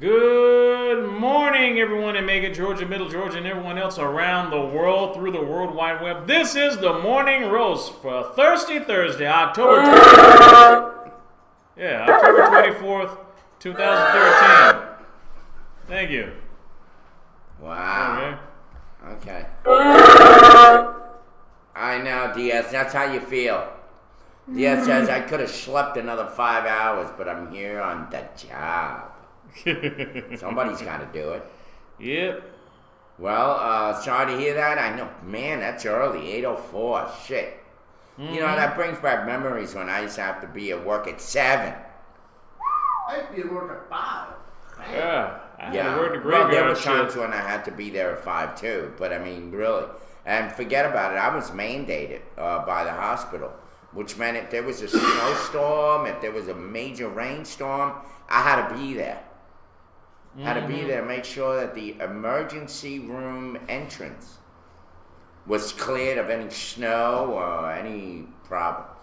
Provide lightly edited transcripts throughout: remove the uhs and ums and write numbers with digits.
Good morning, everyone in Macon, Georgia, Middle Georgia, and everyone else around the world through the World Wide Web. This is the Morning Roast for Thursday, October 24th, 2013. Thank you. Wow. Okay. I know, Diaz. That's how you feel. Diaz says, I could have slept another 5 hours, but I'm here on the job. Somebody's got to do it. Yep. Well, sorry to hear that. I know, man, that's early, 8:04. Shit. Mm-hmm. You know, that brings back memories when I used to have to be at work at 7. I used to be at work at 5. Man. Yeah. I had to work the graveyard. Well, there were times when I had to be there at 5 too, but I mean, really. And forget about it, I was mandated by the hospital, which meant if there was a snowstorm, if there was a major rainstorm, I had to be there. Had to be there to make sure that the emergency room entrance was cleared of any snow or any problems.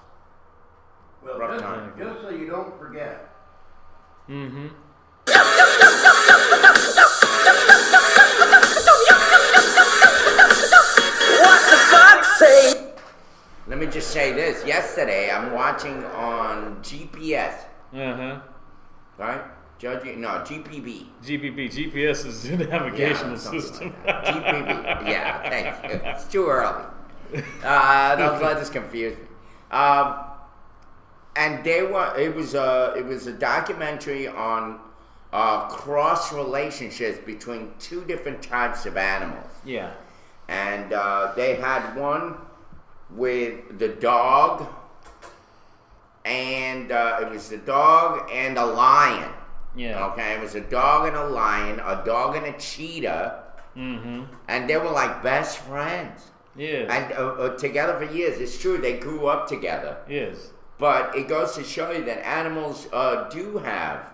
Well, just so you don't forget. Mm-hmm. What the fuck, say? Let me just say this. Yesterday, I'm watching on GPS. Uh-huh. Right? GPB. GPS is the navigational system. Like GPB. Yeah, thank you. It's too early. Those letters confused me. And it was a documentary on cross relationships between two different types of animals. Yeah. And they had one with the dog, and it was the dog and a lion. Yeah. Okay, it was a dog and a lion, a dog and a cheetah, and they were like best friends. Yes. And together for years. It's true, they grew up together. Yes. But it goes to show you that animals do have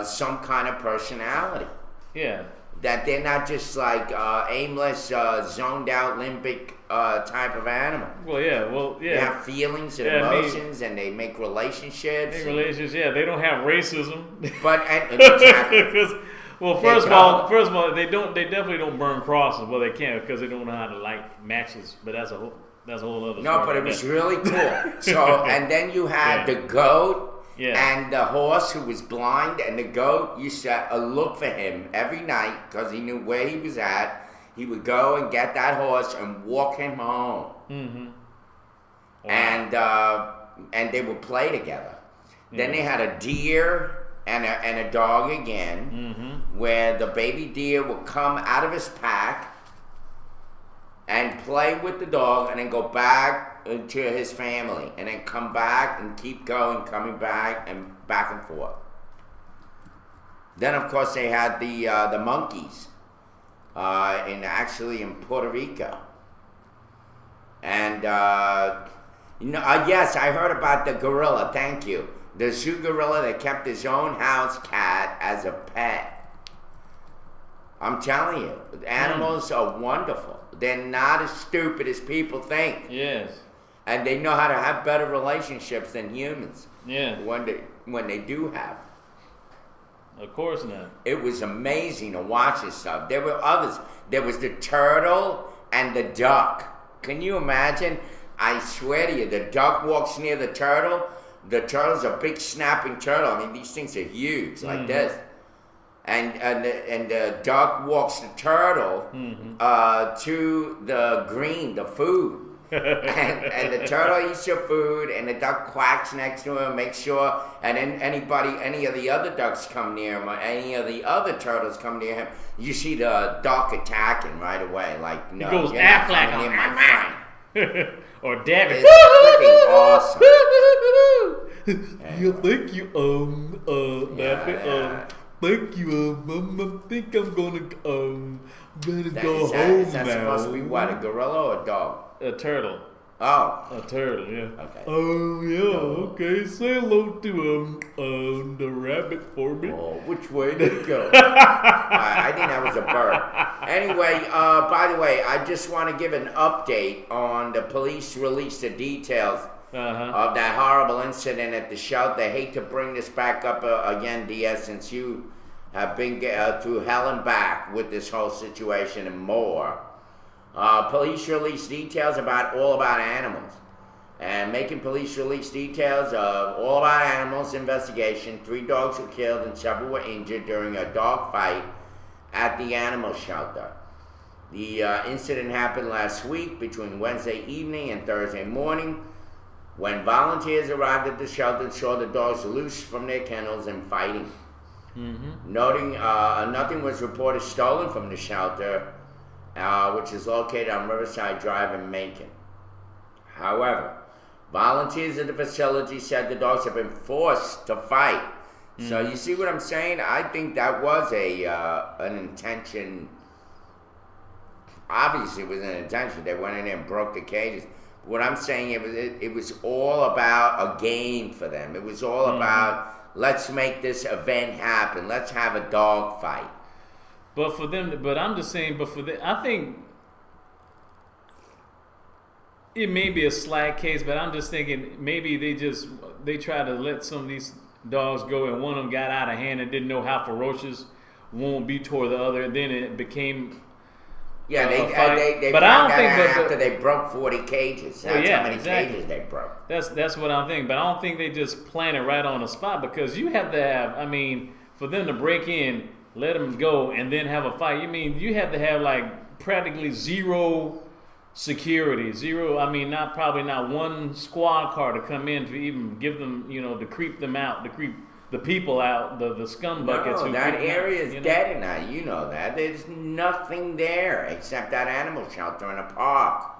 some kind of personality. Yeah. That they're not just like aimless, zoned out, limbic type of animal. Well, yeah. They have feelings and emotions, and they make relationships. Yeah. They don't have racism. But exactly. Well, first of all, they definitely don't burn crosses. Well, they can't because they don't know how to light matches. But that's a whole other. No, but it was really cool. So, and then you had the goat. Yeah. And the horse who was blind, and the goat used to look for him every night because he knew where he was at. He would go and get that horse and walk him home. Mm-hmm. Wow. And they would play together. Yeah. Then they had a deer and a dog again, where the baby deer would come out of his pack and play with the dog, and then go back to his family, and then come back and keep going, coming back and forth. Then, of course, they had the monkeys in Puerto Rico, and yes, I heard about the gorilla. Thank you, the zoo gorilla that kept his own house cat as a pet. I'm telling you, animals are wonderful. They're not as stupid as people think. Yes. And they know how to have better relationships than humans. Yeah. When they do have. Of course not. It was amazing to watch this stuff. There were others. There was the turtle and the duck. Can you imagine? I swear to you, the duck walks near the turtle. The turtle's a big snapping turtle. I mean, these things are huge, like this. And the duck walks the turtle to the green, the food. and the turtle eats your food, and the duck quacks next to him, makes sure, and then any of the other ducks come near him, or any of the other turtles come near him, you see the duck attacking right away. Like, no, he goes you're not Affleck coming near my friend. or David. It's freaking awesome. Yeah, thank you, thank you, I think I'm gonna go home Is that now. supposed to be what, a gorilla or a dog? A turtle. Oh. A turtle, yeah. Okay. Oh, yeah, okay. Say hello to the rabbit for me. Oh, which way did it go? I think that was a bird. Anyway, by the way, I just want to give an update on the police released the details of that horrible incident at the shelter. I hate to bring this back up again, Diaz, since you have been through hell and back with this whole situation and more. Police released details all about animals. And making police release details of all about animals investigation. 3 dogs were killed and several were injured during a dog fight at the animal shelter. The incident happened last week between Wednesday evening and Thursday morning when volunteers arrived at the shelter and saw the dogs loose from their kennels and fighting. Noting nothing was reported stolen from the shelter, which is located on Riverside Drive in Macon. However, volunteers at the facility said the dogs have been forced to fight. So you see what I'm saying? I think that was an intention. Obviously, it was an intention. They went in there and broke the cages. What I'm saying, it was all about a game for them. It was all about, let's make this event happen. Let's have a dog fight. But for them, I'm just saying, I think it may be a slack case, but I'm just thinking maybe they try to let some of these dogs go, and one of them got out of hand and didn't know how ferocious one would be toward the other, and then it became they but found I don't think that after they broke 40 cages. That's how many cages they broke. That's what I'm thinking. But I don't think they just plan it right on the spot, because you have to have, for them to break in, let them go, and then have a fight. You have to have like practically zero security, probably not one squad car to come in to even give them, to creep them out, to creep the people out, the scum buckets. No, that area is dead now. You know that. There's nothing there except that animal shelter in a park.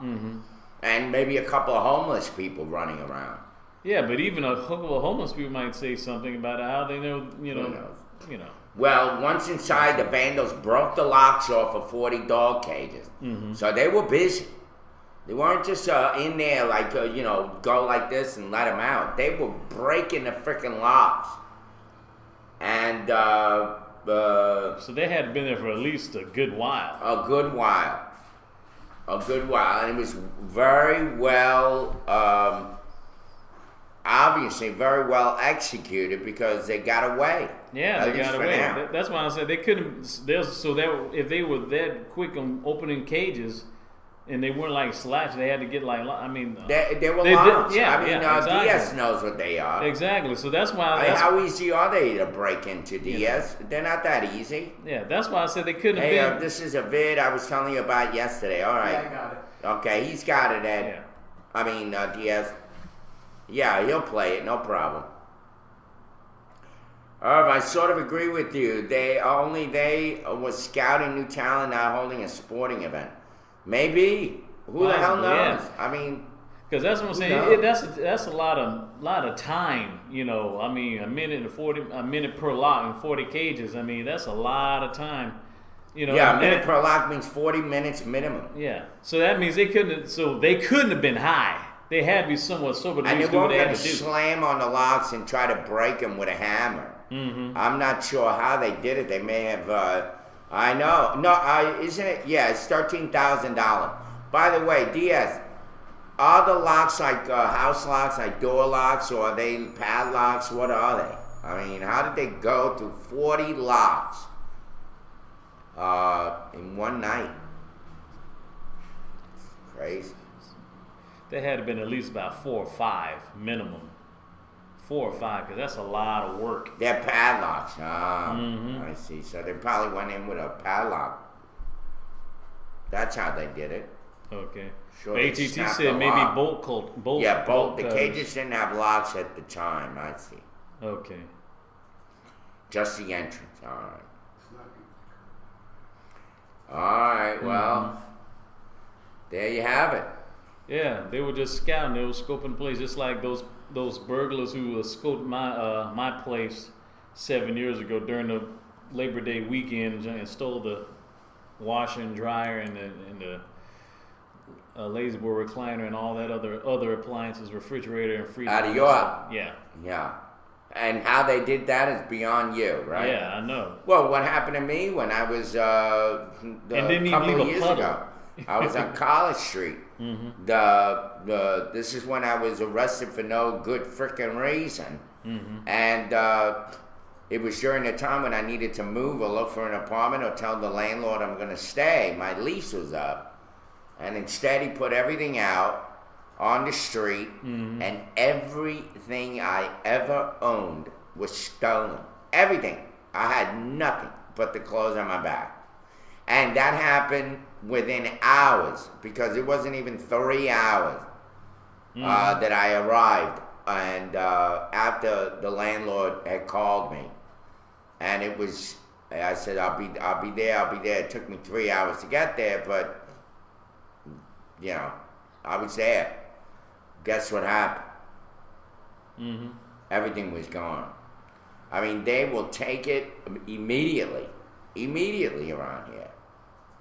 And maybe a couple of homeless people running around. Yeah, but even a couple of homeless people might say something about how they know, Well, once inside, the vandals broke the locks off of 40 dog cages. So they were busy. They weren't just in there like, go like this and let them out. They were breaking the freaking locks. And so they had been there for at least a good while. A good while. And it was very well, obviously very well executed, because they got away. Yeah, they got away. That's why I said they couldn't. If they were that quick on opening cages, and they weren't like slats, they had to get like, they were locks. Exactly. Diaz knows what they are. Exactly. So that's why. How easy are they to break into, Diaz? They're not that easy. Yeah, that's why I said they couldn't have been. This is a vid I was telling you about yesterday. All right. Yeah, I got it. Okay, he's got it, Ed. Yeah. Diaz. Yeah, he'll play it, no problem. I sort of agree with you. They was scouting new talent, not holding a sporting event. Maybe. Who the hell knows? Yeah. Because that's what I'm saying. That's a lot of time. A minute per lock and 40 cages. That's a lot of time. A minute per lock means 40 minutes minimum. Yeah. So that means they couldn't have been high. They had to be somewhat sober to do what they had to do. Slam on the locks and try to break them with a hammer. I'm not sure how they did it. They may have. I know. No, isn't it? Yeah, it's $13,000. By the way, Diaz, are the locks like house locks, like door locks, or are they padlocks? What are they? How did they go through 40 locks in one night? It's crazy. There had to have been at least about 4 or 5 minimum. 4 or 5, because that's a lot of work. They're padlocks. I see. So they probably went in with a padlock. That's how they did it. Okay. Sure. ATT said maybe bolt. Yeah, bolt. The cages didn't have locks at the time. I see. Okay. Just the entrance. All right. Well, there you have it. Yeah, they were just scouting. They were scoping places, just like those burglars who scoped my place 7 years ago during the Labor Day weekend and stole the washer and dryer and the La-Z-Boy recliner and all that other appliances, refrigerator and freezer. Out of your house. Yeah. Yeah. And how they did that is beyond you, right? Yeah, I know. Well, what happened to me when I was a couple of years ago? I was on College Street. This is when I was arrested for no good frickin' reason. And it was during the time when I needed to move or look for an apartment or tell the landlord I'm going to stay. My lease was up. And instead he put everything out on the street, and everything I ever owned was stolen. Everything. I had nothing but the clothes on my back. And that happened within hours, because it wasn't even 3 hours that I arrived. And after the landlord had called me, and it was, I said, I'll be there. It took me 3 hours to get there, but you know, I was there. Guess what happened? Everything was gone. I mean, they will take it immediately around here.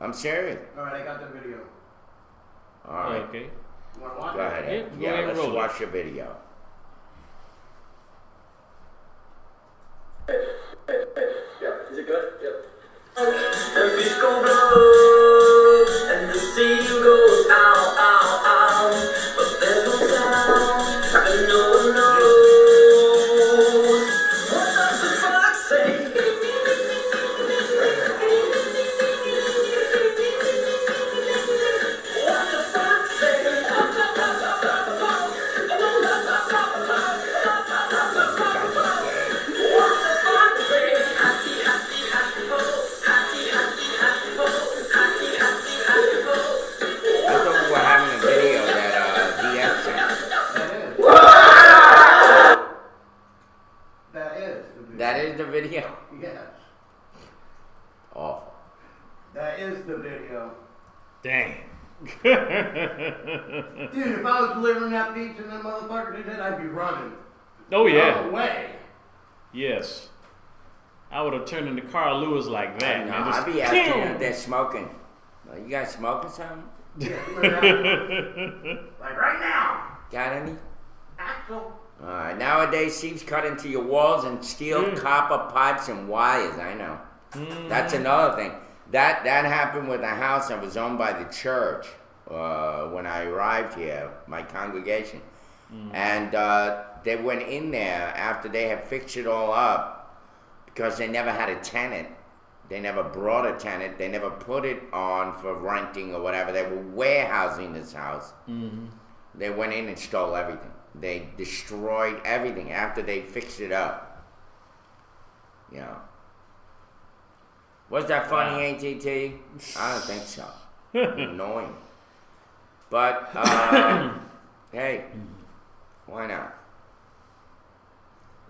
I'm serious. All right, I got the video. All right. Okay. You want to watch Go it? ahead. Yeah, go ahead, let's roll it. watch your video. Yeah, is it good? Yep. The beat gon' blow, and the sea goes ow, ow, ow. But there's no sound, and no one knows. What does the fox say? What the fox say? What the fox say? Happy, happy, happy ho. Happy, happy, happy ho. Happy, happy, happy ho. I thought we were having a video that DF sent. That is the video. That is the video? Yes. Awful. That is the video. Dang. Dude, if I was delivering that pizza and them motherfuckers did that, I'd be running. Oh yeah. No way. Yes. I would have turned into Carl Lewis like that, No, man. Just I'd be asking pew! if they're smoking. You guys smoking something? Yeah, like right now. Got any? Axel. Nowadays, thieves cut into your walls and steal copper pipes and wires. I know. That's another thing. That happened with a house that was owned by the church when I arrived here, my congregation. And they went in there after they had fixed it all up because they never had a tenant. They never brought a tenant. They never put it on for renting or whatever. They were warehousing this house. They went in and stole everything. They destroyed everything after they fixed it up. You know. Was that funny, ATT? I don't think so. Annoying. But, hey, why not?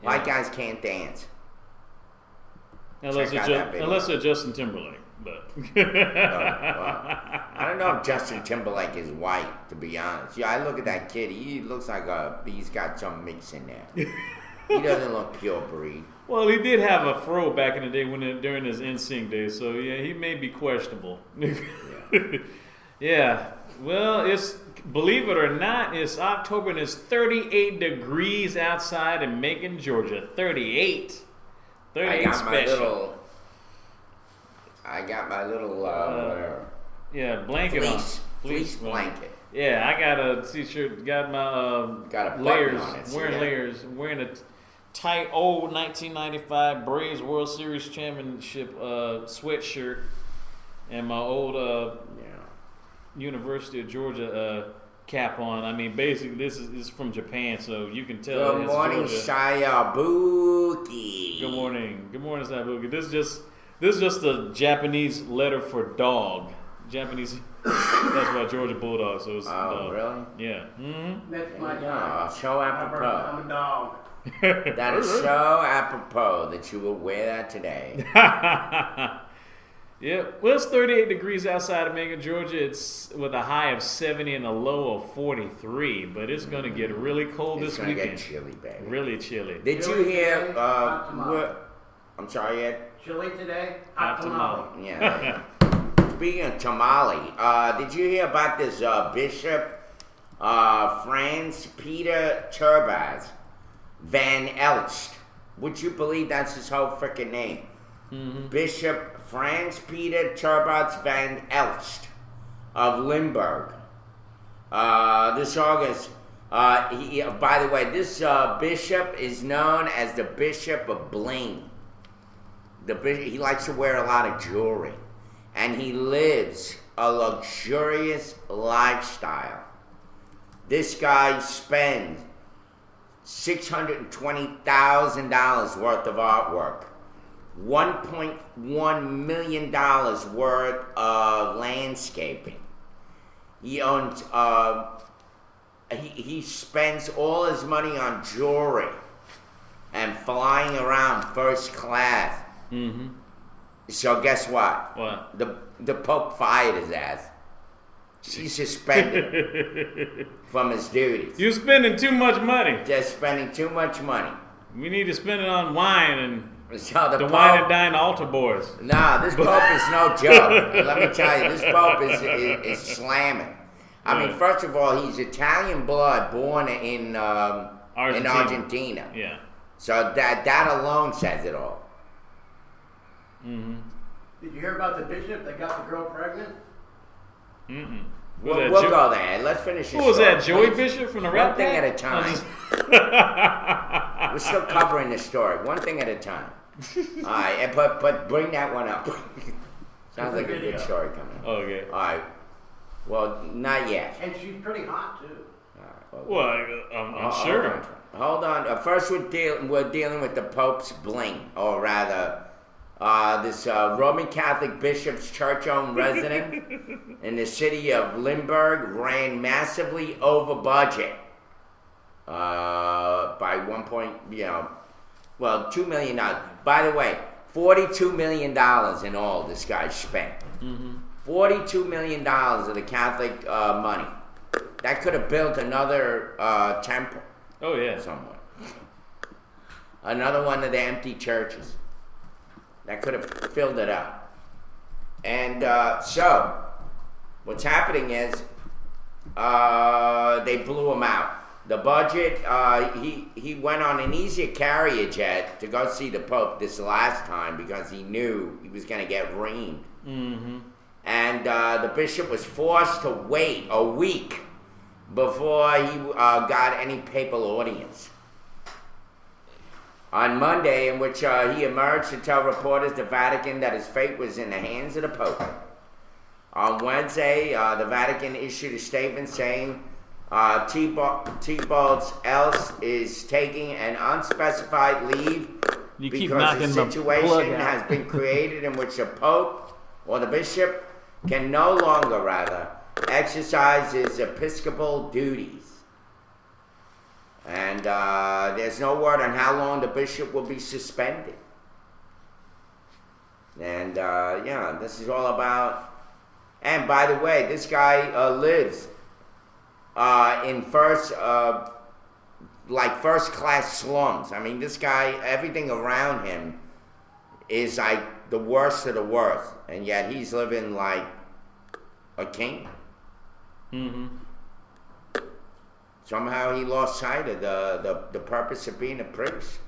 White guys can't dance. Unless Check it's, out that video. unless it's Justin Timberlake, but Well, I don't know if Justin Timberlake is white, to be honest. Yeah, I look at that kid. He looks like he's got some mix in there. He doesn't look pure breed. well, he did have a fro back in the day during his NSYNC days, so yeah, he may be questionable. Yeah. Well, believe it or not, it's October and it's 38 degrees outside in Macon, Georgia. 38. 38 special. I got my little whatever. Yeah, blanket Fleece on. blanket. Yeah, I got a t-shirt. Got my Got a button layers. on it, see Wearing that? layers. Wearing a tight old 1995 Braves World Series Championship sweatshirt, and my old University of Georgia cap on. I mean, basically, this is from Japan, so you can tell. Good it's morning, Georgia. Shayabuki. Good morning. Good morning, Sabuki. This is just a Japanese letter for dog. Japanese. That's why Georgia Bulldog. So it's dog. Really? Yeah. Mm-hmm. That's my Yeah, so apropos. I'm a dog. That is so apropos that you will wear that today. Yeah, well, it's 38 degrees outside of Macon, Georgia. It's with a high of 70 and a low of 43, but it's going to get really cold It's this gonna weekend. get chilly, baby. Really chilly. Did you Chilly hear? today, hot tomorrow. What? I'm sorry, Ed. Chili today? Hot Hot tamale. tamale. Yeah. Speaking of tamale, did you hear about this Bishop Franz Peter Turbaz Van Elst? Would you believe that's his whole freaking name? Bishop Franz Peter Turbaz Van Elst of Limburg. this August. By the way, this bishop is known as the Bishop of Bling. He likes to wear a lot of jewelry, and he lives a luxurious lifestyle. This guy spends $620,000 worth of artwork, $1.1 million worth of landscaping. He owns. He spends all his money on jewelry and flying around first class. Mm-hmm. So guess what? What? The Pope fired his ass. He's suspended from his duties. You're spending too much money. Just spending too much money. We need to spend it on wine and So the the Pope, wine and dine altar boys. Nah, this Pope is no joke. Let me tell you, this Pope is slamming. I mean, first of all, he's Italian blood, born in Argentina. Yeah. So that alone says it all. Mm-hmm. Did you hear about the bishop that got the girl pregnant? Mm-mm. We'll go there. Let's finish this. Who was that? story, Joey please. Bishop from the One Rap thing Pack? at a time. We're still covering the story. One thing at a time. All right, but bring that one up. Sounds like a good story coming up. Okay. All right. Well, not yet. And she's pretty hot too. All right, Well, I'm sure. Hold on. First, we're dealing with the Pope's bling, or rather, this Roman Catholic bishop's church-owned residence in the city of Limburg ran massively over budget by $2 million. By the way, $42 million in all this guy spent. Mm-hmm. $42 million of the Catholic money. That could have built another temple. Oh, yeah. Somewhere. Another one of the empty churches. That could have filled it up. And so, what's happening is they blew him out. The budget, he went on an easier carrier jet to go see the Pope this last time because he knew he was going to get reamed. Mm-hmm. And the bishop was forced to wait a week before he got any papal audience. On Monday, in which he emerged to tell reporters the Vatican that his fate was in the hands of the Pope. On Wednesday, the Vatican issued a statement saying Thibault else is taking an unspecified leave You keep because knocking a the plug situation out. has been created in which the Pope or the bishop can no longer, exercise his episcopal duties. And there's no word on how long the bishop will be suspended. And this is all about. And by the way, this guy lives in first class slums. I mean, this guy, everything around him is like the worst of the worst, and yet he's living like a king. Mm-hmm. Somehow he lost sight of the purpose of being a priest.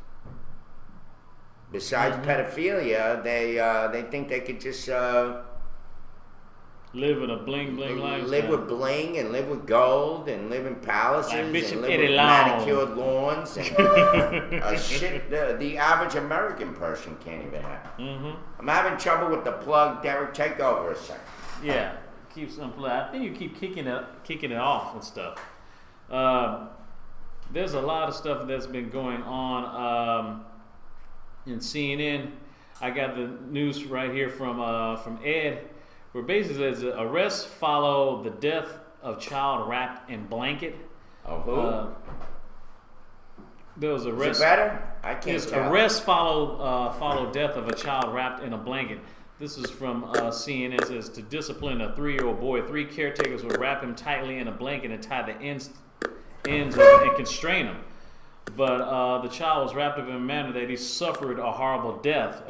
Besides pedophilia, they think they could just Live in a bling bling lifestyle. live with bling and live with gold and live in palaces Like Bishop and live Eddie with Long. manicured lawns and shit the average American person can't even have. Mm-hmm. I'm having trouble with the plug. Derek, take over a second. Yeah. Keeps unplugged. I think you keep kicking it off and stuff. There's a lot of stuff that's been going on in CNN. I got the news right here from Ed, where basically says arrests follow the death of child wrapped in blanket. Oh, who? There was Is it arrest. better? I can't His tell. arrests follow death of a child wrapped in a blanket. This is from CNN. It says to discipline a 3-year-old boy, 3 caretakers would wrap him tightly in a blanket and tie the ends and constrain him. But the child was wrapped up in a manner that he suffered a horrible death,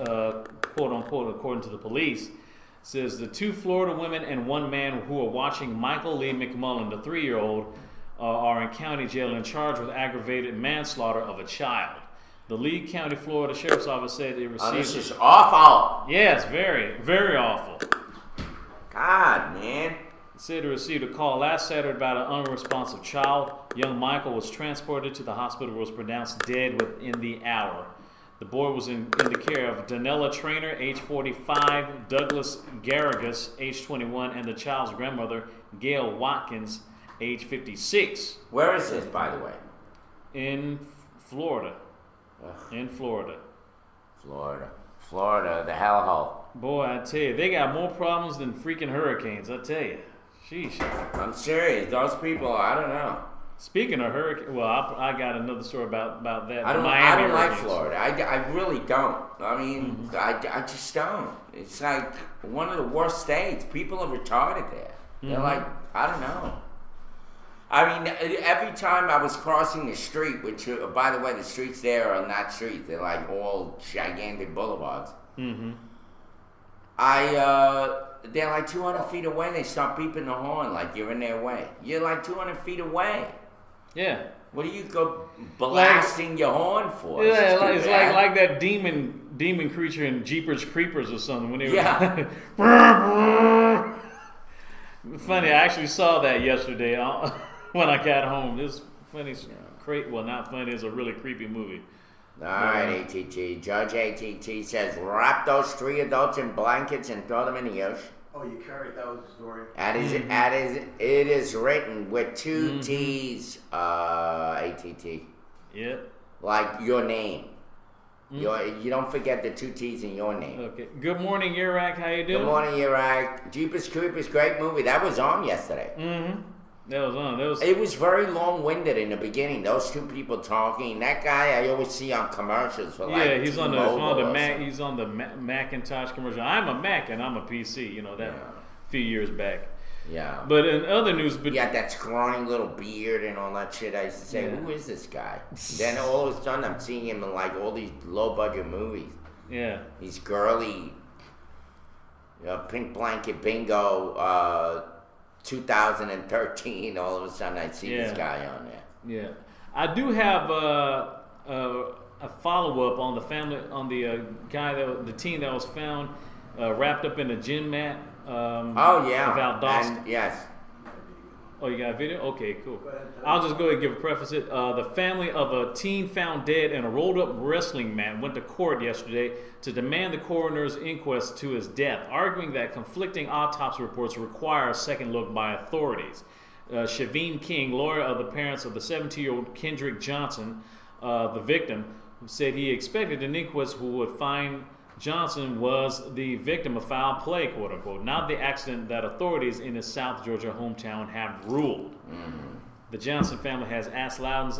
quote unquote, according to the police. It says the 2 Florida women and 1 man who are watching Michael Lee McMullen, the 3-year-old, are in county jail and charged with aggravated manslaughter of a child. The Lee County, Florida Sheriff's Office said it received. This is awful. Yes, very, very awful. God, man. said he received a call last Saturday about an unresponsive child. Young Michael was transported to the hospital and was pronounced dead within the hour. The boy was in the care of Danella Trainer, age 45, Douglas Garrigus, age 21, and the child's grandmother, Gail Watkins, age 56. Where is this, by the way? In Florida. Ugh. In Florida. Florida, the hellhole. Boy, I tell you, they got more problems than freaking hurricanes, I tell you. Sheesh. I'm serious. Those people, I don't know. Speaking of hurricane, well, I got another story about that. I don't Miami like hurricanes. Florida. I really don't. I mean, I just don't. It's like one of the worst states. People are retarded there. They're like, I don't know. I mean, every time I was crossing the street, which, by the way, the streets there are not streets. They're like all gigantic boulevards. Mm-hmm. They're like 200 feet away. They start beeping the horn like you're in their way. You're like 200 feet away. Yeah. What do you go blasting your horn for? Yeah, it's like that demon creature in Jeepers Creepers or something. When they Funny, I actually saw that yesterday when I got home. This funny, well, not funny. It's a really creepy movie. All right, ATT. Judge ATT says wrap those 3 adults in blankets and throw them in the ocean. Oh, you carried that was the story. It is written with 2 T's, ATT. Yep. Like your name. You don't forget the 2 T's in your name. Okay. Good morning, Iraq. How you doing? Good morning, Iraq. Jeepers Creepers, great movie. That was on yesterday. Mm-hmm. That was on. It was very long-winded in the beginning. Those 2 people talking. That guy I always see on commercials for like he's on the Mac. He's on the Macintosh commercial. I'm a Mac and I'm a PC. You know that a few years back. Yeah. But in other news, got that scrawny little beard and all that shit. I used to say, who is this guy? Then all of a sudden I'm seeing him in like all these low-budget movies. Yeah. These girly, Pink Blanket Bingo, 2013. All of a sudden I see this guy on there. Yeah. I do have a follow-up on the family, on the the teen that was found wrapped up in a gym mat. And, yes. Oh, you got a video? Okay, cool. I'll just go ahead and give a preface it. The family of a teen found dead in a rolled-up wrestling mat went to court yesterday to demand the coroner's inquest to his death, arguing that conflicting autopsy reports require a second look by authorities. Shaveen King, lawyer of the parents of the 17-year-old Kendrick Johnson, the victim, said he expected an inquest would find Johnson was the victim of foul play, quote unquote, not the accident that authorities in his South Georgia hometown have ruled. The Johnson family has asked Loudon's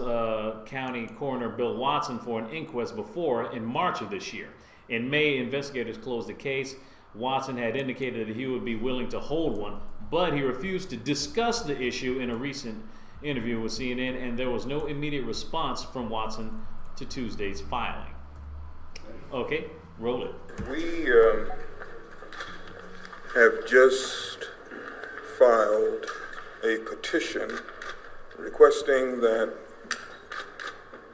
County Coroner Bill Watson for an inquest before in March of this year. In May, investigators closed the case. Watson had indicated that he would be willing to hold one, but he refused to discuss the issue in a recent interview with CNN, and there was no immediate response from Watson to Tuesday's filing. Okay. Roll it. We have just filed a petition requesting that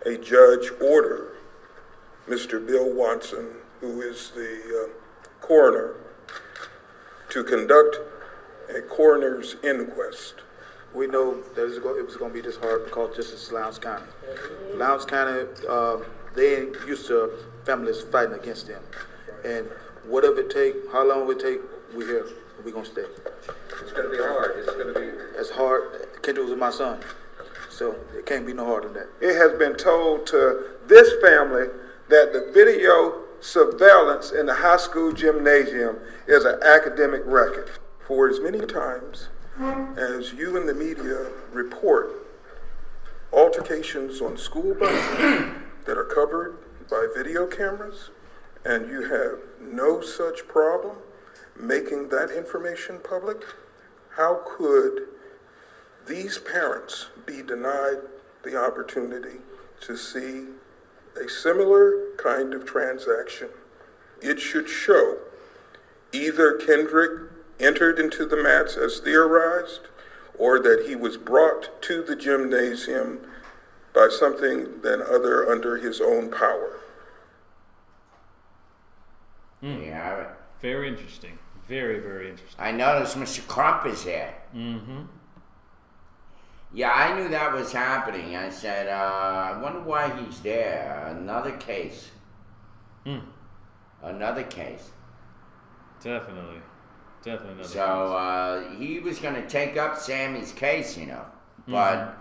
a judge order Mr. Bill Watson, who is the coroner, to conduct a coroner's inquest. We know that it was going to be this hard because this is Lowndes County. Lowndes County, they ain't used to families fighting against them. And whatever it take, how long it take, we're here. We're going to stay. It's going to be hard. It's going to be... It's hard. Kendrick was my son. So it can't be no harder than that. It has been told to this family that the video surveillance in the high school gymnasium is an academic record. For as many times as you in the media report altercations on school buses that are covered by video cameras, and you have no such problem making that information public, how could these parents be denied the opportunity to see a similar kind of transaction? It should show either Kendrick entered into the mats as theorized, or that he was brought to the gymnasium by something than other under his own power. Yeah. Very interesting. Very, very interesting. I noticed Mr. Crump is there. Mm-hmm. Yeah, I knew that was happening. I said, I wonder why he's there. Another case. Another case. Definitely another. So he was going to take up Sammy's case, you know. But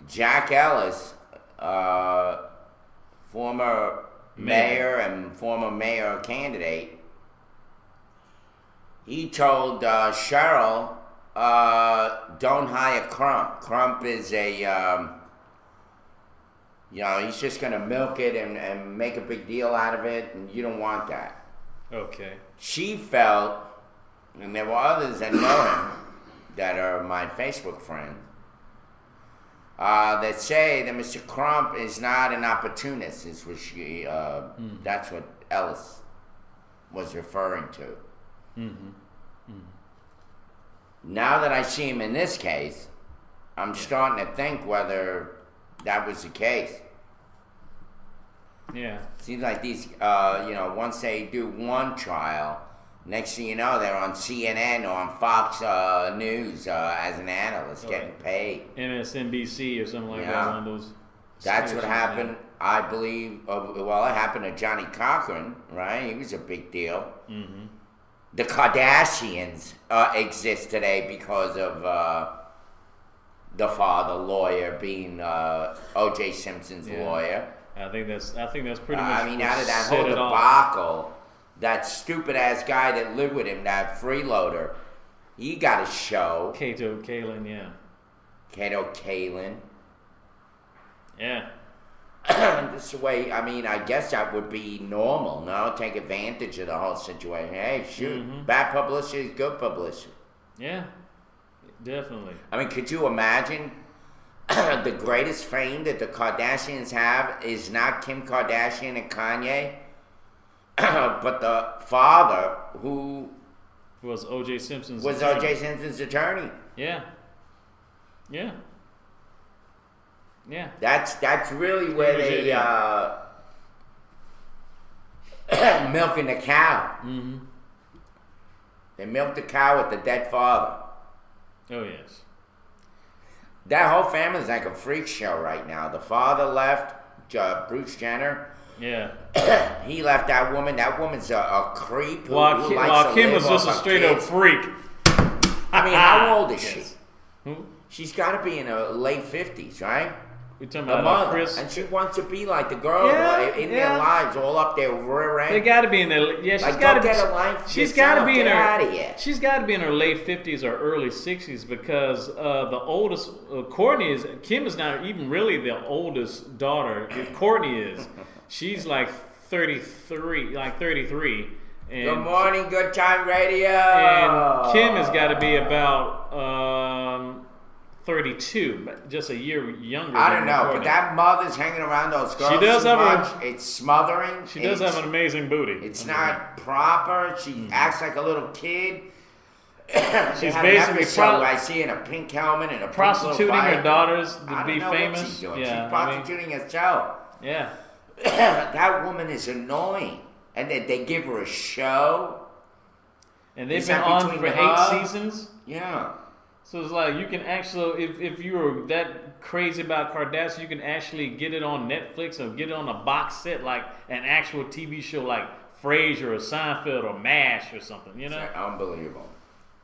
Jack Ellis, former mayor and former mayor candidate, he told Cheryl, don't hire Crump. Crump is a, he's just going to milk it and make a big deal out of it, and you don't want that. Okay. She felt, and there were others that know him that are my Facebook friends, that say that Mr. Crump is not an opportunist, is what she, that's what Ellis was referring to. Now that I see him in this case, I'm starting to think whether that was the case. Yeah. Seems like these, once they do one trial, next thing you know, they're on CNN or on Fox News as an analyst getting paid. MSNBC or something like that. Yeah. One of those. That's what stations, happened, I believe. It happened to Johnny Cochran, right? He was a big deal. Mm-hmm. The Kardashians exist today because of the father lawyer being O.J. Simpson's lawyer. I think that's pretty much. I mean, out of that set whole it off. debacle, that stupid ass guy that lived with him, that freeloader, he got a show. Kato Kalin, yeah. Kato Kalin. Yeah. This way, I mean, I guess that would be normal, no? Take advantage of the whole situation. Hey, shoot, bad publicity is good publicity. Yeah. Definitely. I mean, could you imagine the greatest fame that the Kardashians have is not Kim Kardashian and Kanye, but the father who Was O.J. Simpson's was attorney. O.J. Simpson's attorney. Yeah. Yeah. Yeah. That's really where they milking the cow. Mm-hmm. They milk the cow with the dead father. Oh yes. That whole family's like a freak show right now. The father left, Bruce Jenner. Yeah. He left that woman. That woman's a creep. While Kim was just a straight up freak. I mean, how old is she? Who? She's got to be in her late 50s, right? We talking The about mother. Chris? And she wants to be like the girl in Yeah. their lives, all up their rear end. They got to be in their she's Like, got to go be. get a life She's got to yourself. be in Get her. outta here. She's got to be in her late 50s or early 60s because the oldest Courtney Kim is not even really the oldest daughter. Courtney is. She's like 33, And Good morning, Good Time Radio. And Kim has got to be about 32, but just a year younger. I than don't know, Courtney. but that mother's hanging around those girls She does too have much. It's smothering. She does have an amazing booty. It's not proper. She acts like a little kid. She's Had basically an episode where I see in a pink helmet and a pink prostituting little her bike. daughters I to be don't know what famous. she's doing. Yeah, She's prostituting herself. yeah. That woman is annoying. And they give her a show. And they've Is been that on between for her? 8 seasons. Yeah. So it's like you can actually, if you were that crazy about Kardashian, you can actually get it on Netflix or get it on a box set like an actual TV show like Frasier or Seinfeld or MASH or something, you know? It's unbelievable.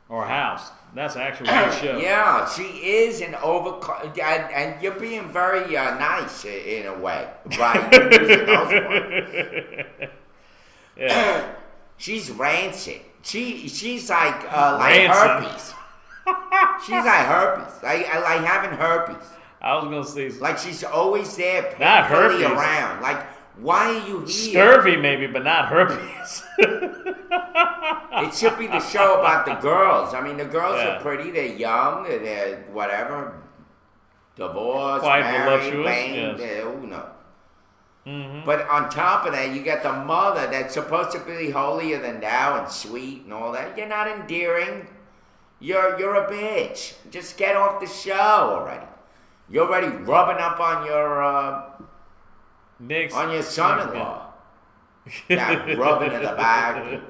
Or House. That's an actual good show. Yeah, she is an and you're being very nice in a way, right? You're using those words. Yeah. She's rancid. She's like Rancid. herpes. She's like herpes. Like having herpes. I was gonna say Like she's always there, Not painfully herpes. around. Like, why are you here? scurvy maybe, but not herpes. It should be the show about the girls. I mean, the girls Yeah. are pretty. They're young. They're whatever. Divorced, Quite married, voluptuous, banged. yes. Who knows? But on top of that, you got the mother that's supposed to be holier than thou and sweet and all that. You're not endearing. You're a bitch. Just get off the show already. You're already rubbing up on Next, your son-in-law. That rubbing in the back.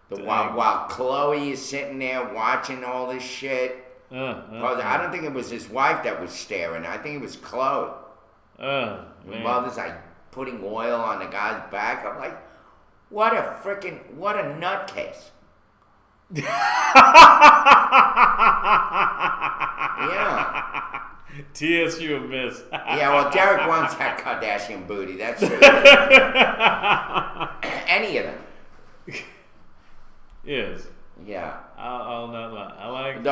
While Chloe is sitting there watching all this shit. I don't think it was his wife that was staring. I think it was Chloe. The mother's like putting oil on the guy's back. I'm like, what a nutcase. Yeah. TSU a miss. Yeah, well, Derek wants that Kardashian booty. That's true. Any of them. Yes. Yeah. I'll not lie. I like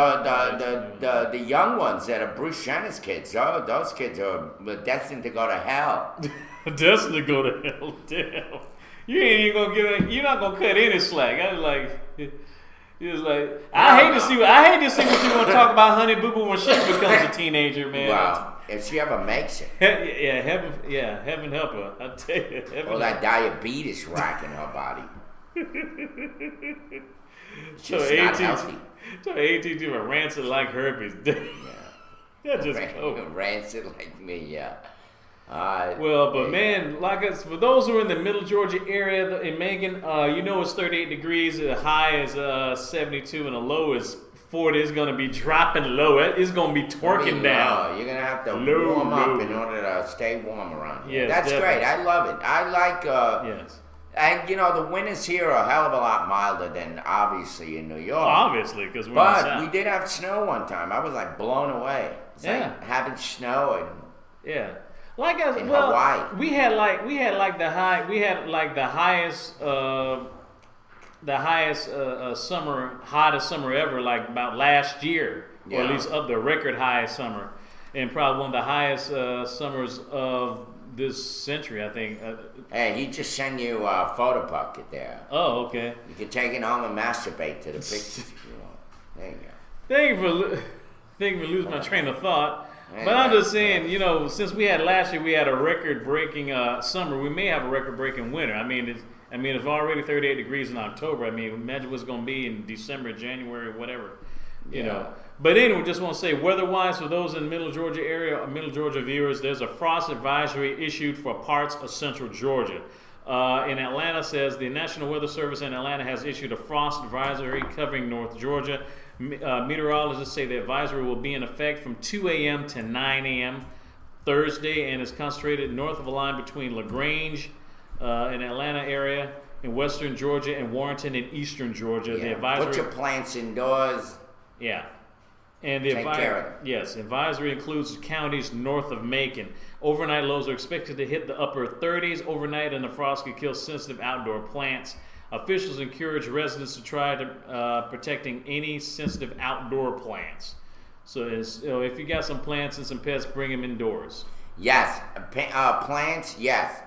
the young ones that are Bruce Jenner's kids. Oh, those kids are destined to go to hell. destined to go to hell. Damn. You ain't even gonna give it. You're not gonna cut any slack. I was like. He was like, I hate to see what you want to talk about Honey Boo Boo when she becomes a teenager, man. Well, if she ever makes it. Heaven help her. I tell you, all that diabetes racking her body. She's not healthy. So AT to a rancid like herpes. Yeah, just rancid like me. Yeah. Man, for those who are in the middle Georgia area in Macon, it's 38 degrees. The high is 72 and the low is 40. It's going to be dropping low. It's going to be twerking down. You're going to have to warm up in order to stay warm around here. Yes, that's definitely. Great. I love it. I like... yes. And, the winters here are a hell of a lot milder than, obviously, in New York. Obviously, because we're in the South. We did have snow one time. I was, blown away. It's like having snow and... Yeah. Hawaii. We had the highest summer, hottest summer ever, like about last year, or at least up the record highest summer, and probably one of the highest summers of this century, I think. Hey, he just sent you a photo pocket there. Oh, okay. You can take it home and masturbate to the pictures if you want. There you go. Thank you for losing my train of thought. But I'm just saying, since we had last year, we had a record-breaking summer. We may have a record-breaking winter. It's already 38 degrees in October. Imagine what's going to be in December, January, whatever. You know. But anyway, just want to say, weather-wise, for those in the Middle Georgia area, or Middle Georgia viewers, there's a frost advisory issued for parts of Central Georgia. In Atlanta, says the National Weather Service in Atlanta has issued a frost advisory covering North Georgia. Meteorologists say the advisory will be in effect from 2 a.m. to 9 a.m. Thursday and is concentrated north of a line between LaGrange in Atlanta area, in western Georgia, and Warrenton in eastern Georgia. Yeah. The advisory, put your plants indoors. Yeah. And the advisory includes counties north of Macon. Overnight lows are expected to hit the upper 30s overnight, and the frost could kill sensitive outdoor plants. Officials encourage residents to try to protecting any sensitive outdoor plants. So if you got some plants and some pets, bring them indoors. Yes, plants. Yes,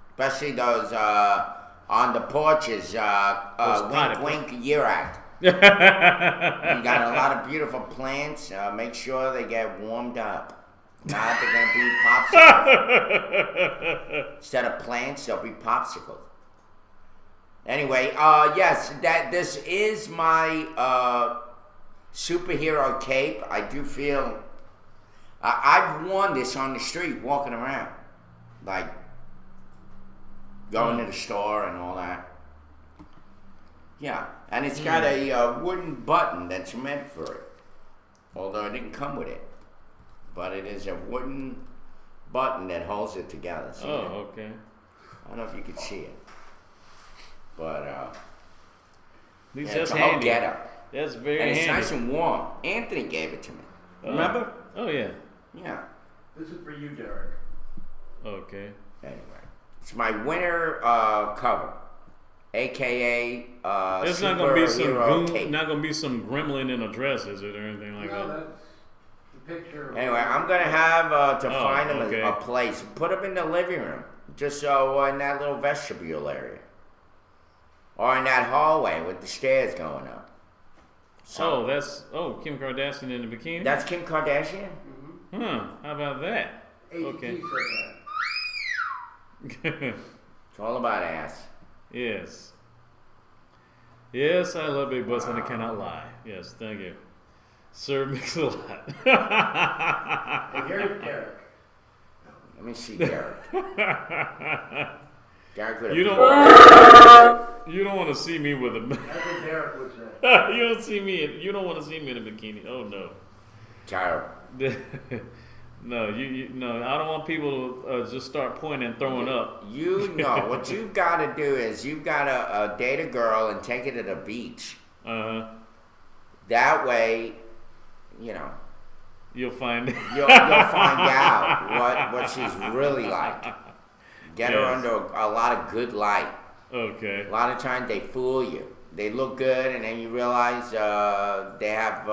especially those on the porches. Wink, wink, year act. You got a lot of beautiful plants. Make sure they get warmed up. Now they're gonna be popsicles. Instead of plants, they'll be popsicles. Anyway, yes, this is my superhero cape. I do feel I've worn this on the street walking around, like going to the store and all that. Yeah, and it's got a wooden button that's meant for it, although it didn't come with it. But it is a wooden button that holds it together. See it? Okay. I don't know if you can see it. But that's a handy. whole getup. That's very handy. And it's handy. nice and warm. Anthony gave it to me. Remember? Oh yeah. Yeah. This is for you, Derek. Okay. Anyway, it's my winter cover, aka There's not gonna be some gremlin in a dress, is it, or anything like that? That's the picture. Anyway, I'm gonna have to find him okay. a place. Put him in the living room, just so in that little vestibule area, or in that hallway with the stairs going up. So, Kim Kardashian in the bikini. That's Kim Kardashian. How about that? Okay. It's all about ass. Yes. Yes, I love big butts and I cannot lie. Yes, thank you. Sir Mix-a-Lot. And here's Derek. Let me see Derek. Derek with You don't. You don't want to see me with a. That's what Derek would say. You don't see me. You don't want to see me in a bikini. Oh no. Terrible. No, no. I don't want people to just start pointing and throwing up. You know what you've got to do is you've got to date a girl and take her to the beach. That way, you know, you'll find you'll find out what she's really like. Get her under a lot of good light. Okay. A lot of times they fool you. They look good, and then you realize they have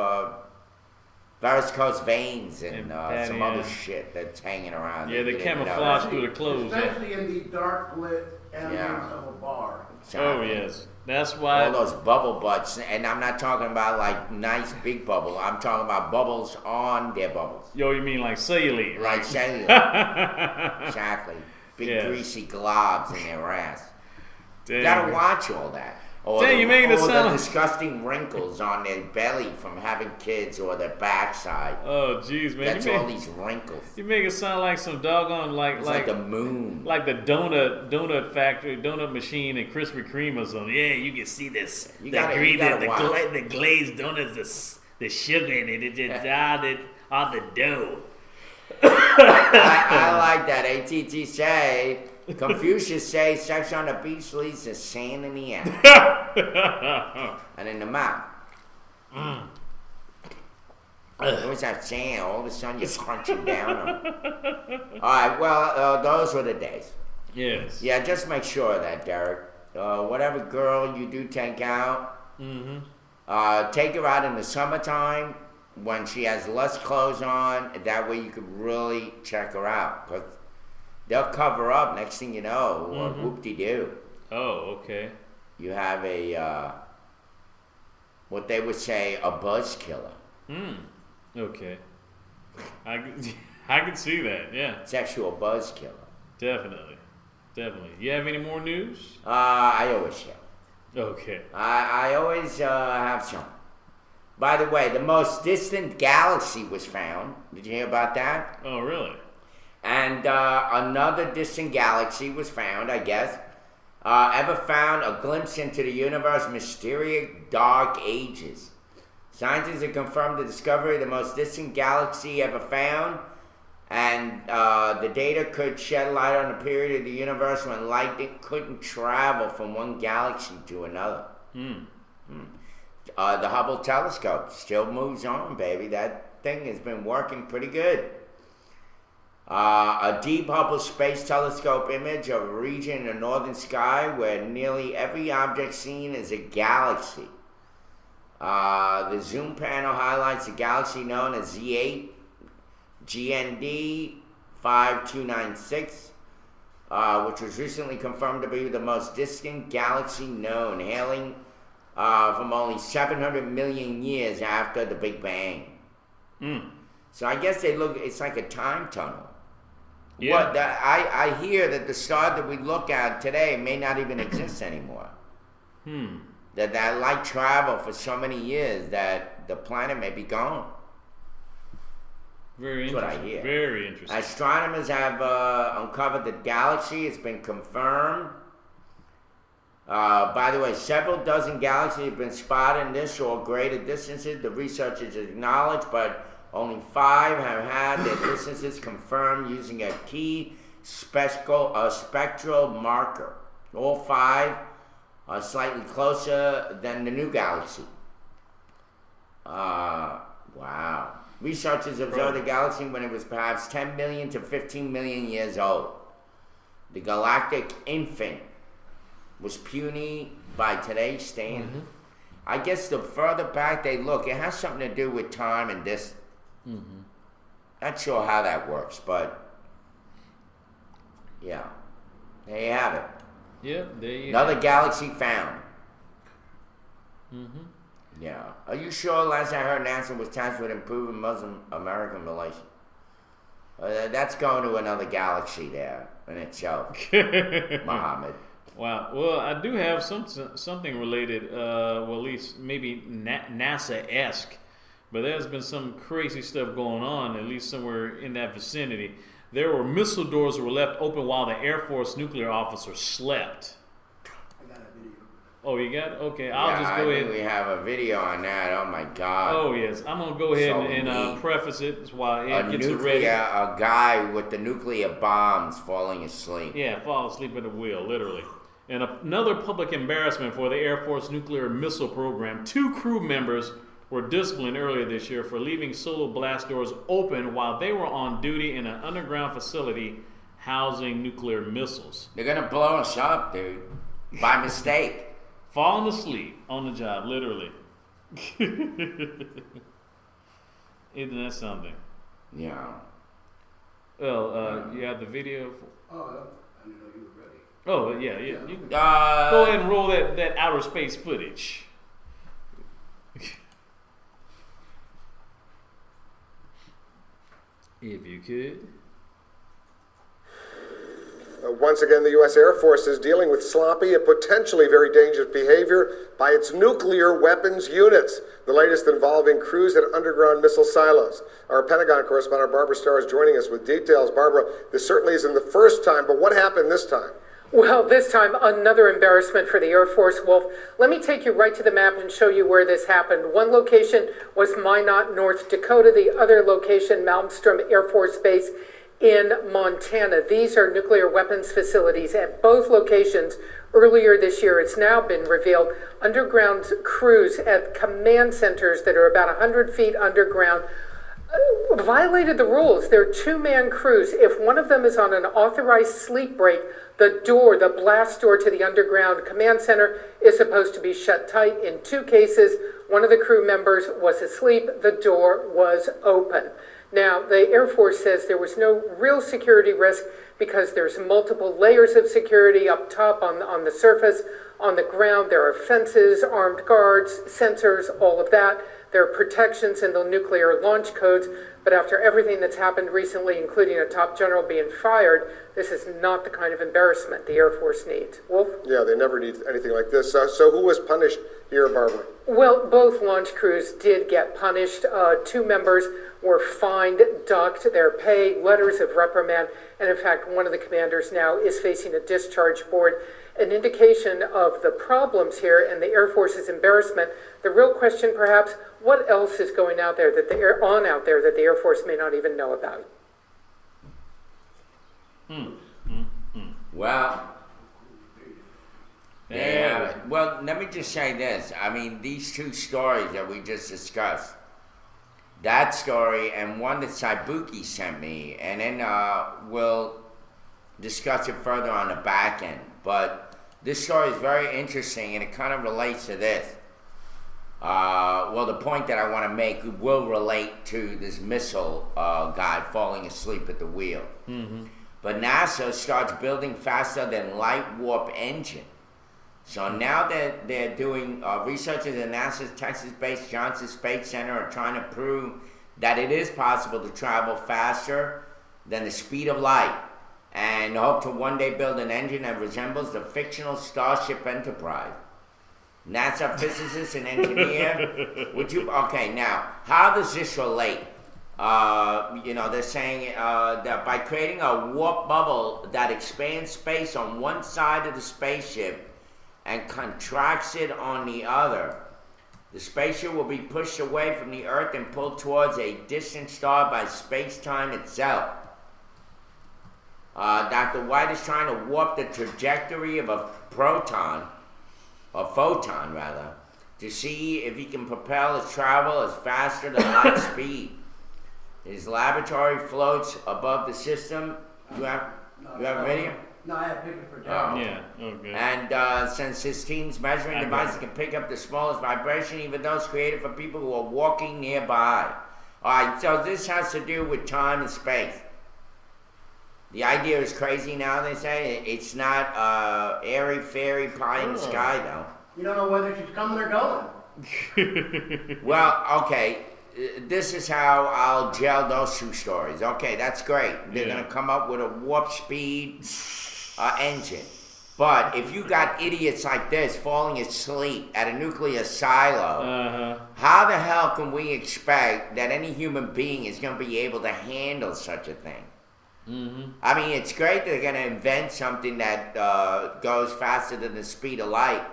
varicose veins and some other shit that's hanging around. Yeah, they camouflage through the clothes. Especially in the dark lit ambience of a bar. Oh yes, that's why. All those bubble butts, and I'm not talking about like nice big bubble. I'm talking about bubbles on their bubbles. Yo, you mean like cellulite? Like cellulite. Exactly. Big greasy globs in their ass. Damn. You gotta watch all that. Or Damn, you making it sound the disgusting wrinkles on their belly from having kids or their backside. Oh, jeez, man. That's all these wrinkles. You make it sound like some doggone It's like the moon. Like the donut factory, donut machine, and Krispy Kreme or something. Yeah, you can see this. The glazed donuts, the sugar in it. It just all the dough. I like that. ATT say, Confucius say, sex on the beach leads to sand in the ass. And in the mouth. Always have sand. All of a sudden you're crunching down on it. Alright, well, those were the days. Yes. Yeah, just make sure of that, Derek. Whatever girl you do take out, take her out in the summertime when she has less clothes on. That way you could really check her out. Because they'll cover up, next thing you know, whoop-de-doo. Oh, okay. You have a, what they would say, a buzz killer. Okay. I can see that, yeah. Sexual buzz killer. Definitely. You have any more news? I always have. Okay. I always have some. By the way, the most distant galaxy was found. Did you hear about that? Oh, really? And another distant galaxy was found, I guess. Ever found a glimpse into the universe's mysterious dark ages. Scientists have confirmed the discovery of the most distant galaxy ever found. And the data could shed light on a period of the universe when light couldn't travel from one galaxy to another. The Hubble telescope still moves on, baby. That thing has been working pretty good. A deep Hubble Space Telescope image of a region in the northern sky where nearly every object seen is a galaxy. The zoom panel highlights a galaxy known as Z8 GND 5296, which was recently confirmed to be the most distant galaxy known, hailing from only 700 million years after the Big Bang. So I guess it's like a time tunnel. Yeah. I hear that the star that we look at today may not even exist anymore. That light traveled for so many years that the planet may be gone. Very That's interesting. what I hear. Very interesting. Astronomers have uncovered the galaxy. It's been confirmed. By the way, several dozen galaxies have been spotted in this or greater distances. The researchers acknowledge, but only 5 have had their distances confirmed using a key spectral marker. All 5 are slightly closer than the new galaxy. Wow. Researchers observed the galaxy when it was perhaps 10 million to 15 million years old. The galactic infant was puny by today's standard. I guess the further back they look, it has something to do with time and distance. Not sure how that works, but yeah, there you have it. Yep, there you Another galaxy found. Yeah. Are you sure last I heard NASA was tasked with improving Muslim-American relations? That's going to another galaxy there in itself. Muhammad. Wow. Well, I do have something related, well, at least maybe NASA-esque, but there's been some crazy stuff going on, at least somewhere in that vicinity. There were missile doors that were left open while the Air Force nuclear officer slept. I got a video. Oh, you got it? Okay, I'll Yeah, just I go think ahead. we have a video on that. Oh my God. Oh yes, I'm gonna go ahead So and neat. preface it while a Ed gets it ready. a guy with the nuclear bombs falling asleep. Yeah, fall asleep at the wheel, literally. And another public embarrassment for the Air Force nuclear missile program. 2 crew members were disciplined earlier this year for leaving solo blast doors open while they were on duty in an underground facility housing nuclear missiles. They're gonna blow us up, dude, by mistake. Falling asleep on the job, literally. Isn't that something? Yeah. Well, you have the video. Oh, I didn't know you were ready. Oh, yeah. You can go Uh, ahead and roll that outer space footage. If you could. Once again, the U.S. Air Force is dealing with sloppy and potentially very dangerous behavior by its nuclear weapons units. The latest involving crews at underground missile silos. Our Pentagon correspondent Barbara Starr is joining us with details. Barbara, this certainly isn't the first time, but what happened this time? Well, this time, another embarrassment for the Air Force, Wolf. Let me take you right to the map and show you where this happened. One location was Minot, North Dakota. The other location, Malmstrom Air Force Base in Montana. These are nuclear weapons facilities at both locations. Earlier this year, it's now been revealed, underground crews at command centers that are about 100 feet underground violated the rules. They're 2-man crews. If one of them is on an authorized sleep break, the blast door to the underground command center is supposed to be shut tight. In 2 cases, one of the crew members was asleep. The door was open. Now, the Air Force says there was no real security risk because there's multiple layers of security up top on the surface. On the ground, there are fences, armed guards, sensors, all of that. There are protections in the nuclear launch codes, but after everything that's happened recently, including a top general being fired, this is not the kind of embarrassment the Air Force needs. Wolf? Yeah, they never need anything like this. So who was punished here, Barbara? Well, both launch crews did get punished. 2 members were fined, docked their pay, letters of reprimand, and in fact, one of the commanders now is facing a discharge board. An indication of the problems here and the Air Force's embarrassment. The real question, perhaps, what else is going out there that the Air Force may not even know about? Well, Yeah. well, let me just say this. I mean, these 2 stories that we just discussed, that story and one that Saibuki sent me, and then we'll discuss it further on the back end. But this story is very interesting, and it kind of relates to this. Well, the point that I want to make will relate to this missile guy falling asleep at the wheel. Mm-hmm. But NASA starts building faster than light warp engine. So now that they're doing researchers at NASA's Texas-based Johnson Space Center are trying to prove that it is possible to travel faster than the speed of light, and hope to one day build an engine that resembles the fictional Starship Enterprise. NASA physicist and engineer, okay, now, how does this relate? They're saying that by creating a warp bubble that expands space on one side of the spaceship and contracts it on the other, the spaceship will be pushed away from the Earth and pulled towards a distant star by space-time itself. Dr. White is trying to warp the trajectory of a photon, to see if he can propel his travel as faster than light speed. His laboratory floats above the system. You have a video? No, I have pictures for John. Yeah, okay. And since his team's measuring devices can pick up the smallest vibration, even those created for people who are walking nearby. Alright, so this has to do with time and space. The idea is crazy now, they say. It's not airy, fairy pie in the sky, though. You don't know whether she's coming or going. Well, okay. This is how I'll gel those 2 stories. Okay, that's great. They're going to come up with a warp speed engine. But if you got idiots like this falling asleep at a nuclear silo, how the hell can we expect that any human being is going to be able to handle such a thing? Mm-hmm. I mean, it's great that they're going to invent something that goes faster than the speed of light.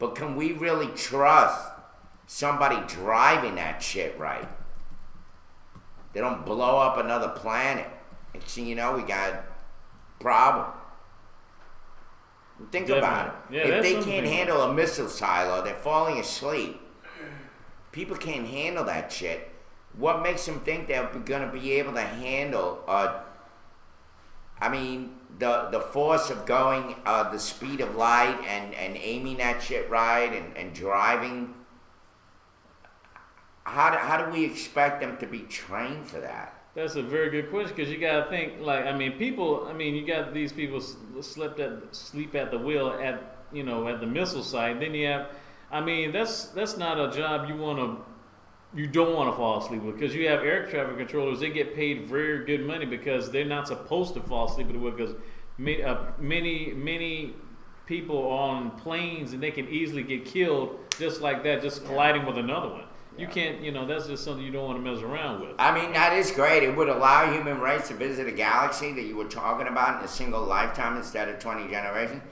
But can we really trust somebody driving that shit right? They don't blow up another planet. Next thing you know, we got a problem. Think about it. Yeah, if they that's can't something. handle a missile silo, they're falling asleep. People can't handle that shit. What makes them think they're going to be able to handle, the force of going the speed of light and aiming that shit right and driving? How do we expect them to be trained for that? That's a very good question because you gotta think you got these people sleep at the wheel at the missile site. Then you have, that's not a job you don't want to fall asleep with because you have air traffic controllers. They get paid very good money because they're not supposed to fall asleep at the wheel because many people are on planes and they can easily get killed just like that, just colliding with another one. You can't, that's just something you don't want to mess around with. That is great. It would allow human race to visit a galaxy that you were talking about in a single lifetime instead of 20 generations.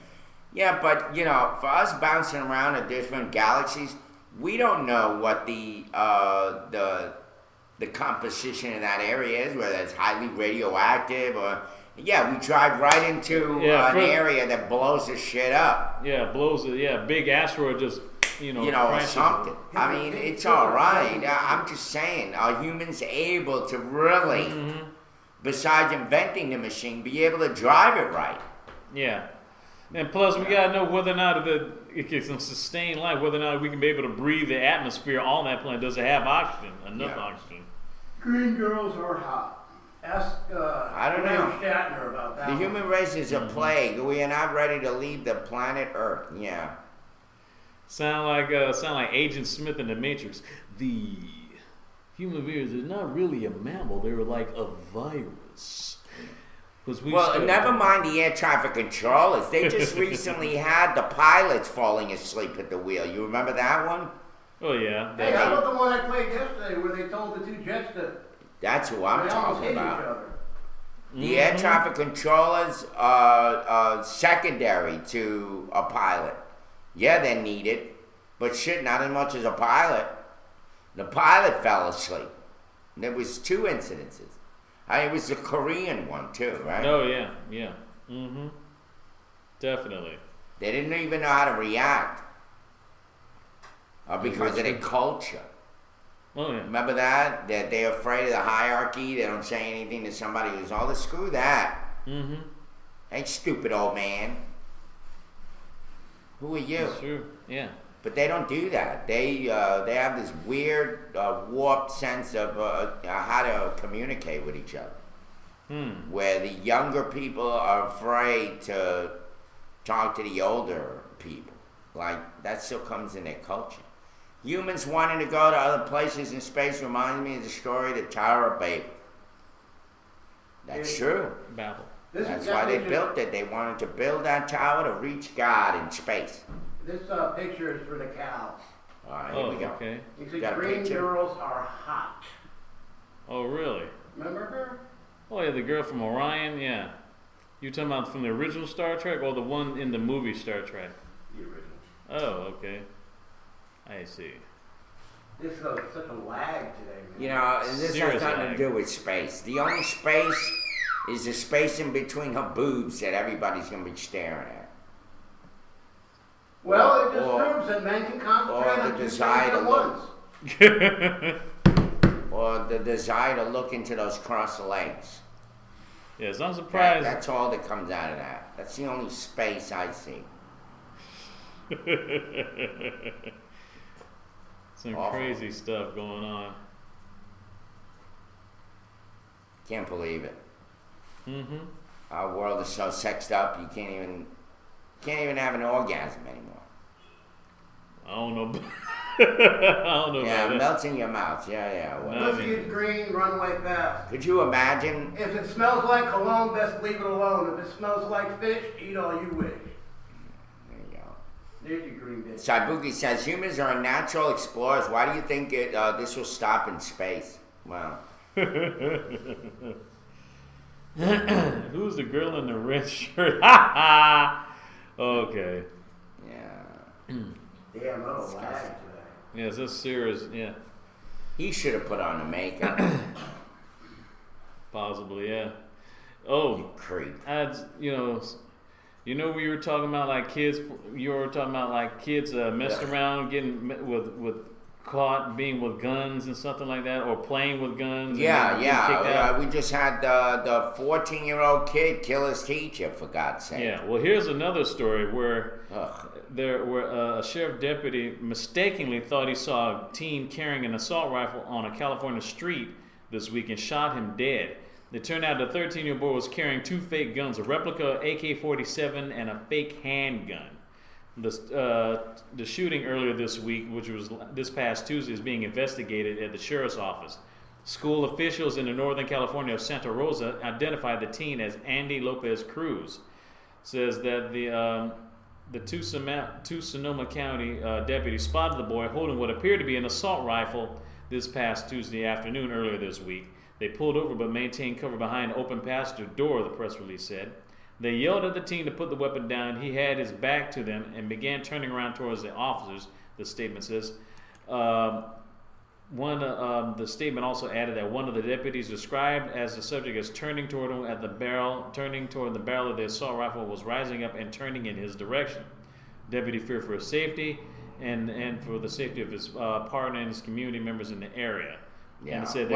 Yeah, but, for us bouncing around at different galaxies, we don't know what the composition of that area is, whether it's highly radioactive or... Yeah, we drive right into an area that blows the shit up. Yeah, big asteroid just... or something. It's all right. I'm just saying, are humans able to really, besides inventing the machine, be able to drive it right? Yeah. And plus, we gotta know whether or not it can sustain life, whether or not we can be able to breathe the atmosphere on that planet. Does it have oxygen? Enough oxygen? Green girls are hot. Ask I don't know. Shatner about that. The human race is a plague. We are not ready to leave the planet Earth. Yeah. Sound like Agent Smith in the Matrix. The human beings are not really a mammal. They were like a virus. Never mind the air traffic controllers. They just recently had the pilots falling asleep at the wheel. You remember that one? Oh, yeah. Hey, how about the one I played yesterday where they told the two jets to... That's who I'm talking about. Each other. The air traffic controllers are secondary to a pilot. Yeah, they're needed, but shit, not as much as a pilot. The pilot fell asleep. There was 2 incidences. It was the Korean one too, right? Oh yeah. Definitely. They didn't even know how to react because of their culture. Oh yeah. Remember that? That they're afraid of the hierarchy. They don't say anything to somebody who's all screw that. Hey, stupid old man. Who are you? That's true. Yeah. But they don't do that. They have this weird, warped sense of how to communicate with each other. Where the younger people are afraid to talk to the older people. Like, that still comes in their culture. Humans wanting to go to other places in space reminds me of the story of the Tower of Babel. That's true. Babel. That's why they built it. They wanted to build that tower to reach God in space. This picture is for the cows. All right, here we go. Okay. You see, green girls are hot. Oh, really? Remember her? Oh, yeah, the girl from Orion, yeah. You talking about from the original Star Trek or the one in the movie Star Trek? The original. Oh, okay. I see. This is such a lag today, man. This has nothing to do with space. The only space is the space in between her boobs that everybody's going to be staring at. Well, it just proves that men can concentrate on 2 things at once. Or the desire to look into those crossed legs. Yes, I'm surprised. That's all that comes out of that. That's the only space I see. Some crazy stuff going on. Can't believe it. Our world is so sexed up, you can't even have an orgasm anymore. I don't know. I don't know. Yeah, about it melts in your mouth. Yeah. Well, Pussy is green, runway fast. could you imagine? If it smells like cologne, best leave it alone. If it smells like fish, eat all you wish. There you go. There's your green bitch. Saibuki says, humans are natural explorers. Why do you think this will stop in space? Well. Who's the girl in the red shirt? Okay. Yeah. Damn little lag today. Yes, that's serious. Yeah, He should have put on the makeup. possibly. Yeah. Oh, Creep. We were talking about like kids. You were talking about like kids messing around, getting with caught being with guns and something like that, or playing with guns. Yeah, and getting kicked out. we just had the 14-year-old kid kill his teacher, for God's sake. Yeah. Well, here's another story where Ugh. a sheriff deputy mistakenly thought he saw a teen carrying an assault rifle on a California street this week and shot him dead. It turned out the 13-year-old boy was carrying two fake guns, a replica AK-47 and a fake handgun. The shooting earlier this week, which was this past Tuesday, is being investigated at the sheriff's office. School officials in the Northern California of Santa Rosa identified the teen as Andy Lopez Cruz. Says that the two Sonoma County deputies spotted the boy holding what appeared to be an assault rifle this past Tuesday afternoon earlier this week. They pulled over but maintained cover behind an open passenger door, the press release said. They yelled at the teen to put the weapon down. He had his back to them and began turning around towards the officers, the statement says. The statement also added that one of the deputies described as the subject as turning toward the barrel of the assault rifle was rising up and turning in his direction. Deputy feared for his safety and for the safety of his partner and his community members in the area. Yeah. And said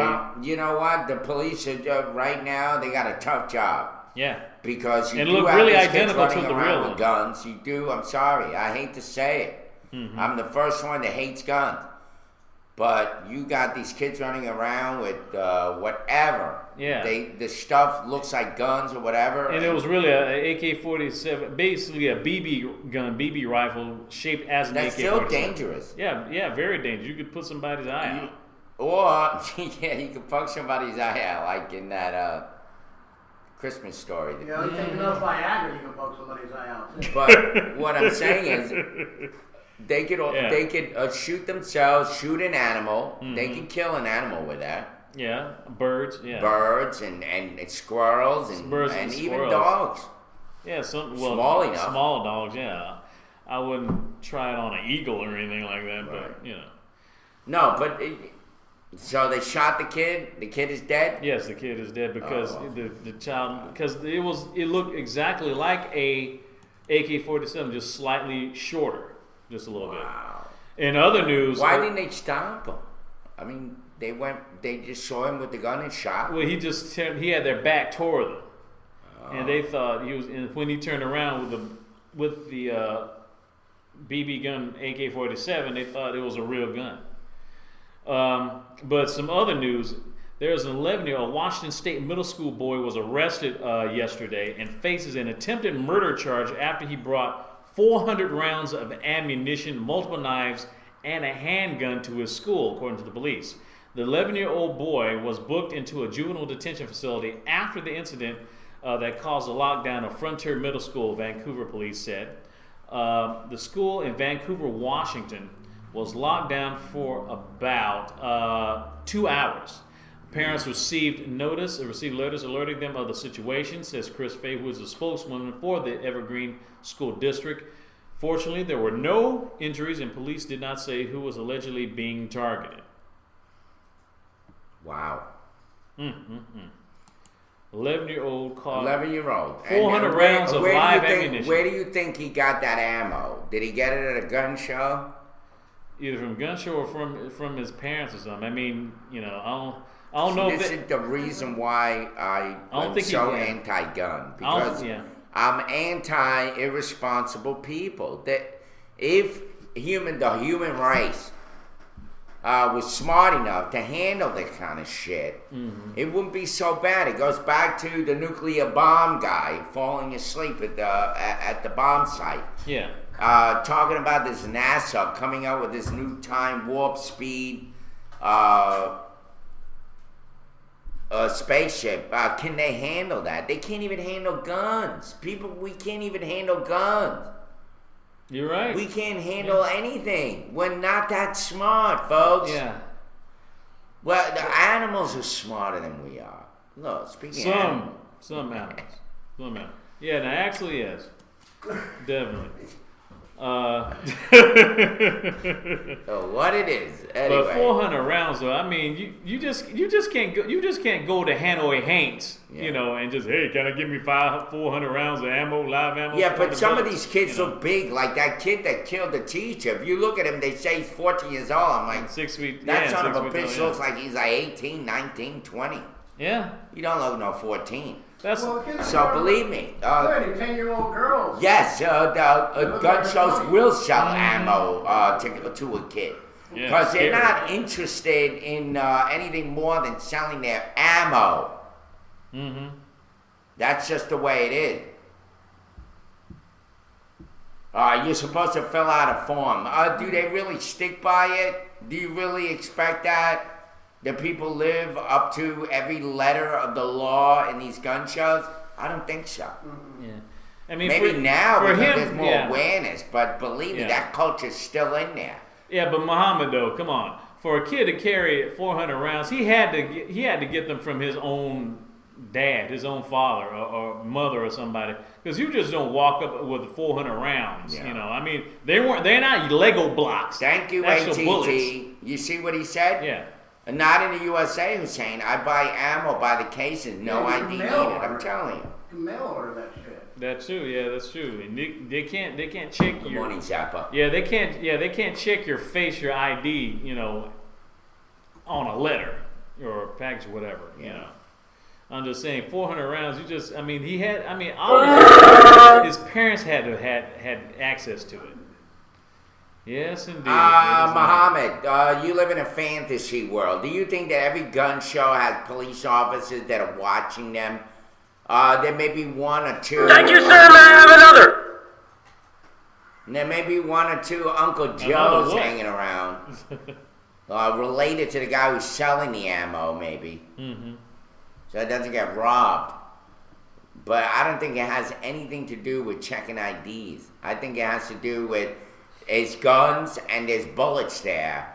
you know what? The police are right now. They got a tough job. Yeah. Because you and do look have really these kids identical to running the around real with one. guns. You do. I'm sorry. I hate to say it. Mm-hmm. I'm the first one that hates guns. But you got these kids running around with whatever. Yeah. The stuff looks like guns or whatever. And it was really a AK-47, basically a BB rifle shaped as an AK-47. That's still dangerous. Yeah, very dangerous. You could put somebody's eye out. Or, yeah, you could poke somebody's eye out, like in that Christmas Story. You know, you take enough Viagra, you can poke somebody's eye out too. But what I'm saying is, they could shoot themselves, shoot an animal. Mm-hmm. They can kill an animal with that. Yeah, birds. Yeah, birds and squirrels and even squirrels. dogs. Yeah, Small enough. Small dogs. Yeah, I wouldn't try it on an eagle or anything like that. Right. But No, but so they shot the kid. The kid is dead. Yes, the kid is dead because the child, because it looked exactly like a AK-47, just slightly shorter, just a little Wow. bit. In other news, Why didn't they stop him? I mean, they just saw him with the gun and shot. well, he had their back toward them, and they thought he was. And when he turned around with the BB gun AK-47, they thought it was a real gun. But some other news, there's an 11-year-old Washington State middle school boy was arrested yesterday and faces an attempted murder charge after he brought 400 rounds of ammunition, multiple knives, and a handgun to his school, according to the police. The 11-year-old boy was booked into a juvenile detention facility after the incident that caused a lockdown of Frontier Middle School, Vancouver police said. The school in Vancouver, Washington, was locked down for about 2 hours. Parents received letters alerting them of the situation, says Chris Fay, who is a spokeswoman for the Evergreen School District. Fortunately, there were no injuries, and police did not say who was allegedly being targeted. Wow. 11-year-old caught 11-year-old. 400 rounds of live ammunition. Where do you think he got that ammo? Did he get it at a gun show? Either from gun show or from his parents or something. I mean, I don't know. This is the reason why I'm so anti-gun, because I'm anti-irresponsible people. That if the human race was smart enough to handle this kind of shit, it wouldn't be so bad. It goes back to the nuclear bomb guy falling asleep at the bomb site. Yeah. Talking about this NASA coming out with this new time warp speed spaceship. Can they handle that? They can't even handle guns. We can't even handle guns. You're right. We can't handle anything. We're not that smart, folks. Yeah. Well, the animals are smarter than we are. Look, speaking of animals. Some animals. Yeah, no, actually, yes. Definitely. So what it is anyway. But 400 rounds, though. I mean, you just can't go to Hanoi Hanks, you know, and just, hey, can I give me 400 rounds of ammo, live ammo? Yeah, but some of these kids look big. Like that kid that killed the teacher. If you look at him, they say he's 14 years old. I'm like, 6 feet. that yeah, son of a 6 feet bitch tall, looks like he's like 18, 19, 20. Yeah. You don't look no 14. That's So believe me. 10-year-old girls. Yes, the gun shows will sell ammo to a kid. Yeah, Because they're scary. not interested in anything more than selling their ammo. Mm-hmm. That's just the way it is. You're supposed to fill out a form. Do they really stick by it? Do you really expect that? That people live up to every letter of the law in these gun shows? I don't think so. Yeah. I mean, Maybe now for because him, there's more awareness, but believe me, Yeah. that culture's still in there. Yeah, but Muhammad, though, come on. For a kid to carry 400 rounds, he had to get them from his own dad, his own father, or mother, or somebody. Because you just don't walk up with 400 rounds. Yeah. You know, I mean, they're not Lego blocks. Thank you, Actual ATT. bullets. You see what he said? Yeah. Not in the USA, Hussein. I buy ammo by the cases, no Yeah, you ID can needed. mail I'm order. telling you. You can mail order that shit. That's true. Yeah, that's true. And they can't check Good your. morning, Zappa. Yeah, they can't check your face, your ID, you know, on a letter or a package or whatever, you know. I'm just saying, 400 rounds. Obviously, his parents had access to it. Yes, indeed. Muhammad, you live in a fantasy world. Do you think that every gun show has police officers that are watching them? There may be one or two. Thank you, sir. May I have another? There may be one or two Uncle Another Joes what? hanging around. Related to the guy who's selling the ammo, maybe. Mm-hmm. So it doesn't get robbed. But I don't think it has anything to do with checking IDs. I think it has to do with there's guns and there's bullets there.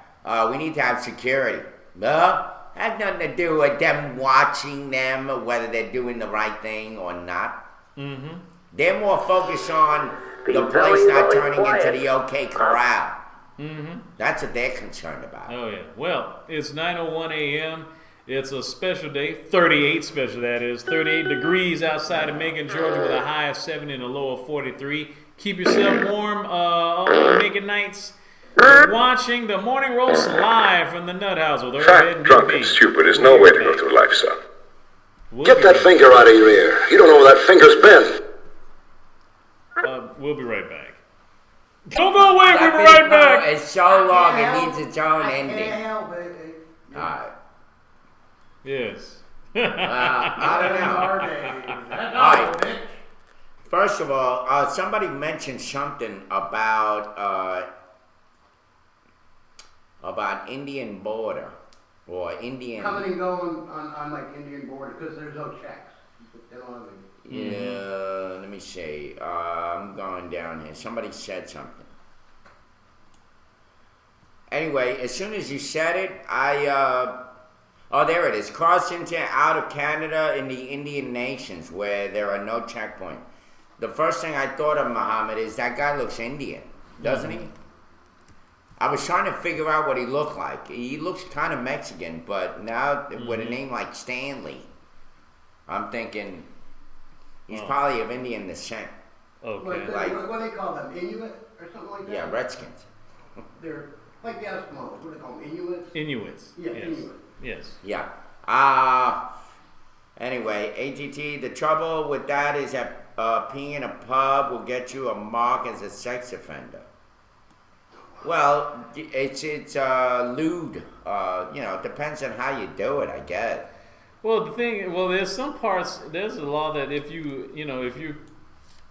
We need to have security. Has nothing to do with them watching them, whether they're doing the right thing or not. Mm-hmm. They're more focused on the place very, not very turning quiet. into the OK Corral. Mm-hmm. That's what they're concerned about. Oh, yeah. Well, it's 9:01 a.m. It's a special day, 38 special that is, 38 degrees outside of Macon, Georgia, with a high of 70 and a low of 43. Keep yourself warm on Macon nights. You're watching the Morning Roast live from the Nut House with Earlhead and Drunk Big and B. stupid is no way to go through life, son. Get that finger out of your ear. You don't know where that finger's been. We'll be right back. Don't go away, we'll be That right thing, back. It's so long, Can't it help- needs its own I ending. can't help it. Alright. Yes. I don't know. Our days. That's All right. all, bitch. First of all, somebody mentioned something about Indian border or Indian. Coming and going on like Indian border because there's no checks. They don't have any- Yeah, let me see. I'm going down here. Somebody said something. Anyway, as soon as you said it, oh, there it is. Cross into out of Canada in the Indian nations where there are no checkpoints. The first thing I thought of, Muhammad, is that guy looks Indian, doesn't he? I was trying to figure out what he looked like. He looks kind of Mexican, but now with a name like Stanley, I'm thinking he's probably of Indian descent. Okay. What do they call them? Inuit or something like that? Yeah, Redskins. They're like the Eskimos. What do they call them? Inuits? Inuits. Yeah, Yes. Inuit. Yes. Yeah. Anyway, AGT, the trouble with that is that peeing in a pub will get you a mark as a sex offender. Well, it's lewd. It depends on how you do it, I guess. Well, there's some parts. There's a law that if you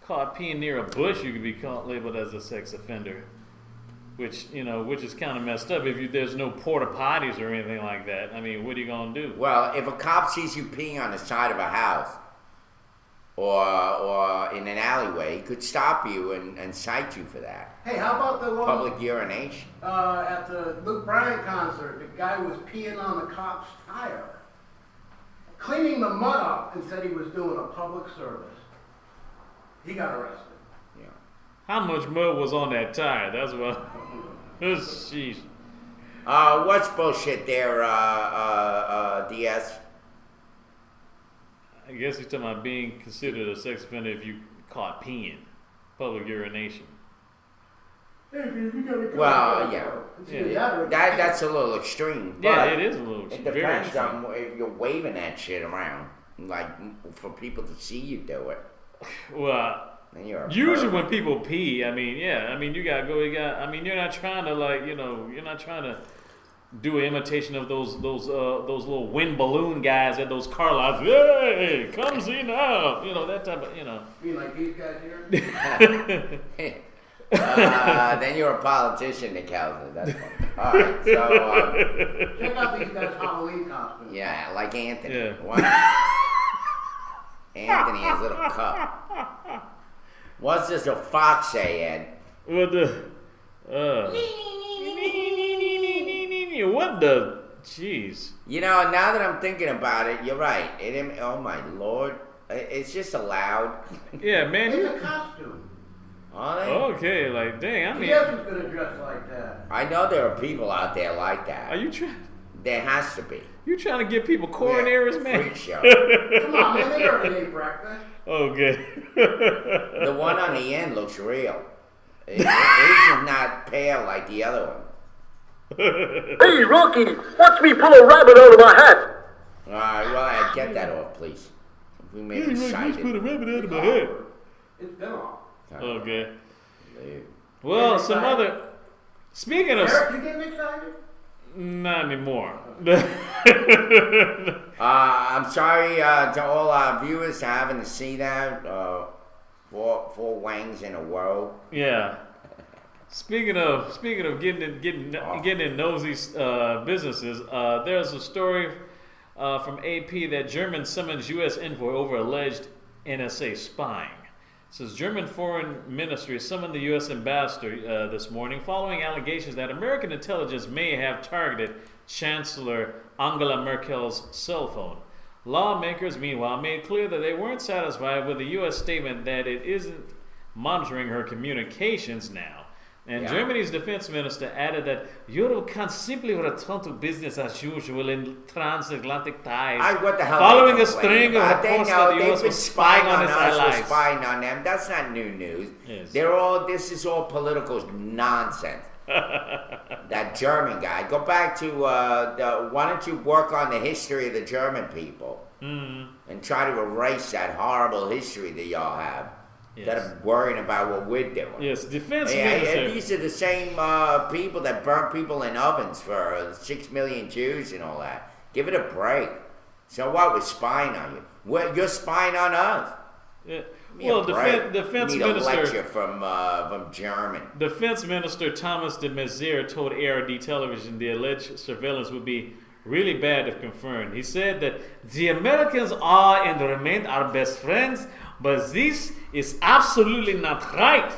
caught peeing near a bush, you could be labeled as a sex offender, which is kind of messed up. If there's no porta potties or anything like that, I mean, what are you gonna do? Well, if a cop sees you peeing on the side of a house or in an alleyway, he could stop you and cite you for that. Hey, how about the one Public urination. at the Luke Bryan concert? The guy was peeing on the cop's tire, cleaning the mud off, and said he was doing a public service. He got arrested. Yeah. How much mud was on that tire? That's what. Sheesh. What's bullshit there, DS? I guess he's talking about being considered a sex offender if you caught peeing, public urination. Well, yeah. That's a little extreme. Yeah, but it is a little It very depends extreme. on if you're waving that shit around, like for people to see you do it. Well, Then you're a usually pervert. when people pee, I mean, yeah, I mean, you gotta go. You're not trying to you're not trying to do an imitation of those little wind balloon guys at those car lots. Hey, come see now, that type of, Be like these guys here. Then you're a politician, Nick Hauser. That's funny. All right, so Check out these guys' Halloween costumes. yeah, like Anthony. Yeah. What? Anthony has a little cup. What's this a fox say, Ed? What the? What the? Jeez. You know, now that I'm thinking about it, you're right. Oh my lord, it's just allowed. Yeah, man. It's a costume. Are they? Okay, like, dang. I mean, He isn't gonna dress like that. I know there are people out there like that. are you trying? There has to be. You trying to give people coronaries, Yeah, man? freak show. Come on, man, they already ate breakfast. Okay. The one on the end looks real. It is not pale like the other one. Hey, Rocky, watch me pull a rabbit out of my hat. All right, well, Ed, get that off, please. We may be Put a cited. rabbit out of my head. It's been off. Okay. Well, some other. Speaking of. Eric, you getting excited? Not anymore. I'm sorry to all our viewers having to see that. Four wangs in a row. Yeah. Speaking of getting in nosy businesses, there's a story from AP that German summons U.S. envoy over alleged NSA spying. It says German Foreign Ministry summoned the U.S. ambassador this morning following allegations that American intelligence may have targeted Chancellor Angela Merkel's cell phone. Lawmakers, meanwhile, made clear that they weren't satisfied with the U.S. statement that it isn't monitoring her communications now. And Yeah. Germany's defense minister added that Europe can't simply return to business as usual in transatlantic ties, What the hell? following they a string of complaining about? reports They that know the they've U.S. been was spying on its us, we're allies. spying on them. That's not new news. Yes. This is all political nonsense. That German guy. Go back to why don't you work on the history of the German people and try to erase that horrible history that y'all have. Instead of worrying about what we're doing. Yes, defense Yeah, minister. these are the same people that burn people in ovens for 6 million Jews and all that. Give it a break. So what? We're spying on you. You're spying on us. Yeah. Give me a Well, break. defense Need a lecture minister. from German. Defense Minister Thomas de Maizière told ARD Television the alleged surveillance would be really bad if confirmed. He said that the Americans are and remain our best friends, but this is absolutely not right.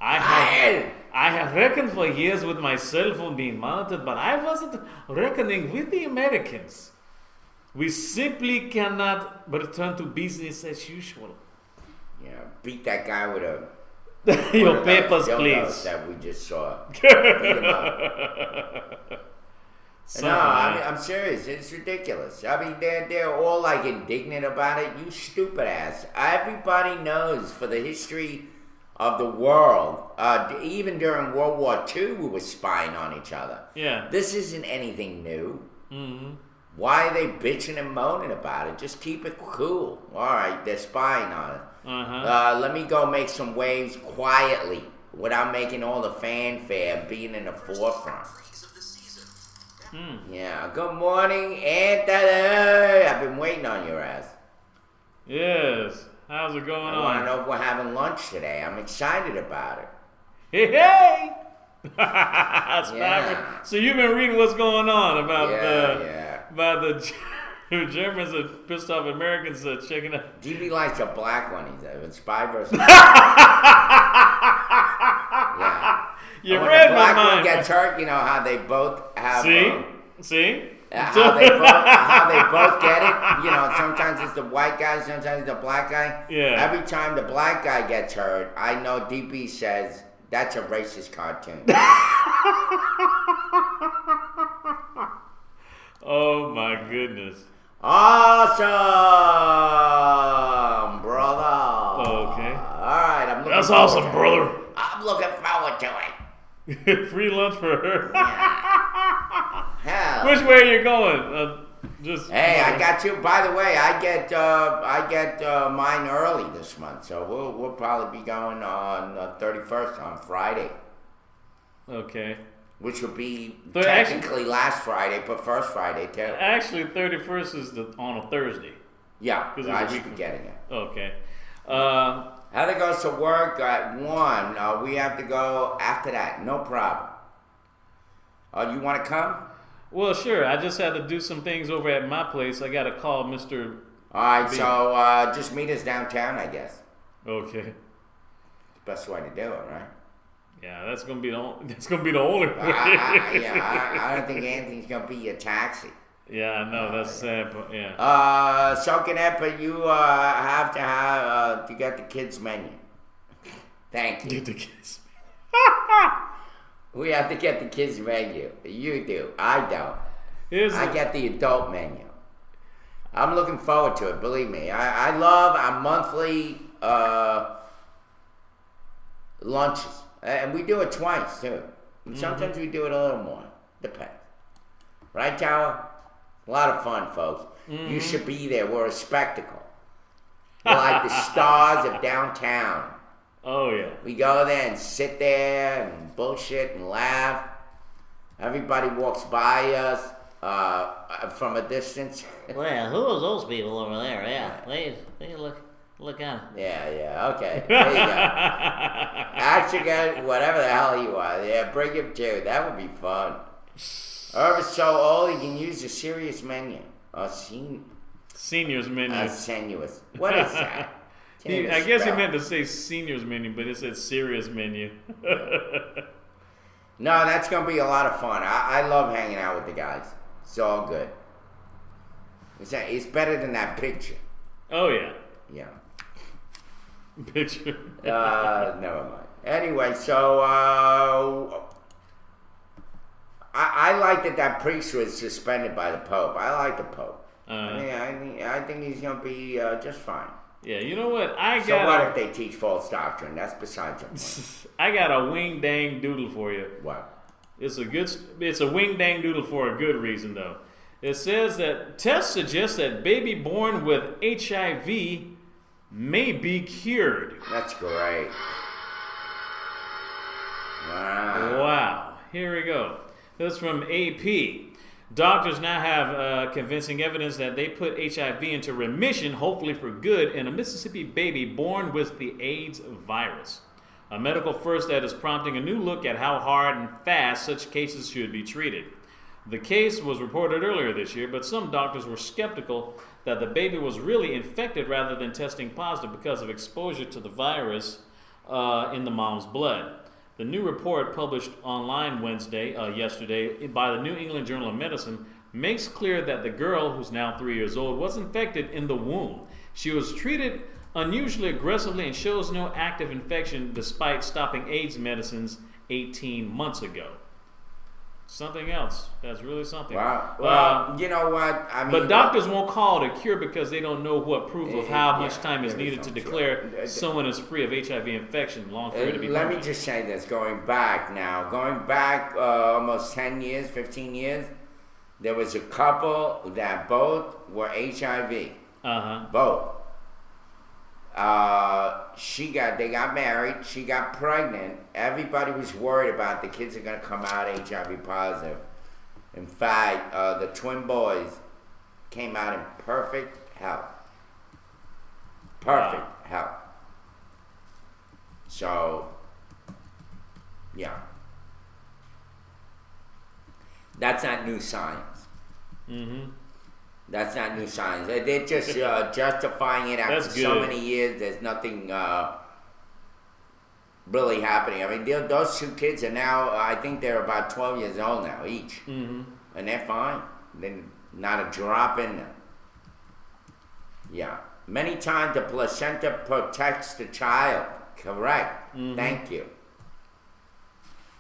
I have reckoned for years with my cell phone being monitored, but I wasn't reckoning with the Americans. We simply cannot return to business as usual. Yeah, beat that guy with a Your one of those papers, dildos please. that we just saw. Beat him up. No, I'm serious. It's ridiculous. I mean, they're all like indignant about it. You stupid ass. Everybody knows for the history of the world, even during World War II, we were spying on each other. Yeah. This isn't anything new. Mm-hmm. Why are they bitching and moaning about it? Just keep it cool. All right, they're spying on it. Let me go make some waves quietly without making all the fanfare, being in the forefront. Yeah, good morning, Anthony. I've been waiting on your ass. Yes. How's it going I want to on? know if we're having lunch today. I'm excited about it. Hey, hey! Yeah. So you've been reading what's going on about Yeah. about the Germans are pissed off Americans checking out. DB likes a black one. He's a spy versus. Yeah. You And when read the my black one mind. gets hurt, you know how they both have. See? how they both get it. You know, sometimes it's the white guy, sometimes it's the black guy. Yeah. Every time the black guy gets hurt, I know DB says that's a racist cartoon. Oh my goodness. Awesome, brother. Okay. All right, I'm looking. That's forward awesome, to it. brother. I'm looking forward to it. Free lunch for her. Hell. Which way are you going? Just. Hey, I got you. By the way, I get mine early this month, so we'll probably be going on 31st on Friday, Okay. which will be But technically last Friday, but first Friday too. Actually, 31st is on a Thursday. Yeah, 'Cause it's I a should week be from- getting it. Okay. Heather goes to work at 1. We have to go after that. No problem. You want to come? Well, sure. I just had to do some things over at my place. I got to call Mr. All right, B. so just meet us downtown, I guess. Okay. Best way to do it, right? Yeah, that's gonna be the only way. I don't think Anthony's gonna be your taxi. Yeah, I know that's sad, but yeah. So but you have to get the kids menu. Thank you. Get the kids. We have to get the kids menu. You do. I don't. I get the adult menu. I'm looking forward to it. Believe me. I love our monthly lunches, and we do it twice too. And sometimes we do it a little more. Depends. Right, Tower? A lot of fun, folks. You should be there. We're a spectacle. We're like the stars of downtown. Oh yeah. We go there and sit there and bullshit and laugh. Everybody walks by us from a distance. Well, who are those people over there? Yeah, they look on. Yeah, okay. There you go. Action guy, whatever the hell you are. Yeah, bring him too. That would be fun. Irv is so old he can use the serious menu. Seniors menu. Sinuous. What is that? I guess he meant to say seniors menu, but it said serious menu. No, that's going to be a lot of fun. I love hanging out with the guys. It's all good. It's better than that picture. Oh yeah. Yeah. Picture. Never mind. Anyway, so I like that priest was suspended by the Pope. I like the Pope. I think he's going to be just fine. Yeah, you know what? So what if they teach false doctrine? That's besides the point. I got a wing dang doodle for you. What? It's a wing dang doodle for a good reason though. It says that tests suggest that baby born with HIV may be cured. That's great. Wow. Wow. Here we go. This is from AP. Doctors now have convincing evidence that they put HIV into remission, hopefully for good, in a Mississippi baby born with the AIDS virus. A medical first that is prompting a new look at how hard and fast such cases should be treated. The case was reported earlier this year, but some doctors were skeptical that the baby was really infected rather than testing positive because of exposure to the virus in the mom's blood. The new report published online yesterday by the New England Journal of Medicine makes clear that the girl, who's now 3 years old, was infected in the womb. She was treated unusually aggressively and shows no active infection despite stopping AIDS medicines 18 months ago. Something else. That's really something. Wow. Well, you know what? I mean, but doctors won't call it a cure because they don't know what proof of how much time is needed to declare someone is free of HIV infection long for it to be Let proven. me just say this, going back almost 10 years, 15 years, there was a couple that both were HIV. Both. They got married, she got pregnant. Everybody was worried about the kids are going to come out HIV positive. In fact, the twin boys came out in perfect health. Perfect health. So, yeah. That's not new science. That's not new science. They're just justifying it after so many years. There's nothing really happening. I mean, those two kids are now, I think they're about 12 years old now each. And they're fine. Then not a drop in them. Yeah. Many times the placenta protects the child. Correct. Thank you.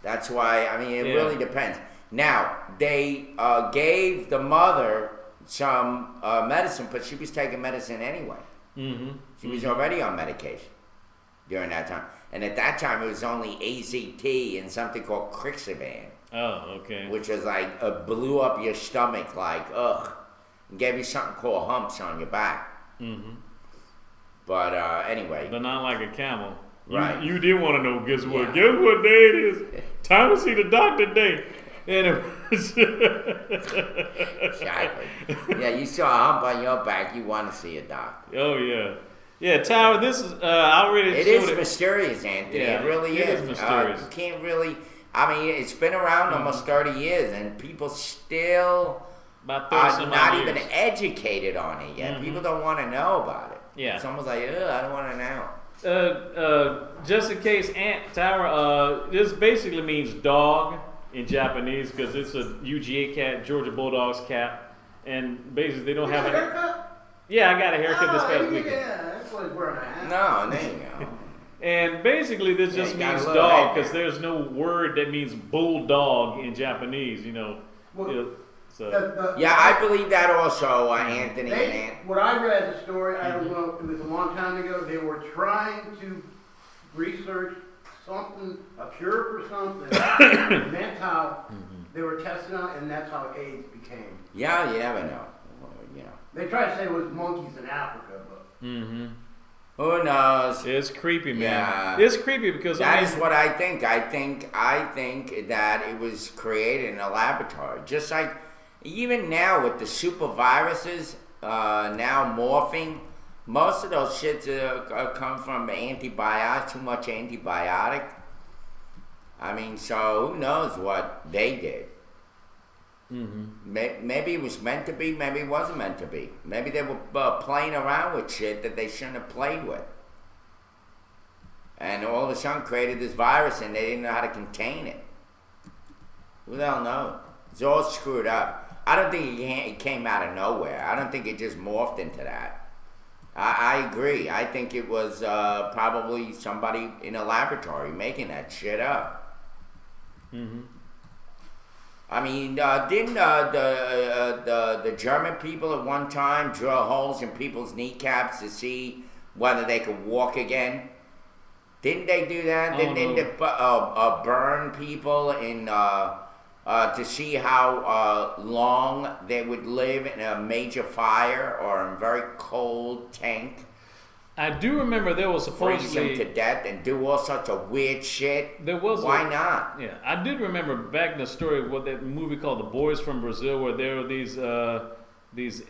That's why, I mean, it really depends. Now, they gave the mother some medicine, but she was taking medicine anyway. She was already on medication during that time. And at that time, it was only AZT and something called Crixivan. Oh, okay. Which was like, blew up your stomach, like, ugh. And gave you something called humps on your back. But anyway. But not like a camel. Right. You did want to know, guess what? Guess what day it is? Time to see the doctor day. Anyways. Exactly. Yeah, you saw a hump on your back, you want to see a doctor. Oh, yeah. Yeah, Tyra, this is, I already It is mysterious, Anthony. Yeah, it really it is. is mysterious. You can't really, I mean, it's been around almost 30 years, and people still About are 30 not years. even educated on it yet. People don't want to know about it. Yeah. It's almost like, ugh, I don't want to know. Just in case, Aunt Tyra, this basically means dog in Japanese because it's a UGA cat, Georgia Bulldogs cat, and basically they don't have a any. haircut? Yeah, I got a haircut this past weekend. Yeah, that's what he's wearing a hat. No, there you go. And basically, this just you got means a little dog head because there's no word that means bulldog in Japanese. You know. Well, So. Yeah, I believe that also, Anthony and Aunt. What I read the story, I don't know, it was a long time ago. They were trying to research something, a cure for something. And that's how they were testing on it, and that's how AIDS became. Yeah, you never know. You know. They tried to say it was monkeys in Africa, but Who knows? It's creepy, man. Yeah. It's creepy because That is what I think. I think that it was created in a laboratory. Just like even now with the super viruses now morphing, most of those shits come from antibiotics, too much antibiotic. I mean, so who knows what they did. Maybe it was meant to be, maybe it wasn't meant to be. Maybe they were playing around with shit that they shouldn't have played with. And all of a sudden created this virus and they didn't know how to contain it. Who the hell knows? It's all screwed up. I don't think it came out of nowhere. I don't think it just morphed into that. I agree. I think it was probably somebody in a laboratory making that shit up. I mean, didn't the German people at one time drill holes in people's kneecaps to see whether they could walk again? Didn't they do that? Didn't they burn people in to see how long they would live in a major fire or in a very cold tank? I do remember there was Freeze supposedly them to death and do all sorts of weird shit. There was Why not? Yeah, I did remember back in the story what that movie called The Boys from Brazil, where there were these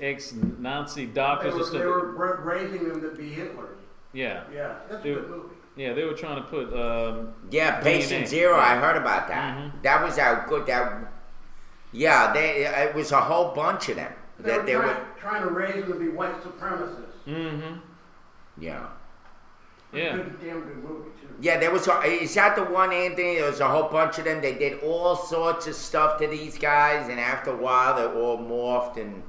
ex-Nazi doctors and stuff. They were raising them to be Hitlers. Yeah. Yeah, that's a good movie. Yeah, they were trying to put. Yeah, Patient DNA. Zero. I heard about that. That was how good that. Yeah, it was a whole bunch of them. They were trying to raise them to be white supremacists. Yeah. Yeah. Damn good movie too. Yeah, there was. Is that the one, Anthony? There was a whole bunch of them. They did all sorts of stuff to these guys, and after a while, they all morphed, and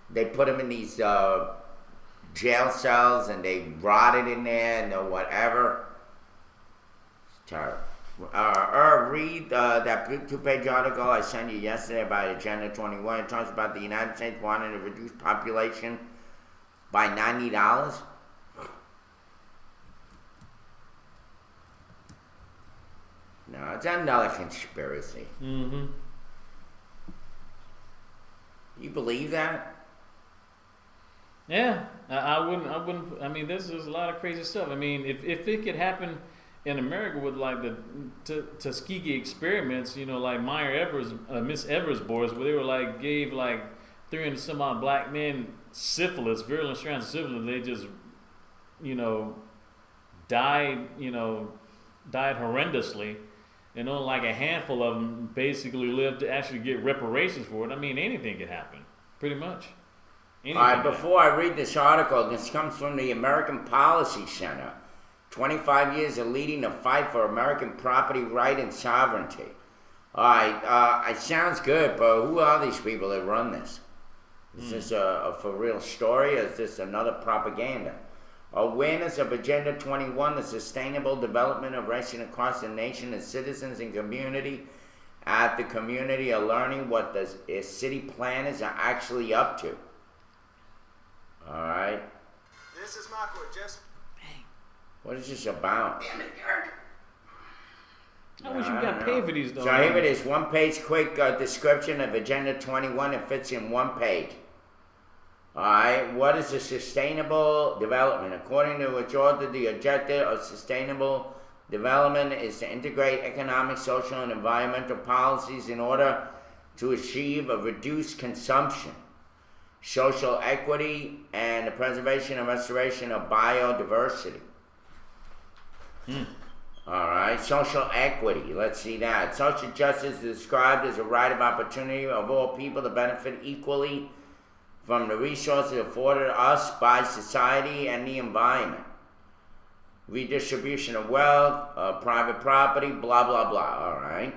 they put them in these jail cells, and they rotted in there, and whatever. It's terrible. Read that two-page article I sent you yesterday about Agenda 21. It talks about the United States wanting to reduce population by $90. No, it's another conspiracy. You believe that? Yeah, I wouldn't. I mean, there's a lot of crazy stuff. I mean, if it could happen in America with like the Tuskegee experiments, you know, like Miss Evers boys, where they were like gave like 300 some odd black men syphilis, virulent strands of syphilis. They just, you know, died horrendously, and only like a handful of them basically lived to actually get reparations for it. I mean, anything could happen, pretty much. All right, before I read this article, this comes from the American Policy Center. 25 years of leading the fight for American property right and sovereignty. All right, it sounds good, but who are these people that run this? Is this a for real story, or is this another propaganda? Awareness of Agenda 21, the sustainable development of racing across the nation, and citizens and community at the community are learning what the city planners are actually up to. All right. This is Michael. Just. What is this about? Damn it, Derek. I wish you got paid for these, though. So here it is, one-page quick description of Agenda 21. It fits in one page. All right, what is a sustainable development? According to its author, the objective of sustainable development is to integrate economic, social, and environmental policies in order to achieve a reduced consumption, social equity, and the preservation and restoration of biodiversity. All right, social equity, let's see that. Social justice is described as a right of opportunity of all people to benefit equally from the resources afforded us by society and the environment. Redistribution of wealth, private property, blah, blah, blah, all right.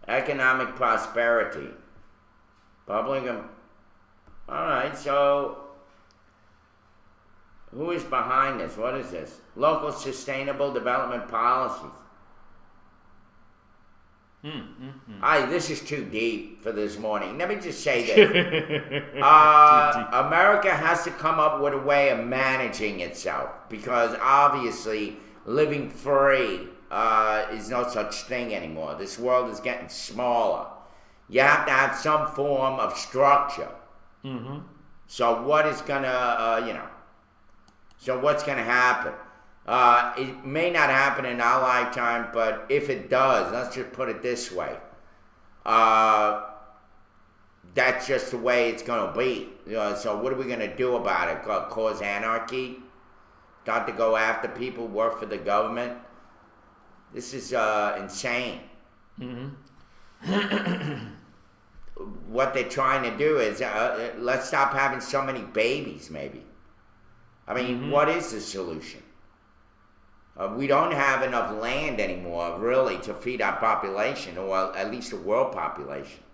Economic prosperity. Public, all right, so who is behind this? What is this? Local sustainable development policies. This is too deep for this morning. Let me just say this. America has to come up with a way of managing itself, because obviously living free is no such thing anymore. This world is getting smaller. You have to have some form of structure. So what is gonna, so what's gonna happen? It may not happen in our lifetime, but if it does, let's just put it this way. That's just the way it's going to be. So what are we going to do about it? Cause anarchy? Start to go after people, work for the government? This is insane. What they're trying to do is, let's stop having so many babies, maybe. I mean, what is the solution? We don't have enough land anymore, really, to feed our population, or at least the world population.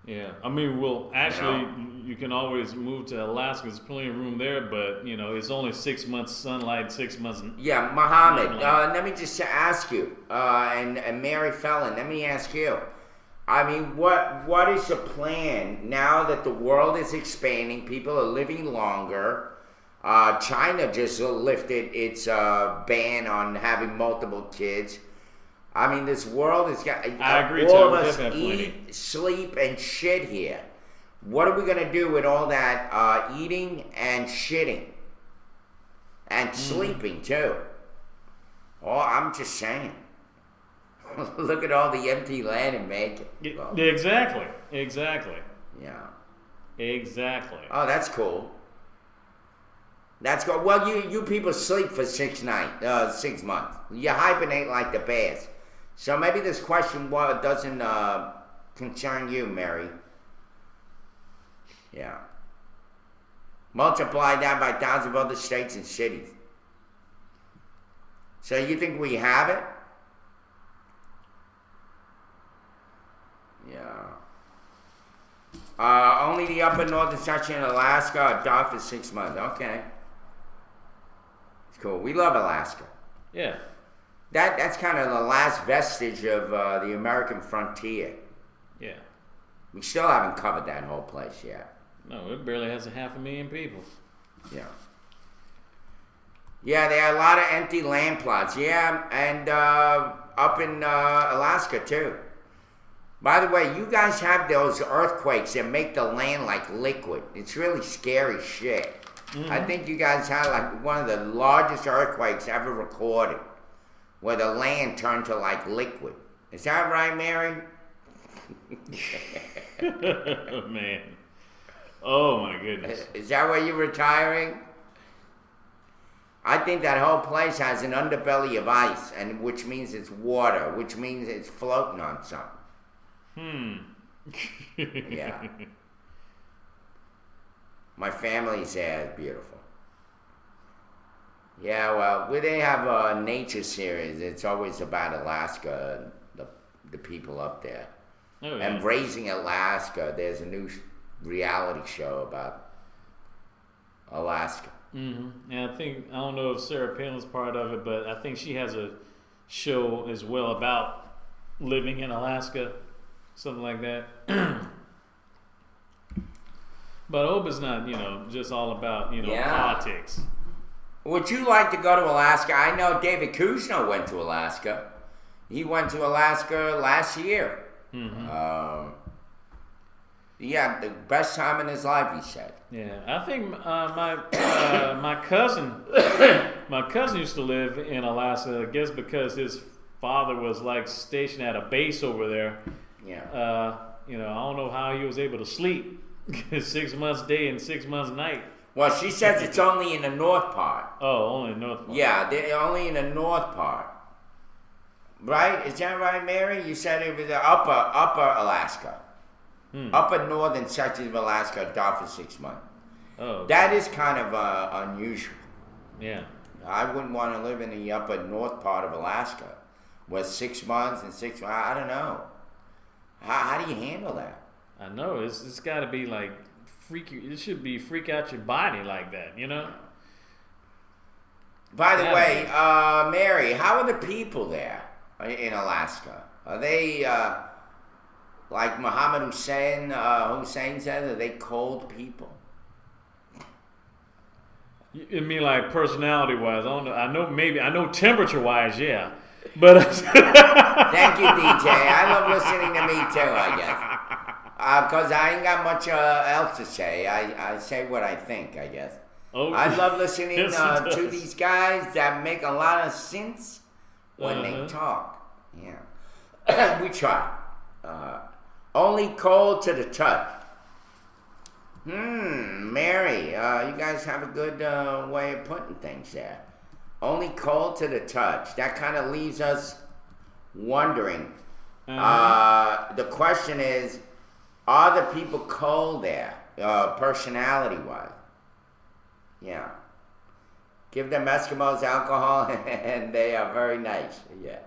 Yeah, I mean, well, actually, you can always move to Alaska. There's plenty of room there, but, it's only 6 months sunlight, 6 months. Yeah, Muhammad, let me just ask you, and Mary Fallon, let me ask you. I mean, what is the plan now that the world is expanding, people are living longer? China just lifted its ban on having multiple kids. I mean, this world has got all of us eat, sleep, and shit here. What are we going to do with all that eating and shitting? And sleeping, too. Oh, I'm just saying. Look at all the empty land in Macon. Exactly. Yeah. Exactly. Oh, that's cool. That's good. Well, you people sleep for 6 months. You hibernate like the bears. So maybe this question doesn't concern you, Mary. Yeah. Multiply that by thousands of other states and cities. So you think we have it? Yeah. Only the upper northern section of Alaska are dark for 6 months. Okay. It's cool. We love Alaska. Yeah. That's kind of the last vestige of the American frontier. Yeah. We still haven't covered that whole place yet. No, it barely has 500,000 people. Yeah. Yeah, there are a lot of empty land plots. Yeah, and up in Alaska too. By the way, you guys have those earthquakes that make the land like liquid. It's really scary shit. I think you guys had like one of the largest earthquakes ever recorded, where the land turned to like liquid. Is that right, Mary? Man. Oh my goodness. Is that where you're retiring? I think that whole place has an underbelly of ice, and which means it's water, which means it's floating on something. Yeah. My family's there. It's beautiful. Yeah, well, they have a nature series. It's always about Alaska, the the people up there. Oh, yeah. And Raising Alaska, there's a new reality show about Alaska. Mm-hmm. And I don't know if Sarah Palin's part of it, but I think she has a show as well about living in Alaska, something like that. But I hope it's not, just all about, politics. Would you like to go to Alaska? I know David Kuzno went to Alaska. He went to Alaska last year. Mm-hmm. Yeah, the best time in his life, he said. Yeah, I think my cousin used to live in Alaska. I guess because his father was like stationed at a base over there. Yeah. I don't know how he was able to sleep 6 months day and 6 months night. Well, she says it's only in the north part. Oh, only in the north part. Yeah, they're only in the north part. Right? Is that right, Mary? You said it was the upper Alaska. Upper northern sections of Alaska are dark for 6 months. Oh. That is kind of unusual. Yeah. I wouldn't want to live in the upper north part of Alaska with 6 months and 6 months. I don't know. How do you handle that? I know. It's got to be like freaky. It should be freak out your body like that, By the way, Mary, how are the people there in Alaska? Are they like Muhammad Hussein says? Are they cold people? You mean like personality wise? I don't know. I know temperature wise, yeah. But thank you, DJ. I love listening to me too, I guess. Because I ain't got much else to say. I say what I think, I guess. Oh, I love listening yes, to these guys that make a lot of sense when they talk. Yeah. We try. Only cold to the touch. Mary, you guys have a good way of putting things there. Only cold to the touch. That kind of leaves us wondering. The question is, are the people cold there, personality-wise? Yeah. Give them Eskimos alcohol, and they are very nice. Yeah.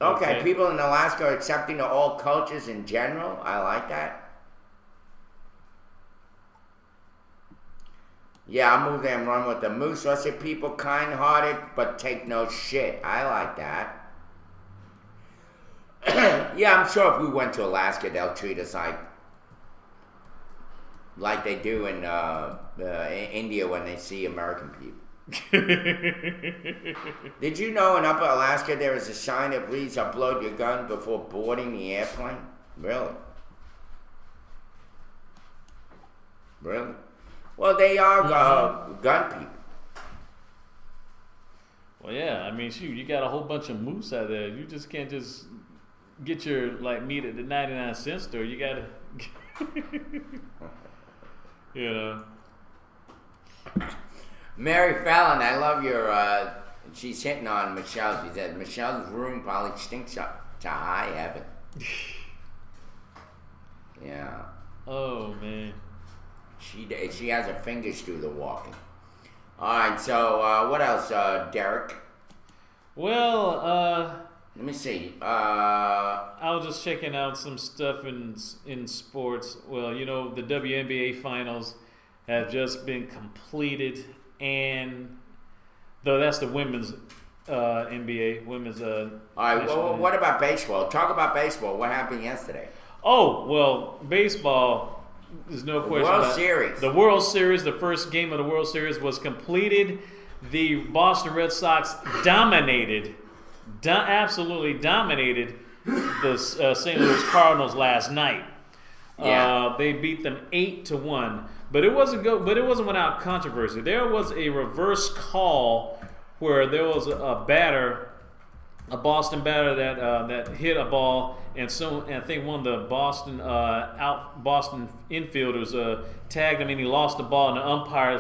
Okay, people in Alaska are accepting of all cultures in general. I like that. Yeah, I'll move there and run with the moose. So I say people kind-hearted, but take no shit. I like that. Yeah, I'm sure if we went to Alaska, they'll treat us like they do in India when they see American people. Did you know in Upper Alaska there is a sign that reads "Upload your gun before boarding the airplane"? Really? Really? Well, they are gun people. Well, yeah. I mean, shoot, you got a whole bunch of moose out there. You just can't just get your meat at the 99-cent store. You gotta, Mary Fallon, I love your. She's hitting on Michelle. She said Michelle's room probably stinks up to high heaven. Yeah. Oh man. She has her fingers through the walking. All right. So what else, Derek? Well, let me see. I was just checking out some stuff in sports. Well, the WNBA finals have just been completed, and though that's the women's NBA, women's. All right. Well, what about baseball? Talk about baseball. What happened yesterday? Oh well, baseball. There's no question about Series. The World Series, the first game of the World Series was completed. The Boston Red Sox absolutely dominated the St. Louis Cardinals last night. Yeah. They beat them 8-1, but it wasn't without controversy. There was a reverse call where there was a Boston batter that hit a ball, and I think one of the Boston infielders tagged him, and he lost the ball, and the umpire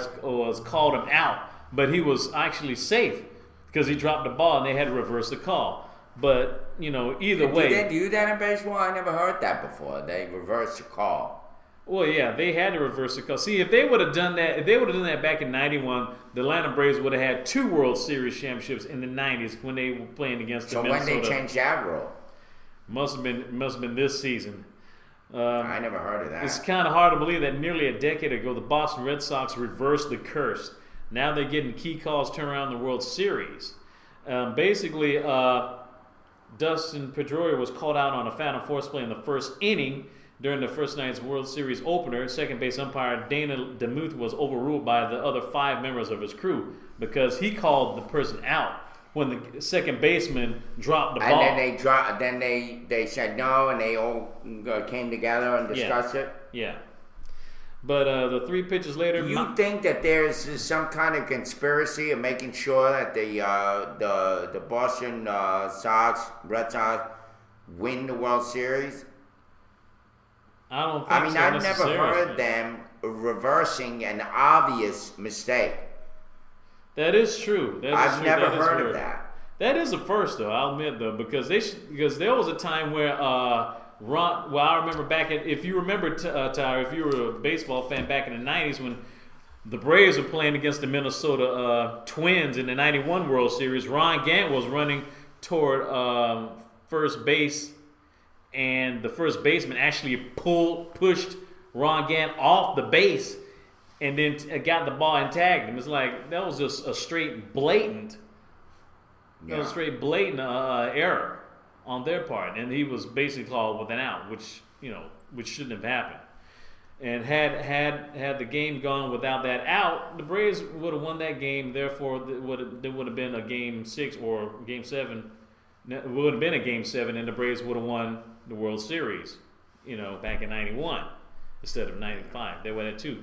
called him out, but he was actually safe because he dropped the ball, and they had to reverse the call. But either way, Did they do that in baseball? I never heard that before. They reversed the call. Well, yeah, they had to reverse it. Cause see, if they would have done that back in '91, the Atlanta Braves would have had 2 World Series championships in the '90s when they were playing against the So Minnesota. when they changed that rule? Must have been this season. I never heard of that. It's kind of hard to believe that nearly a decade ago, the Boston Red Sox reversed the curse. Now they're getting key calls turn around the World Series. Basically, Dustin Pedroia was called out on a foul and force play in the first inning during the first night's World Series opener. Second base umpire Dana DeMuth was overruled by the other 5 members of his crew because he called the person out when the second baseman dropped the ball. And then they said no, and they all came together and discussed it. Yeah. But the 3 pitches later, you think that there's some kind of conspiracy of making sure that the Boston Red Sox win the World Series? I don't think I mean, so I've never necessarily. heard them reversing an obvious mistake. That is true. I've never heard of that. That is a first, though. I'll admit, though, because there was a time where Ron. Well, I remember if you remember, Tyler, if you were a baseball fan back in the '90s when the Braves were playing against the Minnesota Twins in the '91 World Series, Ron Gant was running toward first base. And the first baseman actually pushed Ron Gant off the base and then got the ball and tagged him. It's like, that was just a straight blatant error on their part. And he was basically called with an out, which shouldn't have happened. And had the game gone without that out, the Braves would have won that game. Therefore, there would have been a Game 6 or Game 7. It would have been a Game 7, and the Braves would have won the World Series, back in '91 instead of '95. They went at 2.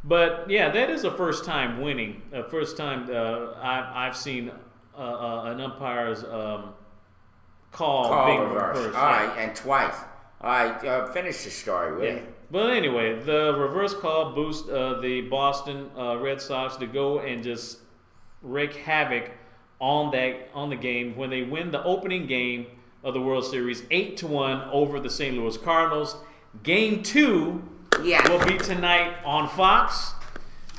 But yeah, that is a first time winning. First time I've seen an umpire's call being reversed. All right, and twice. All right, finish the story, will you? But anyway, the reverse call boosts the Boston Red Sox to go and just wreak havoc on the game when they win the opening game of the World Series 8-1 over the St. Louis Cardinals. Game 2 will be tonight on Fox.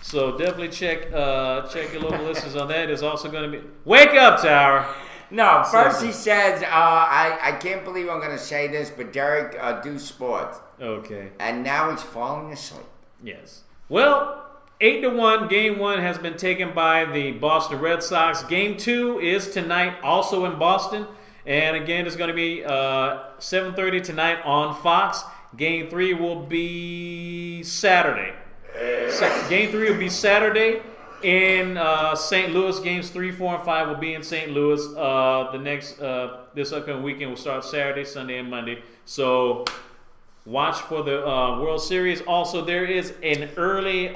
So definitely check your local listeners on that. It's also going to be Wake Up Tower. No, first he says, I can't believe I'm going to say this, but Derek do sports. Okay. And now he's falling asleep. Yes. Well, 8-1. Game 1 has been taken by the Boston Red Sox. Game 2 is tonight, also in Boston. And again, it's going to be 7:30 tonight on Fox. Game 3 will be Saturday. Game 3 will be Saturday in St. Louis. Games 3, 4, and 5 will be in St. Louis. This upcoming weekend will start Saturday, Sunday, and Monday. So watch for the World Series. Also, there is an early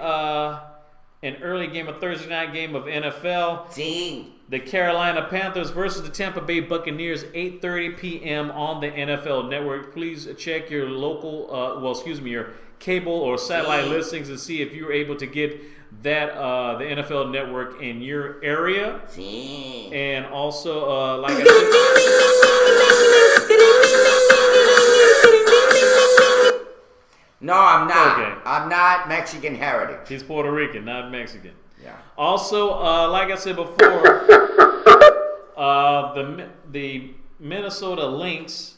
game, a Thursday night game of NFL. The Carolina Panthers versus the Tampa Bay Buccaneers, 8:30 p.m. on the NFL Network. Please check your local, your cable or satellite listings and see if you're able to get that the NFL Network in your area. And also, like I said. No, I'm not. Okay. I'm not Mexican heritage. He's Puerto Rican, not Mexican. Yeah. Also, like I said before, the Minnesota Lynx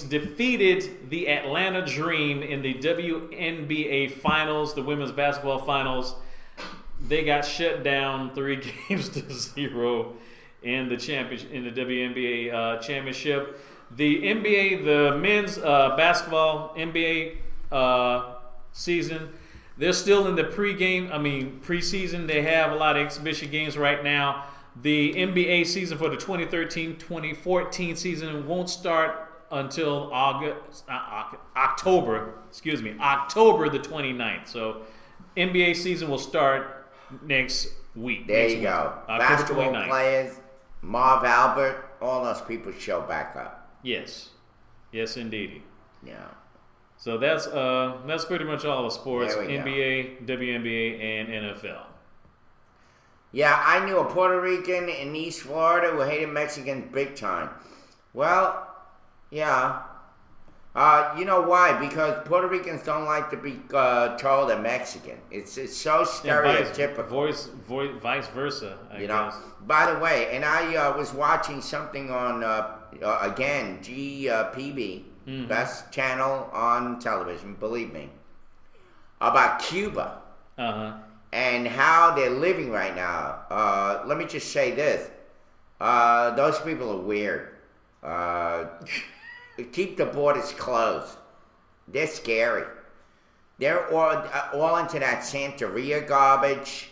defeated the Atlanta Dream in the WNBA Finals, the women's basketball finals. They got shut down 3-0 in the WNBA championship. The NBA, the men's basketball NBA season, they're still in the preseason. They have a lot of exhibition games right now. The NBA season for the 2013-2014 season won't start until October the 29th. So NBA season will start next week. There you go. Basketball 29th. players, Marv Albert, all those people show back up. Yes. Yes, indeedy. Yeah. So that's pretty much all the sports: There we NBA, WNBA, and NFL. Yeah, I knew a Puerto Rican in East Florida who hated Mexicans big time. Well, yeah. You know why? Because Puerto Ricans don't like to be told they're Mexican. It's so stereotypical. Vice versa, I You know. guess. By the way, and I was watching something on again GPB, best channel on television. Believe me, about Cuba and how they're living right now. Let me just say this: those people are weird. Keep the borders closed. They're scary. They're all into that Santeria garbage.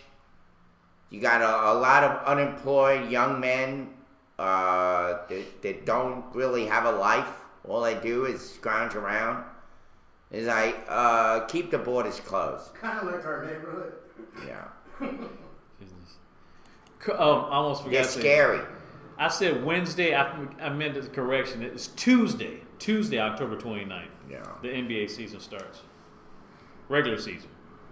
You got a lot of unemployed young men that don't really have a life. All they do is scrounge around. It's like, keep the borders closed. Kind of like our neighborhood. Yeah. I almost forgot. They're to say- scary. I said Wednesday. I meant the correction. It's Tuesday. Tuesday, October 29th. Yeah. The NBA season starts. Regular season.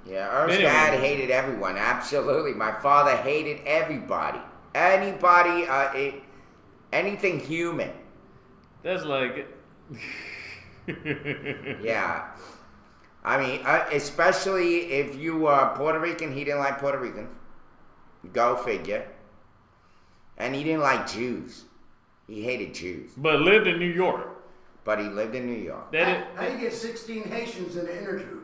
Yeah, Earth's Anyway. dad hated everyone. Absolutely. My father hated everybody. Anybody, anything human. That's like. Yeah. I mean, especially if you are Puerto Rican, he didn't like Puerto Ricans. Go figure. And he didn't like Jews. He hated Jews. But lived in New York. But he lived in New York. How do you get 16 Haitians in the inner tube?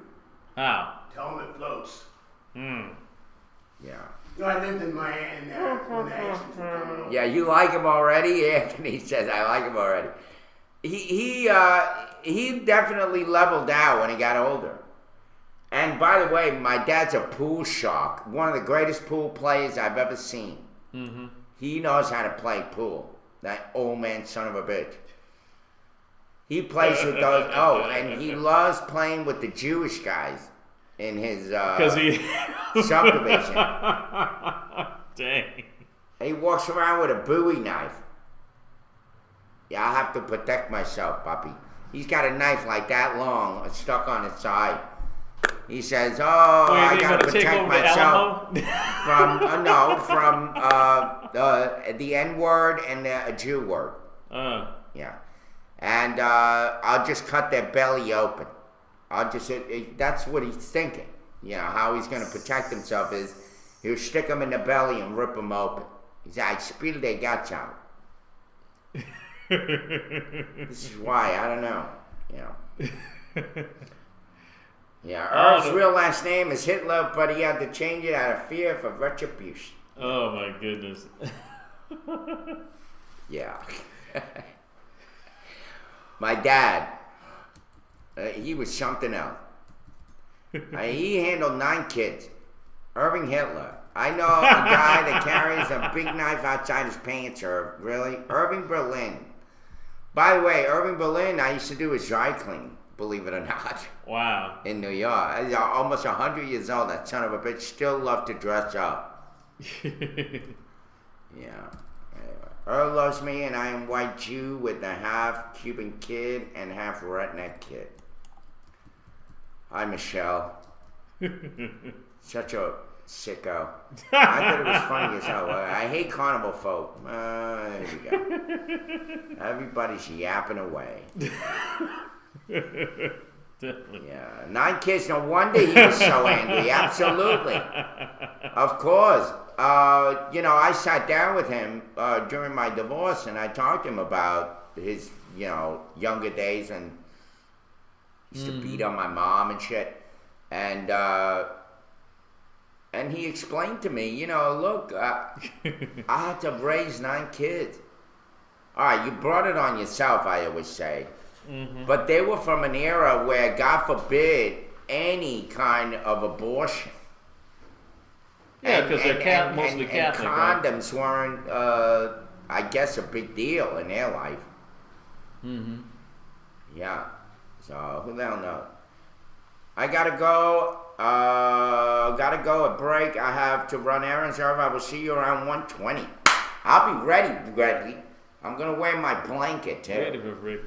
How? Tell them it floats. Yeah. No, I lived in Miami when the Haitians were coming over. Yeah, you like him already? Anthony says, I like him already. He definitely leveled out when he got older. And by the way, my dad's a pool shark. One of the greatest pool players I've ever seen. Mm-hmm. He knows how to play pool. That old man son of a bitch. He plays with those. Oh, and he loves playing with the Jewish guys in his subdivision. Dang. He walks around with a Bowie knife. Yeah, I have to protect myself, puppy. He's got a knife like that long, stuck on his side. He says, I gotta protect myself from the N-word and a Jew word. Yeah. And I'll just cut their belly open. That's what he's thinking. You know, how he's going to protect himself is he'll stick them in the belly and rip them open. He said, I spill their guts out. This is why, I don't know. You know. Yeah, Earth's real last name is Hitler, but he had to change it out of fear for retribution. Oh my goodness. Yeah. My dad, he was something else. He handled 9 kids. Irving Hitler. I know a guy that carries a big knife outside his pants, really? Irving Berlin. By the way, Irving Berlin, I used to do his dry cleaning, believe it or not. Wow. In New York. He's almost 100 years old, that son of a bitch. Still loved to dress up. Yeah. Earl loves me, and I am white Jew with a half Cuban kid and half redneck kid. Hi, Michelle. Such a sicko. I thought it was funny as hell. I hate carnival folk. There you go. Everybody's yapping away. Yeah, 9 kids. No wonder he was so angry. Absolutely. Of course. You know, I sat down with him during my divorce, and I talked to him about his, younger days, and he used to beat on my mom and shit. And he explained to me, look, I had to raise 9 kids. All right, you brought it on yourself, I always say. Mm-hmm. But they were from an era where, God forbid, any kind of abortion. Yeah, because they're mostly Catholic. And condoms weren't, I guess, a big deal in their life. Mm-hmm. Yeah. So, who the hell knows? I gotta go. A break. I have to run errands. I will see you around 1:20. I'll be ready. I'm gonna wear my blanket, too. Ready for free.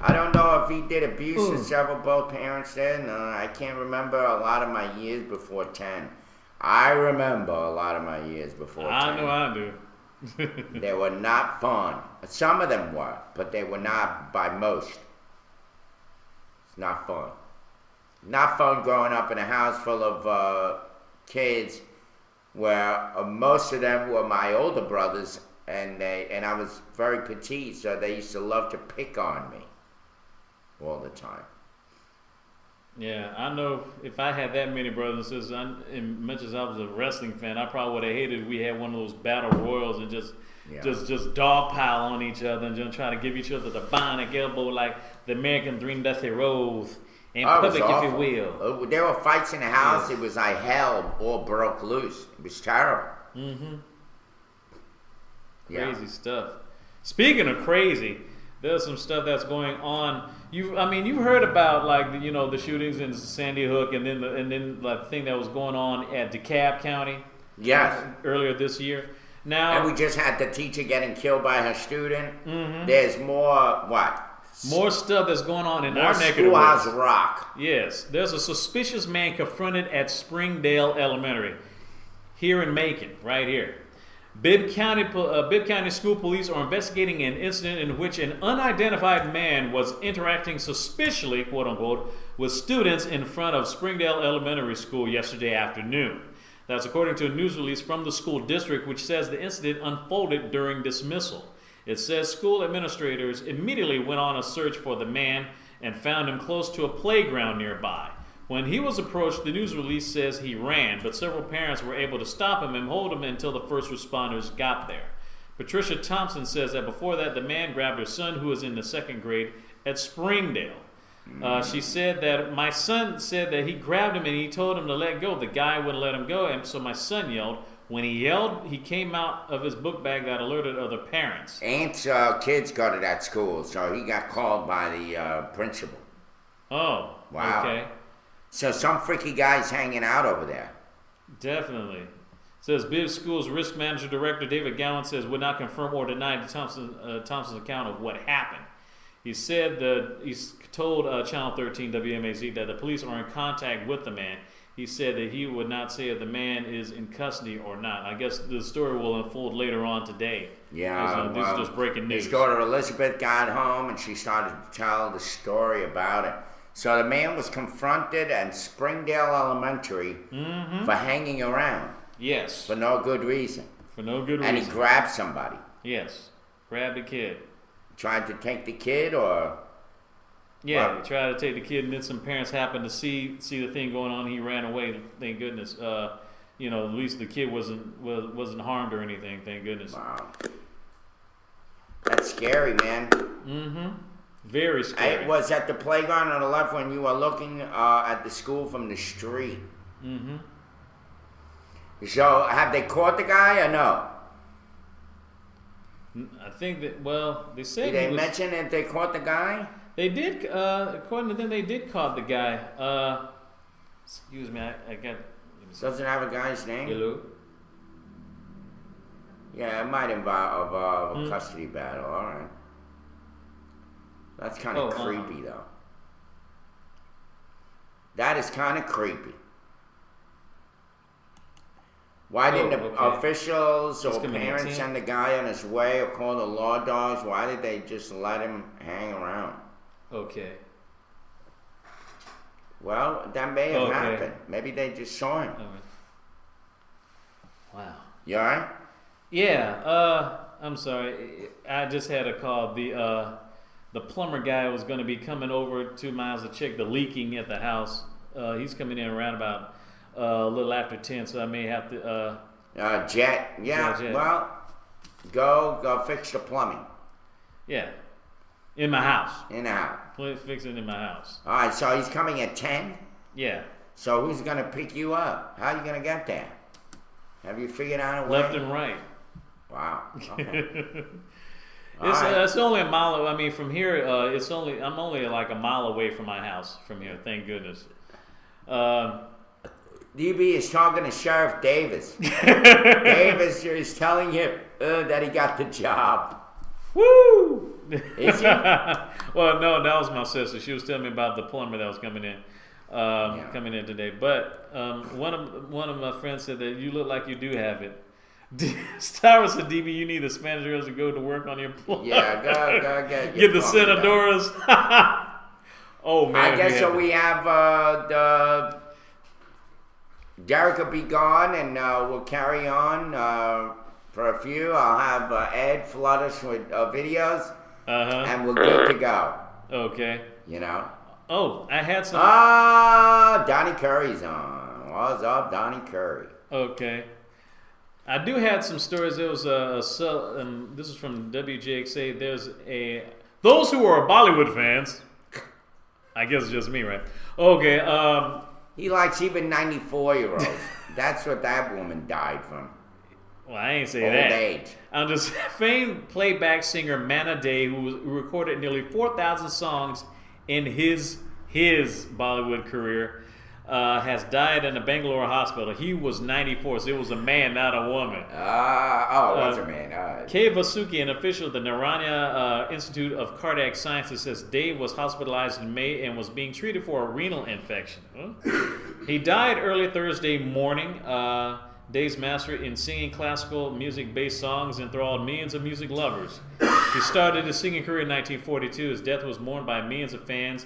I don't know if he did abuse to several both parents then. I can't remember a lot of my years before 10. I remember a lot of my years before 10. I know I do. They were not fun. Some of them were, but they were not by most. It's not fun. Not fun growing up in a house full of kids where most of them were my older brothers, and I was very petite, so they used to love to pick on me all the time. Yeah, I know if I had that many brothers and sisters, as much as I was a wrestling fan, I probably would have hated if we had one of those battle royals and just dogpile on each other and just try to give each other the bionic elbow like the American Dream Death Rose in public, if you will. There were fights in the house. It was like hell, all broke loose. It was terrible. Mm-hmm. Crazy stuff. Speaking of crazy, there's some stuff that's going on. You've heard about the shootings in Sandy Hook, and then the thing that was going on at DeKalb County. Yes. Earlier this year. Now, and we just had the teacher getting killed by her student. Mm-hmm. There's more more stuff that's going on in more our neck of the Schoolhouse woods. Rock. Yes, there's a suspicious man confronted at Springdale Elementary here in Macon, right here. Bibb County School Police are investigating an incident in which an unidentified man was interacting suspiciously, quote unquote, with students in front of Springdale Elementary School yesterday afternoon. That's according to a news release from the school district, which says the incident unfolded during dismissal. It says school administrators immediately went on a search for the man and found him close to a playground nearby. When he was approached, the news release says he ran, but several parents were able to stop him and hold him until the first responders got there. Patricia Thompson says that before that, the man grabbed her son, who was in the second grade, at Springdale. She said that my son said that he grabbed him and he told him to let go. The guy wouldn't let him go, and so my son yelled. When he yelled, he came out of his book bag that alerted other parents. Aunt's kids go to that school, so he got called by the principal. Oh, wow. Okay. So some freaky guy's hanging out over there. Definitely. Says Bibb School's risk manager director David Gowan says would not confirm or deny Thompson's account of what happened. He said that he's told Channel 13 WMAZ that the police are in contact with the man. He said that he would not say if the man is in custody or not. I guess the story will unfold later on today. Yeah, this is just breaking news. His daughter Elizabeth got home and she started to tell the story about it. So the man was confronted at Springdale Elementary for hanging around. Yes. For no good reason. For no good reason. And he grabbed somebody. Yes. Grabbed the kid. Tried to take the kid or... Yeah, he tried to take the kid, and then some parents happened to see the thing going on. He ran away. Thank goodness. At least the kid wasn't harmed or anything. Thank goodness. Wow. That's scary, man. Mm-hmm. Very scary. It was at the playground on the left when you were looking at the school from the street. Mm-hmm. So, have they caught the guy or no? I think that, they said Did they mention if they caught the guy? They did, according to them, they did caught the guy. Excuse me, I got... Doesn't have a guy's name? Hello? Yeah, it might involve a custody battle, alright. That's kind of creepy, though. That is kind of creepy. Why didn't the officials or parents send the guy on his way or call the law dogs? Why did they just let him hang around? Okay. Well, that may have happened. Maybe they just saw him. Wow. You alright? Yeah. I'm sorry. I just had a call. The plumber guy was going to be coming over 2 miles to check the leaking at the house. He's coming in around about a little after 10, so I may have to... Jet. Yeah, Jet. Well, go fix the plumbing. Yeah. In my house. In the house. Fix it in my house. All right, so he's coming at 10? Yeah. So who's going to pick you up? How are you going to get there? Have you figured out a way? Left and right. Wow. Okay. It's only a mile. I mean, from here, I'm only like a mile away from my house from here. Thank goodness. DB is talking to Sheriff Davis. Davis is telling him that he got the job. Woo! Is he? Well, no, that was my sister. She was telling me about the plumber that was coming in today. But one of my friends said that you look like you do have it. Star Wars said, DB, you need the Spanish girls to go to work on your plug. Yeah, go get the Senadoras. Oh, man. I guess so. We have the Derek will be gone, and we'll carry on for a few. I'll have Ed flood us with videos, and we're good to go. Okay. You know? Oh, I had some. Donnie Curry's on. What's up, Donnie Curry? Okay. I do have some stories. There was this is from WJXA. There's those who are Bollywood fans. I guess it's just me, right? Okay. He likes even 94-year-olds. That's what that woman died from. Well, I ain't say Old that. age. This famed playback singer Mana Day, who recorded nearly 4,000 songs in his Bollywood career, has died in a Bangalore hospital. He was 94, so it was a man, not a woman. It was a man. K. Vasuki, an official of the Narayana Institute of Cardiac Sciences, says Dave was hospitalized in May and was being treated for a renal infection. He died early Thursday morning. Dave's master in singing classical music-based songs enthralled millions of music lovers. He started his singing career in 1942. His death was mourned by millions of fans.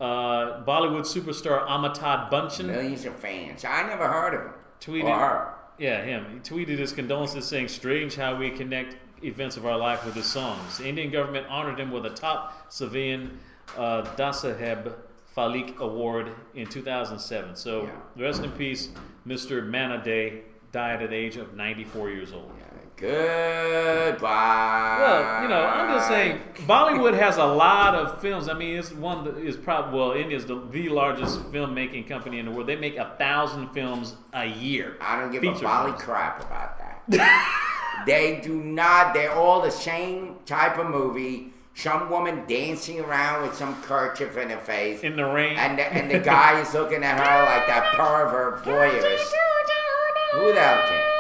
Bollywood superstar Amitabh Bachchan. Millions of fans. I never heard of him. Tweeted, or her. Yeah, him. He tweeted his condolences, saying, "Strange how we connect events of our life with his songs." The Indian government honored him with a top civilian Dasaheb Phalik Award in 2007. So, rest in peace, Mr. Mana Day. Died at the age of 94 years old. Goodbye. Well, you know, I'm just saying, Bollywood has a lot of films. I mean, it's one that is probably, well, India's the largest filmmaking company in the world. They make 1,000 films a year. I don't give a bolly crap about that. They do not. They're all the same type of movie. Some woman dancing around with some kerchief in her face. In the rain. And the guy is looking at her like that pervert voyeurist. Who the hell cares?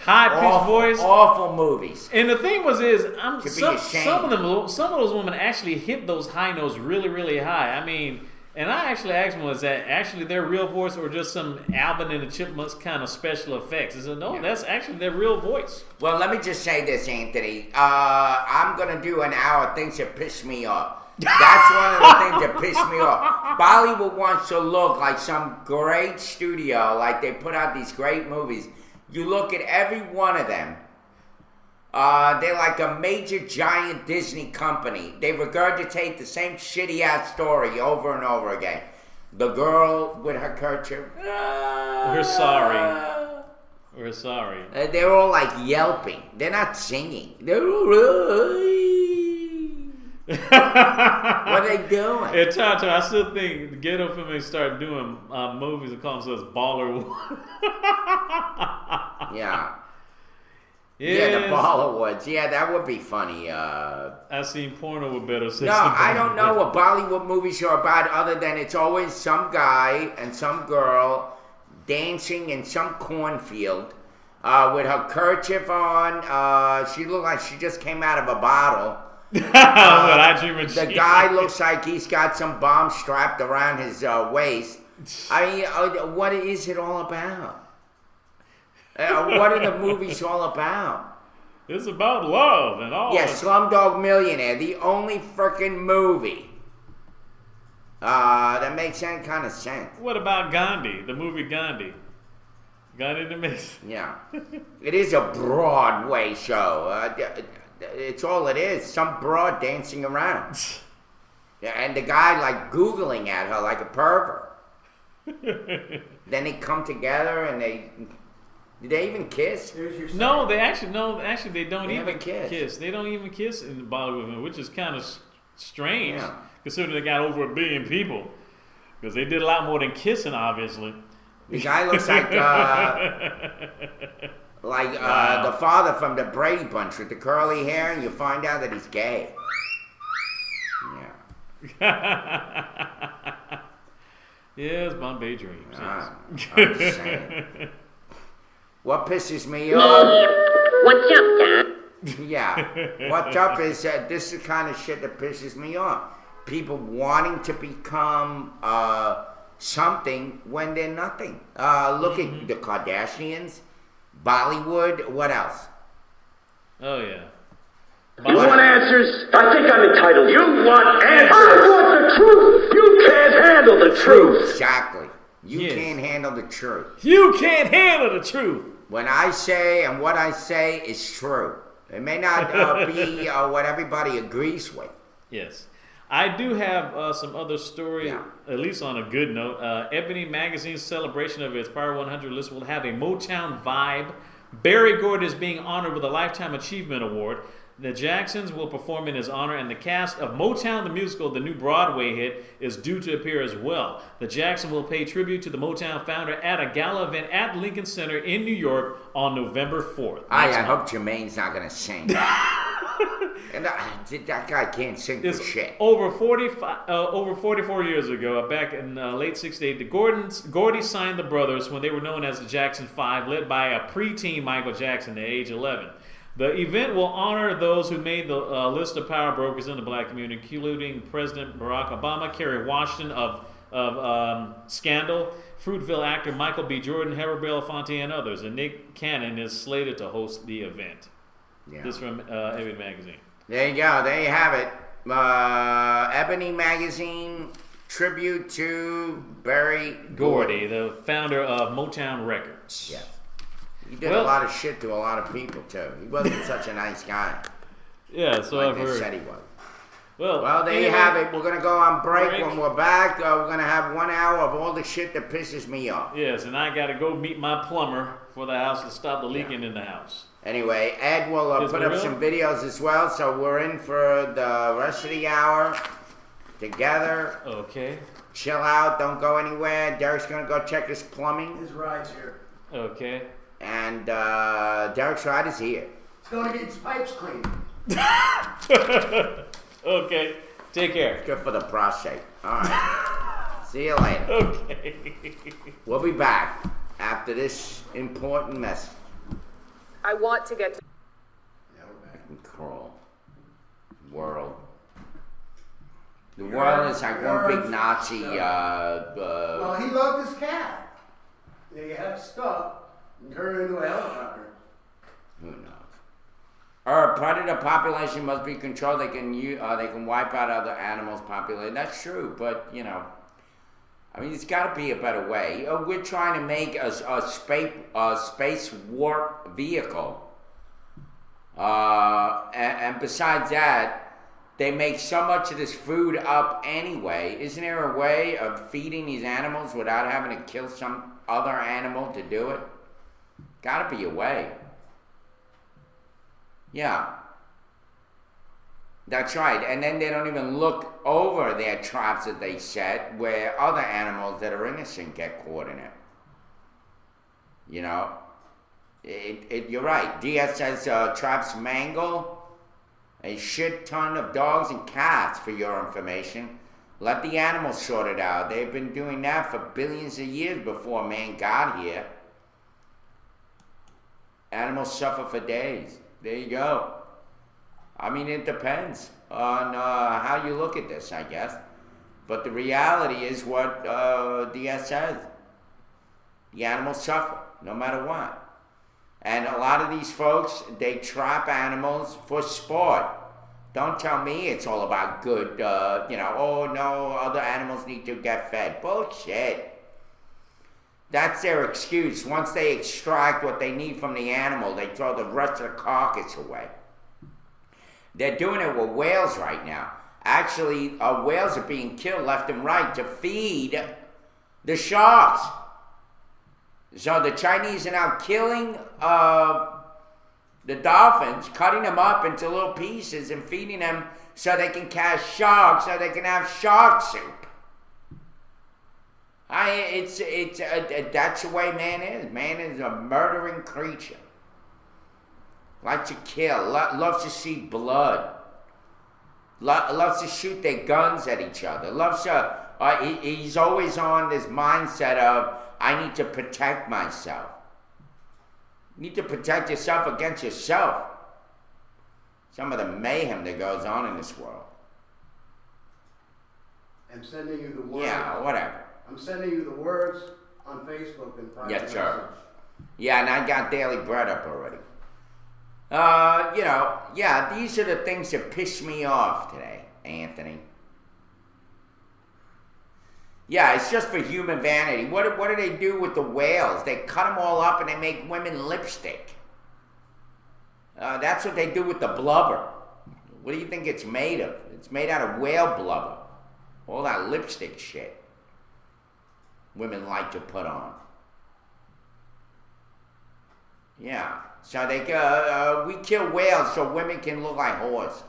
High-pitched voice. Awful movies. And the thing some of those women actually hit those high notes really, really high. I mean, and I actually asked them, was that actually their real voice or just some Alvin and the Chipmunks kind of special effects? I said, no, that's actually their real voice. Well, let me just say this, Anthony. I'm going to do an hour of things that piss me off. That's one of the things that piss me off. Bollywood wants to look like some great studio, like they put out these great movies. You look at every one of them. They're like a major giant Disney company. They regurgitate the same shitty ass story over and over again. The girl with her kerchief. We're sorry. We're sorry. They're all like yelping. They're not singing. They're all... What are they doing? Hey, Tata, I still think the ghetto film may start doing movies and call themselves Baller. Yeah. Yes. Yeah, the Bollywoods. Yeah, that would be funny. I've seen porno with better sex. No, I don't know what Bollywood movies are about other than it's always some guy and some girl dancing in some cornfield with her kerchief on. She looked like she just came out of a bottle. The guy looks like he's got some bomb strapped around his waist. I mean, what is it all about? What are the movies all about? It's about love and all. Yeah, Slumdog Millionaire, the only freaking movie that makes any kind of sense. What about Gandhi, the movie Gandhi? Gandhi the Mist. Yeah. It is a Broadway show. It's all it is. Some broad dancing around. And the guy like Googling at her like a pervert. Then they come together and do they even kiss? No, they actually they don't They even haven't kissed. kiss. They don't even kiss in Bollywood, which is kind of strange, considering they got over 1 billion people. Because they did a lot more than kissing, obviously. The guy looks like the father from the Brady Bunch with the curly hair, and you find out that he's gay. Yeah. Yes, Bombay Dreams. I'm just saying. What pisses me off? What's up, Dad? Yeah. What's up is this is the kind of shit that pisses me off. People wanting to become something when they're nothing. Look at the Kardashians. Bollywood. What else? Oh yeah. You want answers? I think I'm entitled. You want answers? I want the truth. You can't handle the truth. Exactly. You Yes. can't handle the truth. You can't handle the truth. When I say and what I say is true. It may not be what everybody agrees with. Yes. I do have some other story, Yeah. at least on a good note. Ebony Magazine's celebration of its Power 100 list will have a Motown vibe. Barry Gordy is being honored with a Lifetime Achievement Award. The Jacksons will perform in his honor, and the cast of Motown the Musical, the new Broadway hit, is due to appear as well. The Jacksons will pay tribute to the Motown founder at a gala event at Lincoln Center in New York on November 4th. I hope Jermaine's not going to sing. And that guy can't sing for It's shit. over 44 years ago, back in late '68, the Gordy signed the brothers when they were known as the Jackson 5, led by a preteen Michael Jackson at age 11. The event will honor those who made the list of power brokers in the black community, including President Barack Obama, Kerry Washington of Scandal, Fruitville actor Michael B. Jordan, Harold Belafonte, and others. And Nick Cannon is slated to host the event. Yeah. This from Ebony Magazine. There you go. There you have it. Ebony Magazine tribute to Barry Gordy, the founder of Motown Records. Yes. He did a lot of shit to a lot of people, too. He wasn't such a nice guy. Yeah, so like I've they heard. said he was. Well, there you have it. We're going to go on break. When we're back, we're going to have 1 hour of all the shit that pisses me off. Yes, and I got to go meet my plumber for the house to stop the leaking in the house. Anyway, Ed will put up some videos as well, so we're in for the rest of the hour together. Okay. Chill out. Don't go anywhere. Derek's going to go check his plumbing. His ride's here. Okay. And Derek's ride is here. He's going to get his pipes cleaned. Okay. Take care. Good for the prostate. All right. See you later. Okay. We'll be back after this important message. I want to get to Crawl. World. The world is like one big Nazi. Well, he loved his cat. He had it stuck and turned it into a helicopter. Who knows? Our predator population must be controlled. They can wipe out other animals' population. That's true, but you know, I mean, it's got to be a better way. We're trying to make a space warp vehicle, and besides that, they make so much of this food up anyway. Isn't there a way of feeding these animals without having to kill some other animal to do it? Got to be a way. Yeah. That's right. And then they don't even look over their traps that they set where other animals that are innocent get caught in it. You know? You're right. DSS traps mangle a shit ton of dogs and cats, for your information. Let the animals sort it out. They've been doing that for billions of years before man got here. Animals suffer for days. There you go. I mean, it depends on how you look at this, I guess. But the reality is what DS says. The animals suffer, no matter what. And a lot of these folks, they trap animals for sport. Don't tell me it's all about good, oh no, other animals need to get fed. Bullshit. That's their excuse. Once they extract what they need from the animal, they throw the rest of the carcass away. They're doing it with whales right now. Actually, whales are being killed left and right to feed the sharks. So the Chinese are now killing the dolphins, cutting them up into little pieces and feeding them so they can catch sharks, so they can have shark soup. That's the way man is. Man is a murdering creature. Likes to kill, loves to see blood. Loves to shoot their guns at each other. Loves to. He's always on this mindset of, I need to protect myself. You need to protect yourself against yourself. Some of the mayhem that goes on in this world. I'm sending you the words. Yeah, whatever. I'm sending you the words on Facebook and private Yes, sir. message. Yeah, and I got Daily Bread up already. These are the things that piss me off today, Anthony. Yeah, it's just for human vanity. What do they do with the whales? They cut them all up and they make women lipstick. That's what they do with the blubber. What do you think it's made of? It's made out of whale blubber. All that lipstick shit women like to put on. Yeah, so we kill whales so women can look like whores.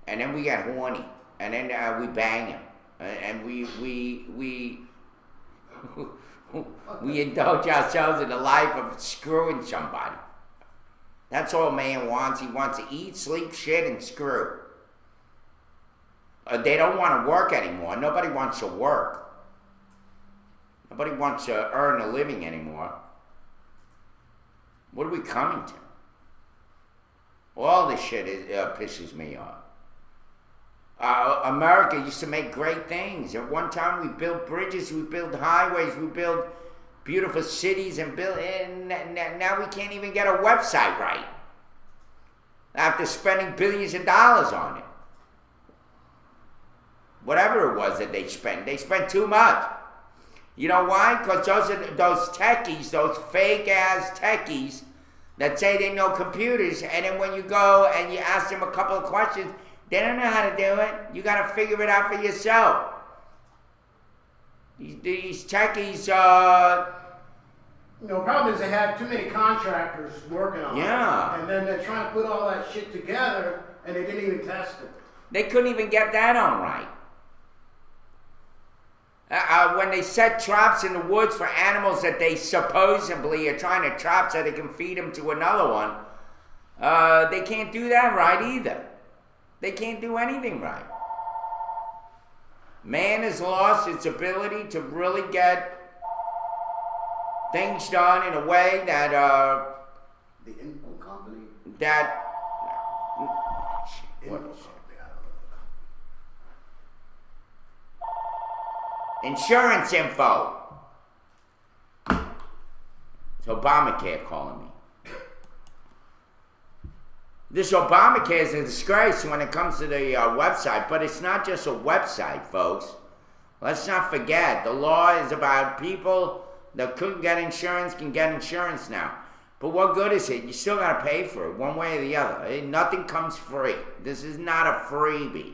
And then we get horny. And then we bang them. And we indulge ourselves in the life of screwing somebody. That's all a man wants. He wants to eat, sleep, shit, and screw. They don't want to work anymore. Nobody wants to work. Nobody wants to earn a living anymore. What are we coming to? All this shit pisses me off. America used to make great things. At one time we built bridges, we built highways, we built beautiful cities, and now we can't even get a website right. After spending billions of dollars on it. Whatever it was that they spent too much. You know why? Because those techies, those fake ass techies that say they know computers, and then when you go and you ask them a couple of questions, they don't know how to do it. You got to figure it out for yourself. These techies, the problem is they have too many contractors working on it. And then they're trying to put all that shit together, and they didn't even test it. They couldn't even get that on right. When they set traps in the woods for animals that they supposedly are trying to trap so they can feed them to another one, they can't do that right either. They can't do anything right. Man has lost its ability to really get things done in a way that the info company? That insurance info. It's Obamacare calling me. This Obamacare is a disgrace when it comes to the website, but it's not just a website, folks. Let's not forget, the law is about people that couldn't get insurance can get insurance now. But what good is it? You still got to pay for it one way or the other. Nothing comes free. This is not a freebie.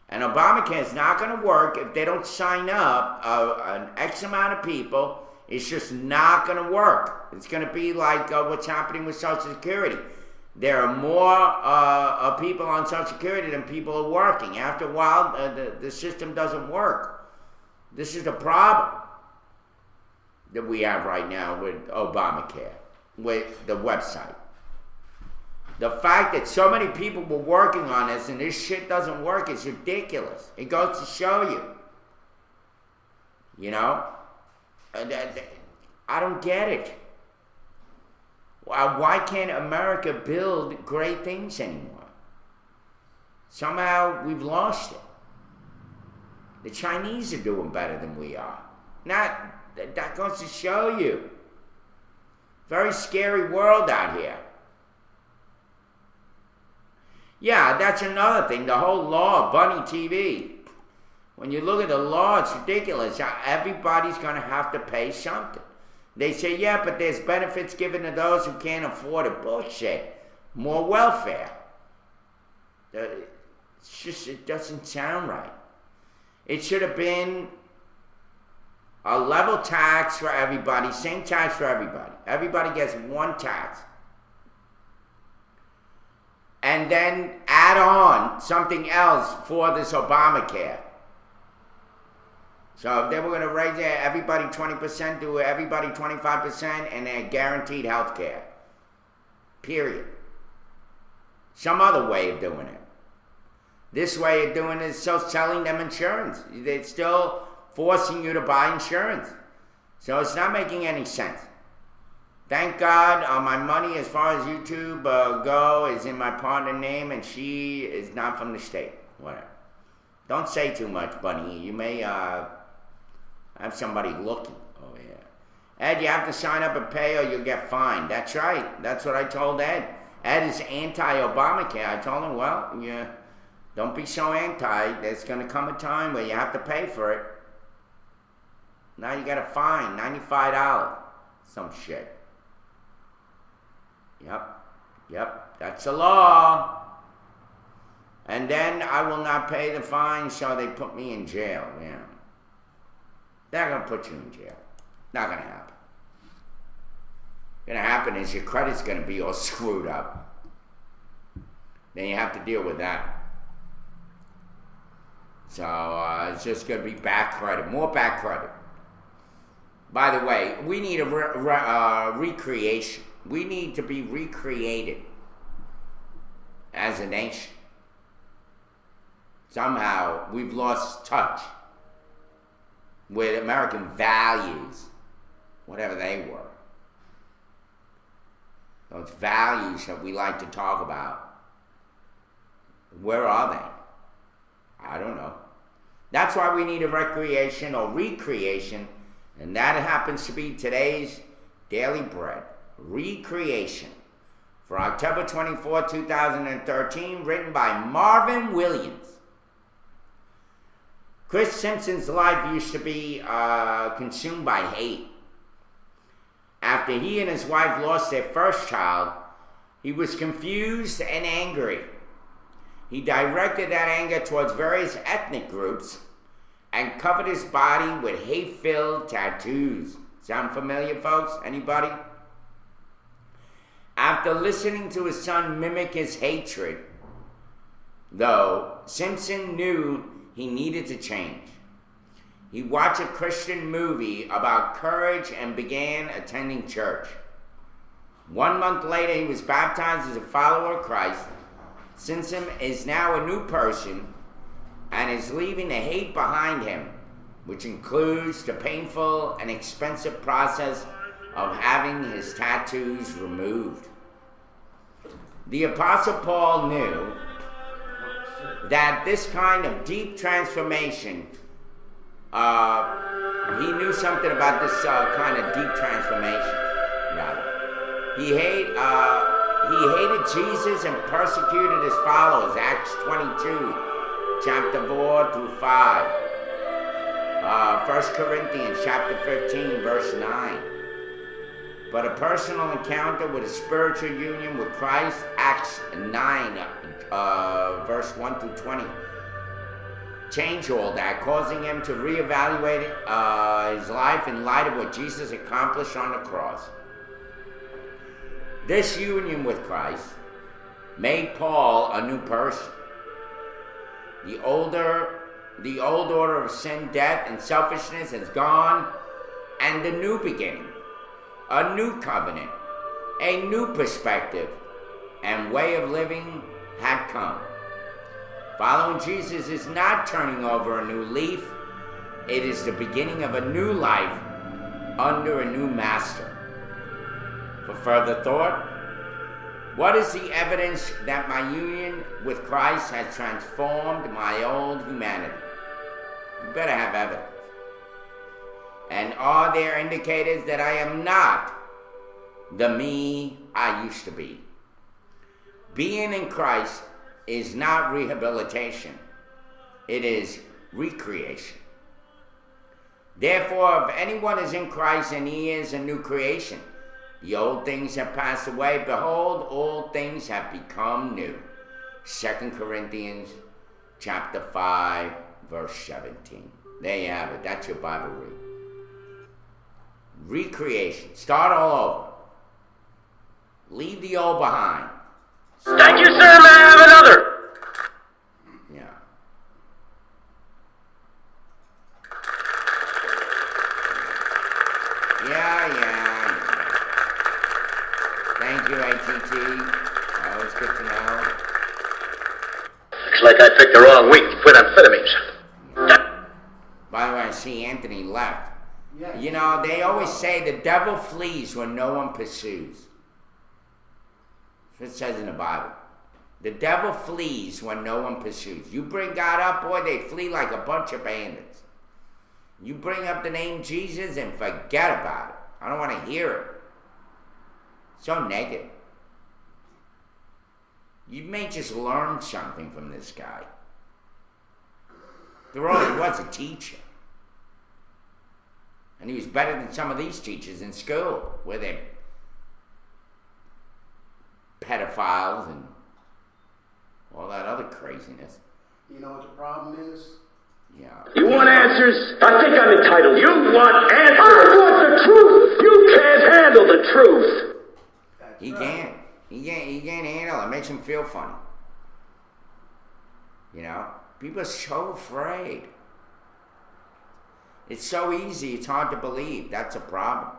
And Obamacare is not going to work if they don't sign up an X amount of people. It's just not going to work. It's going to be like what's happening with Social Security. There are more people on Social Security than people are working. After a while, the system doesn't work. This is the problem that we have right now with Obamacare, with the website. The fact that so many people were working on this and this shit doesn't work is ridiculous. It goes to show you. You know? I don't get it. Why can't America build great things anymore? Somehow we've lost it. The Chinese are doing better than we are. That goes to show you. Very scary world out here. Yeah, that's another thing. The whole law of Bunny TV. When you look at the law, it's ridiculous. Everybody's going to have to pay something. They say, yeah, but there's benefits given to those who can't afford it. Bullshit. More welfare. It doesn't sound right. It should have been a level tax for everybody, same tax for everybody. Everybody gets one tax. And then add on something else for this Obamacare. So if they were going to raise everybody 20%, do everybody 25%, and they're guaranteed health care. Period. Some other way of doing it. This way of doing it is still selling them insurance. They're still forcing you to buy insurance. So it's not making any sense. Thank God my money as far as YouTube go is in my partner's name, and she is not from the state. Whatever. Don't say too much, Bunny. You may have somebody looking over here. Ed, you have to sign up and pay or you'll get fined. That's right. That's what I told Ed. Ed is anti-Obamacare. I told him, well, yeah, don't be so anti. There's going to come a time where you have to pay for it. Now you got a fine, $95. Some shit. Yep, that's the law. And then I will not pay the fine, so they put me in jail. Yeah. They're going to put you in jail. Not going to happen. What's going to happen is your credit's going to be all screwed up. Then you have to deal with that. So it's just going to be back credit, more back credit. By the way, we need a recreation. We need to be recreated as a nation. Somehow we've lost touch with American values, whatever they were. Those values that we like to talk about. Where are they? I don't know. That's why we need a recreation or recreation, and that happens to be today's Daily Bread. Recreation for October 24, 2013, written by Marvin Williams. Chris Simpson's life used to be consumed by hate. After he and his wife lost their first child, he was confused and angry. He directed that anger towards various ethnic groups and covered his body with hate-filled tattoos. Sound familiar, folks? Anybody? After listening to his son mimic his hatred, though, Simpson knew he needed to change. He watched a Christian movie about courage and began attending church. 1 month later, he was baptized as a follower of Christ. Simpson is now a new person and is leaving the hate behind him, which includes the painful and expensive process of having his tattoos removed. The Apostle Paul knew that this kind of deep transformation, he knew something about this kind of deep transformation, rather. He hated Jesus and persecuted his followers, Acts 22, chapter 4 through 5. 1 Corinthians chapter 15, verse 9. But a personal encounter with a spiritual union with Christ, Acts 9, verse 1 through 20. Changed all that, causing him to reevaluate his life in light of what Jesus accomplished on the cross. This union with Christ made Paul a new person. The old order of sin, death, and selfishness has gone, and a new beginning, a new covenant, a new perspective, and way of living had come. Following Jesus is not turning over a new leaf. It is the beginning of a new life under a new master. For further thought, what is the evidence that my union with Christ has transformed my old humanity? You better have evidence. And are there indicators that I am not the me I used to be? Being in Christ is not rehabilitation. It is recreation. Therefore, if anyone is in Christ, and he is a new creation, the old things have passed away. Behold, all things have become new. 2 Corinthians chapter 5, verse 17. There you have it. That's your Bible read. Recreation. Start all over. Leave the old behind. Thank you, sir. May I have another? Yeah. Yeah. Thank you, ATT. Always good to know. Looks like I picked the wrong week to quit amphetamines. By the way, I see Anthony left. Yeah. You know, they always say the devil flees when no one pursues. That's what it says in the Bible. The devil flees when no one pursues. You bring God up, boy, they flee like a bunch of bandits. You bring up the name Jesus and forget about it. I don't want to hear it. So negative. You may just learn something from this guy. There only was a teacher. And he was better than some of these teachers in school, where they're pedophiles and all that other craziness. You know what the problem is? Yeah. You want answers? I think I'm entitled. You want answers? I want the truth! You can't handle the truth! He can't. He can't handle it. It makes him feel funny. You know? People are so afraid. It's so easy, it's hard to believe. That's a problem.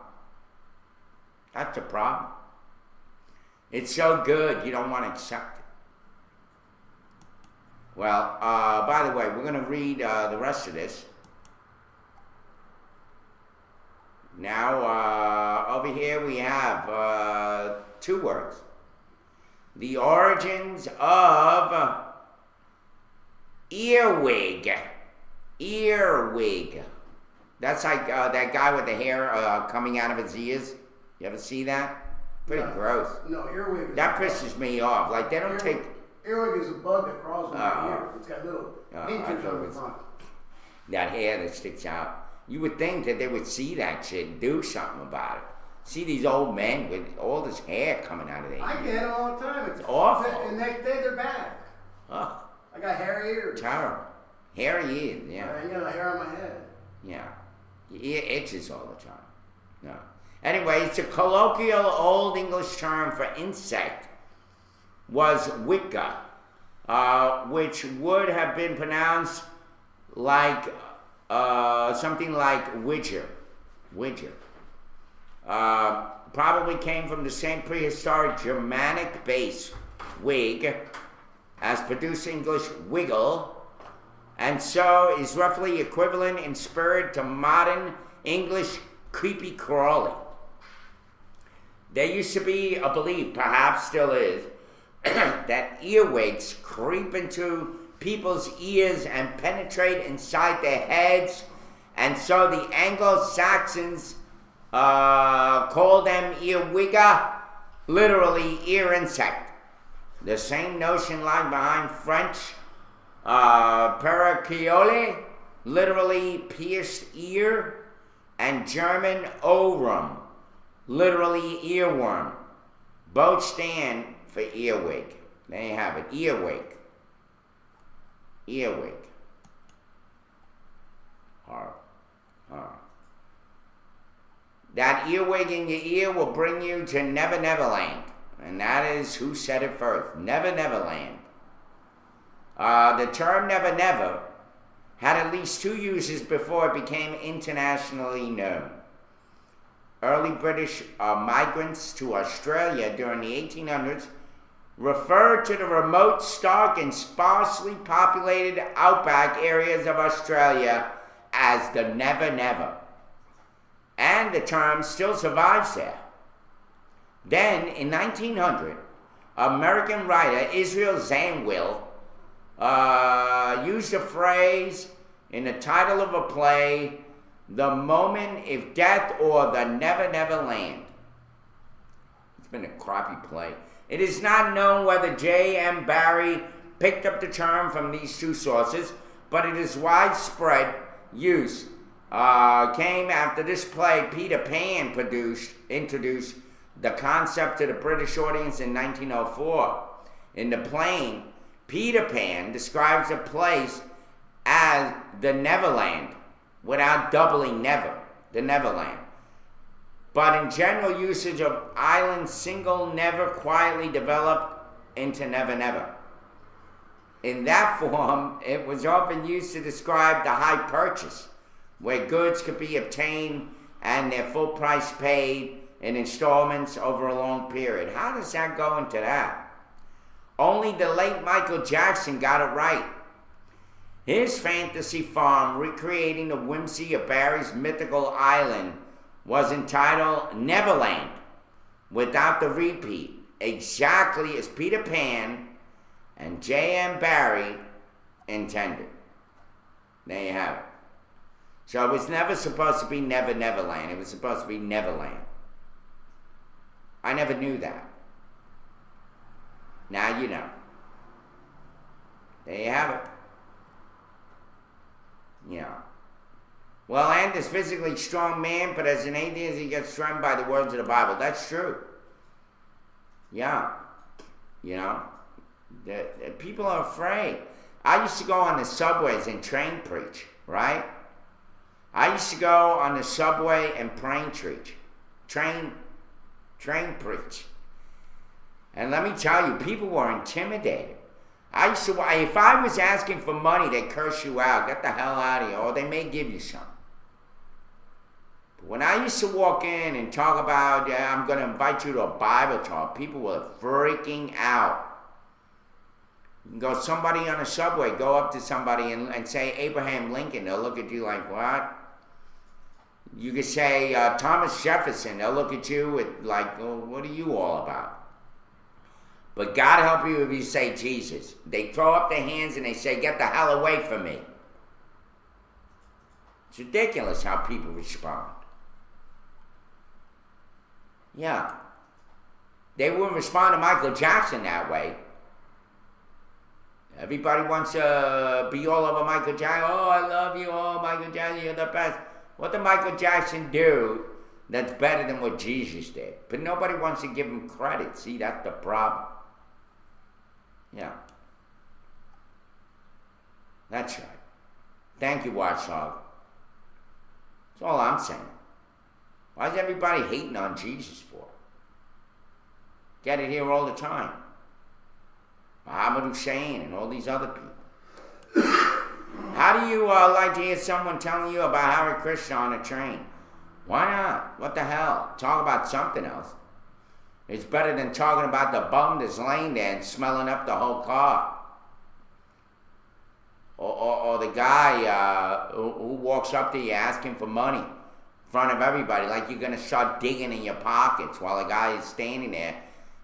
That's a problem. It's so good, you don't want to accept it. Well, by the way, we're going to read the rest of this. Now, over here we have 2 words. The origins of earwig. Earwig. That's like that guy with the hair coming out of his ears. You ever see that? Pretty gross. No, earwig. That pisses me off. Like, they don't take... Earwig is a bug that crawls in your ear. It's got little pinchers on the front. That hair that sticks out. You would think that they would see that shit and do something about it. See these old men with all this hair coming out of their ears. I get it all the time. It's awful. And next day they're back. Ugh. I got hairy ears. Terrible. Hairy ears, yeah. I ain't got no hair on my head. Yeah. Your ear itches all the time. No. Anyway, it's a colloquial Old English term for insect. Was wicca, which would have been pronounced like something like widger. Widger. Probably came from the same prehistoric Germanic base, wig, as produced English wiggle, and so is roughly equivalent in spirit to modern English creepy crawly. There used to be a belief, perhaps still is, that earwigs creep into people's ears and penetrate inside their heads, and so the Anglo-Saxons call them earwigger, literally ear insect. The same notion lying behind French paraciole, literally pierced ear, and German Ohrwurm, literally earworm. Both stand for earwig. There you have it, earwig. Earwig. Horrible. Horrible. That earwig in your ear will bring you to Never Never Land. And that is who said it first. Never Never Land. The term Never Never had at least 2 uses before it became internationally known. Early British migrants to Australia during the 1800s referred to the remote, stark, and sparsely populated outback areas of Australia as the Never Never. And the term still survives there. Then, in 1900, American writer Israel Zangwill used a phrase in the title of a play, The Moment of Death or The Never Never Land. It's been a crappy play. It is not known whether J.M. Barrie picked up the term from these 2 sources, but it is widespread use. Came after this play, Peter Pan introduced the concept to the British audience in 1904. In the play, Peter Pan describes a place as the Neverland, without doubling never, the Neverland. But in general usage of island single never quietly developed into Never Never. In that form, it was often used to describe the high purchase, where goods could be obtained and their full price paid in installments over a long period. How does that go into that? Only the late Michael Jackson got it right. His fantasy farm recreating the whimsy of Barrie's mythical island was entitled Neverland, without the repeat, exactly as Peter Pan and J.M. Barrie intended. There you have it. So it was never supposed to be Never Neverland. It was supposed to be Neverland. I never knew that. Now you know. There you have it. Yeah. Well, and this physically strong man, but as an atheist, he gets strengthened by the words of the Bible. That's true. Yeah. You know, the people are afraid. I used to go on the subways and train preach, right? I used to go on the subway and train preach. And let me tell you, people were intimidated. I used to, if I was asking for money, they curse you out. Get the hell out of here. Or they may give you some. But when I used to walk in and talk about, I'm going to invite you to a Bible talk, people were freaking out. You can go, somebody on a subway, go up to somebody and say Abraham Lincoln. They'll look at you like, what? You could say Thomas Jefferson. They'll look at you with like, oh, what are you all about? But God help you if you say Jesus. They throw up their hands and they say, get the hell away from me. It's ridiculous how people respond. Yeah. They wouldn't respond to Michael Jackson that way. Everybody wants to be all over Michael Jackson. Oh, I love you. Oh, Michael Jackson, you're the best. What did Michael Jackson do that's better than what Jesus did? But nobody wants to give him credit. See, that's the problem. Yeah. That's right. Thank you, Watchdog. That's all I'm saying. Why is everybody hating on Jesus for? Get it here all the time. Muhammad Hussein and all these other people. How do you like to hear someone telling you about Hare Krishna on a train? Why not? What the hell? Talk about something else. It's better than talking about the bum that's laying there and smelling up the whole car. Or the guy who walks up to you asking for money in front of everybody, like you're going to start digging in your pockets while a guy is standing there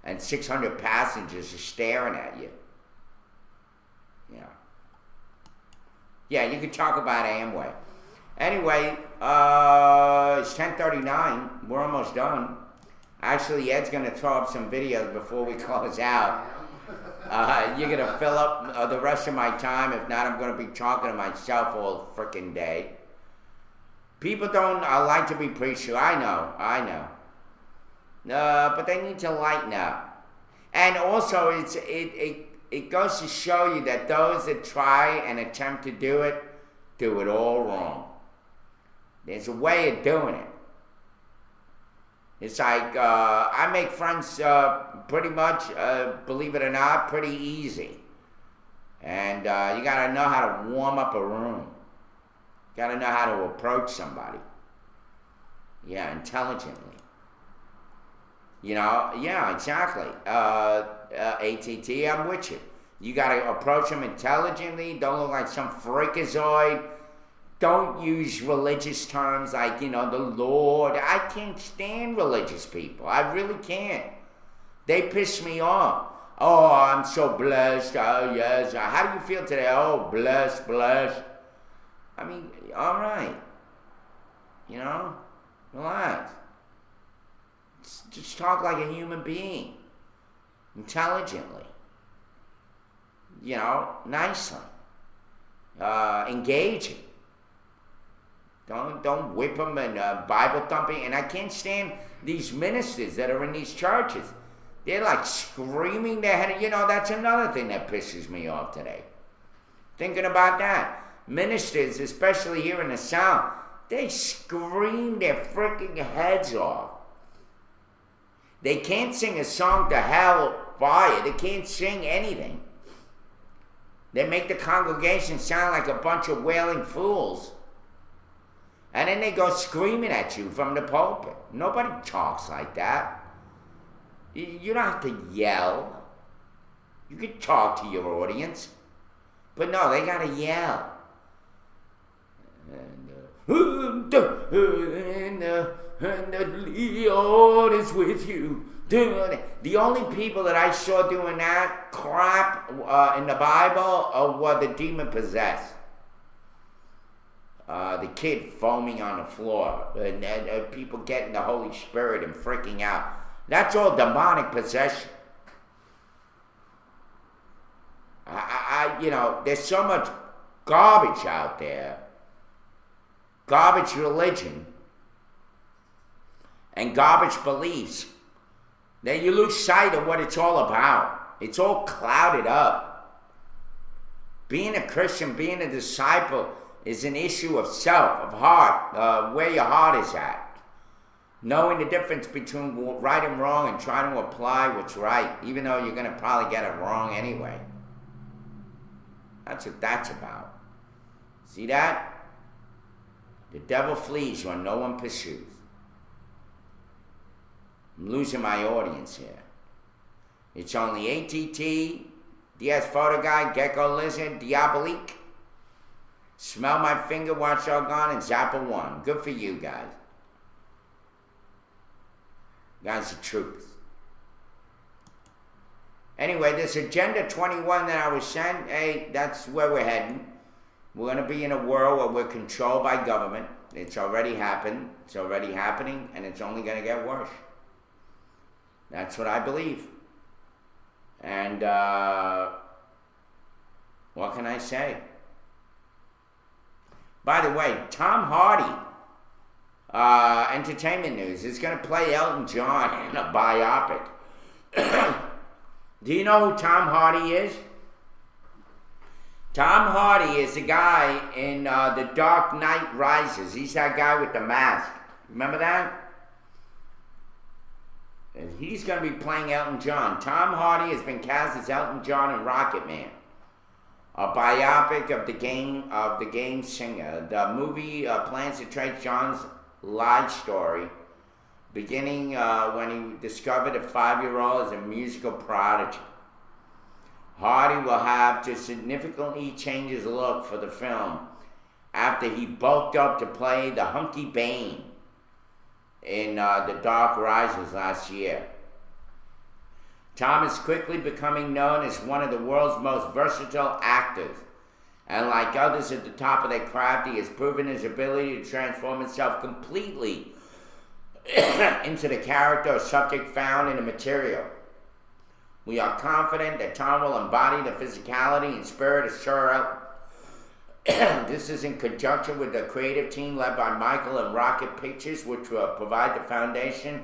and 600 passengers are staring at you. Yeah. Yeah, you can talk about Amway. Anyway, it's 10:39. We're almost done. Actually, Ed's going to throw up some videos before we close out. You're going to fill up the rest of my time. If not, I'm going to be talking to myself all frickin' day. People don't like to be preached to. I know. But they need to lighten up. And also, it goes to show you that those that try and attempt to do it all wrong. There's a way of doing it. It's like, I make friends pretty much, believe it or not, pretty easy. And you gotta know how to warm up a room. You gotta know how to approach somebody. Yeah, intelligently. You know, yeah, exactly. ATT, I'm with you. You gotta approach them intelligently. Don't look like some freakazoid. Don't use religious terms like, the Lord. I can't stand religious people. I really can't. They piss me off. Oh, I'm so blessed. Oh, yes. How do you feel today? Oh, blessed. I mean, all right. Relax. Just talk like a human being. Intelligently. Nicely. Engaging. Don't whip them and Bible thumping. And I can't stand these ministers that are in these churches. They're like screaming their head. That's another thing that pisses me off today. Thinking about that. Ministers, especially here in the South, they scream their freaking heads off. They can't sing a song to hell fire. They can't sing anything. They make the congregation sound like a bunch of wailing fools. And then they go screaming at you from the pulpit. Nobody talks like that. You don't have to yell. You can talk to your audience. But no, they gotta yell. And the Lord is with you. The only people that I saw doing that crap in the Bible were the demon possessed. the kid foaming on the floor, and people getting the Holy Spirit and freaking out. That's all demonic possession. There's so much garbage out there, garbage religion, and garbage beliefs, that you lose sight of what it's all about. It's all clouded up. Being a Christian, being a disciple, is an issue of self, of heart, where your heart is at. Knowing the difference between right and wrong and trying to apply what's right, even though you're going to probably get it wrong anyway. That's what that's about. See that? The devil flees when no one pursues. I'm losing my audience here. It's only ATT, DS Photo Guy, Gecko Lizard, Diabolique, Smell My Finger, Watch All Gone, and Zappa 1. Good for you guys. You guys are troopers. Anyway, this Agenda 21 that I was sent, hey, that's where we're heading. We're going to be in a world where we're controlled by government. It's already happened. It's already happening, and it's only going to get worse. That's what I believe. And what can I say? By the way, Tom Hardy, entertainment news, is going to play Elton John in a biopic. Do you know who Tom Hardy is? Tom Hardy is the guy in The Dark Knight Rises. He's that guy with the mask. Remember that? And he's going to be playing Elton John. Tom Hardy has been cast as Elton John in Rocket Man, a biopic of the game singer. The movie plans to trace John's life story, beginning when he discovered a 5-year-old as a musical prodigy. Hardy will have to significantly change his look for the film after he bulked up to play the hunky Bane in The Dark Rises last year. Tom is quickly becoming known as one of the world's most versatile actors, and like others at the top of their craft, he has proven his ability to transform himself completely into the character or subject found in the material. We are confident that Tom will embody the physicality and spirit of Sir Elton. This is in conjunction with the creative team led by Michael and Rocket Pictures, which will provide the foundation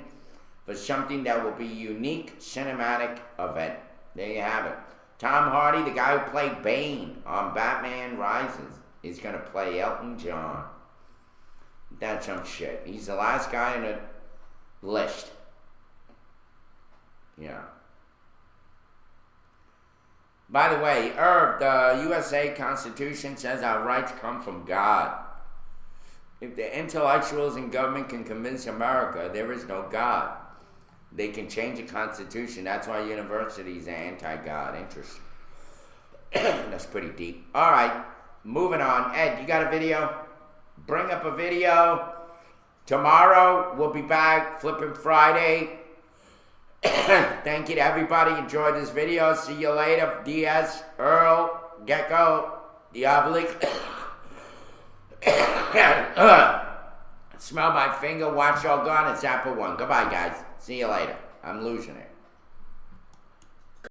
for something that will be a unique cinematic event. There you have it. Tom Hardy, the guy who played Bane on Batman Rises, is going to play Elton John. That's some shit. He's the last guy in the list. Yeah. By the way, Irv, the USA Constitution says our rights come from God. If the intellectuals in government can convince America there is no God, they can change the Constitution. That's why universities are anti-God. Interesting. That's pretty deep. All right, moving on. Ed, you got a video? Bring up a video. Tomorrow, we'll be back, Flipping Friday. Thank you to everybody. Enjoyed this video. See you later. DS, Earl, Gecko, Diabolique. Smell My Finger, Watch All Gone, and Zappa 1. Goodbye, guys. See you later. I'm losing it.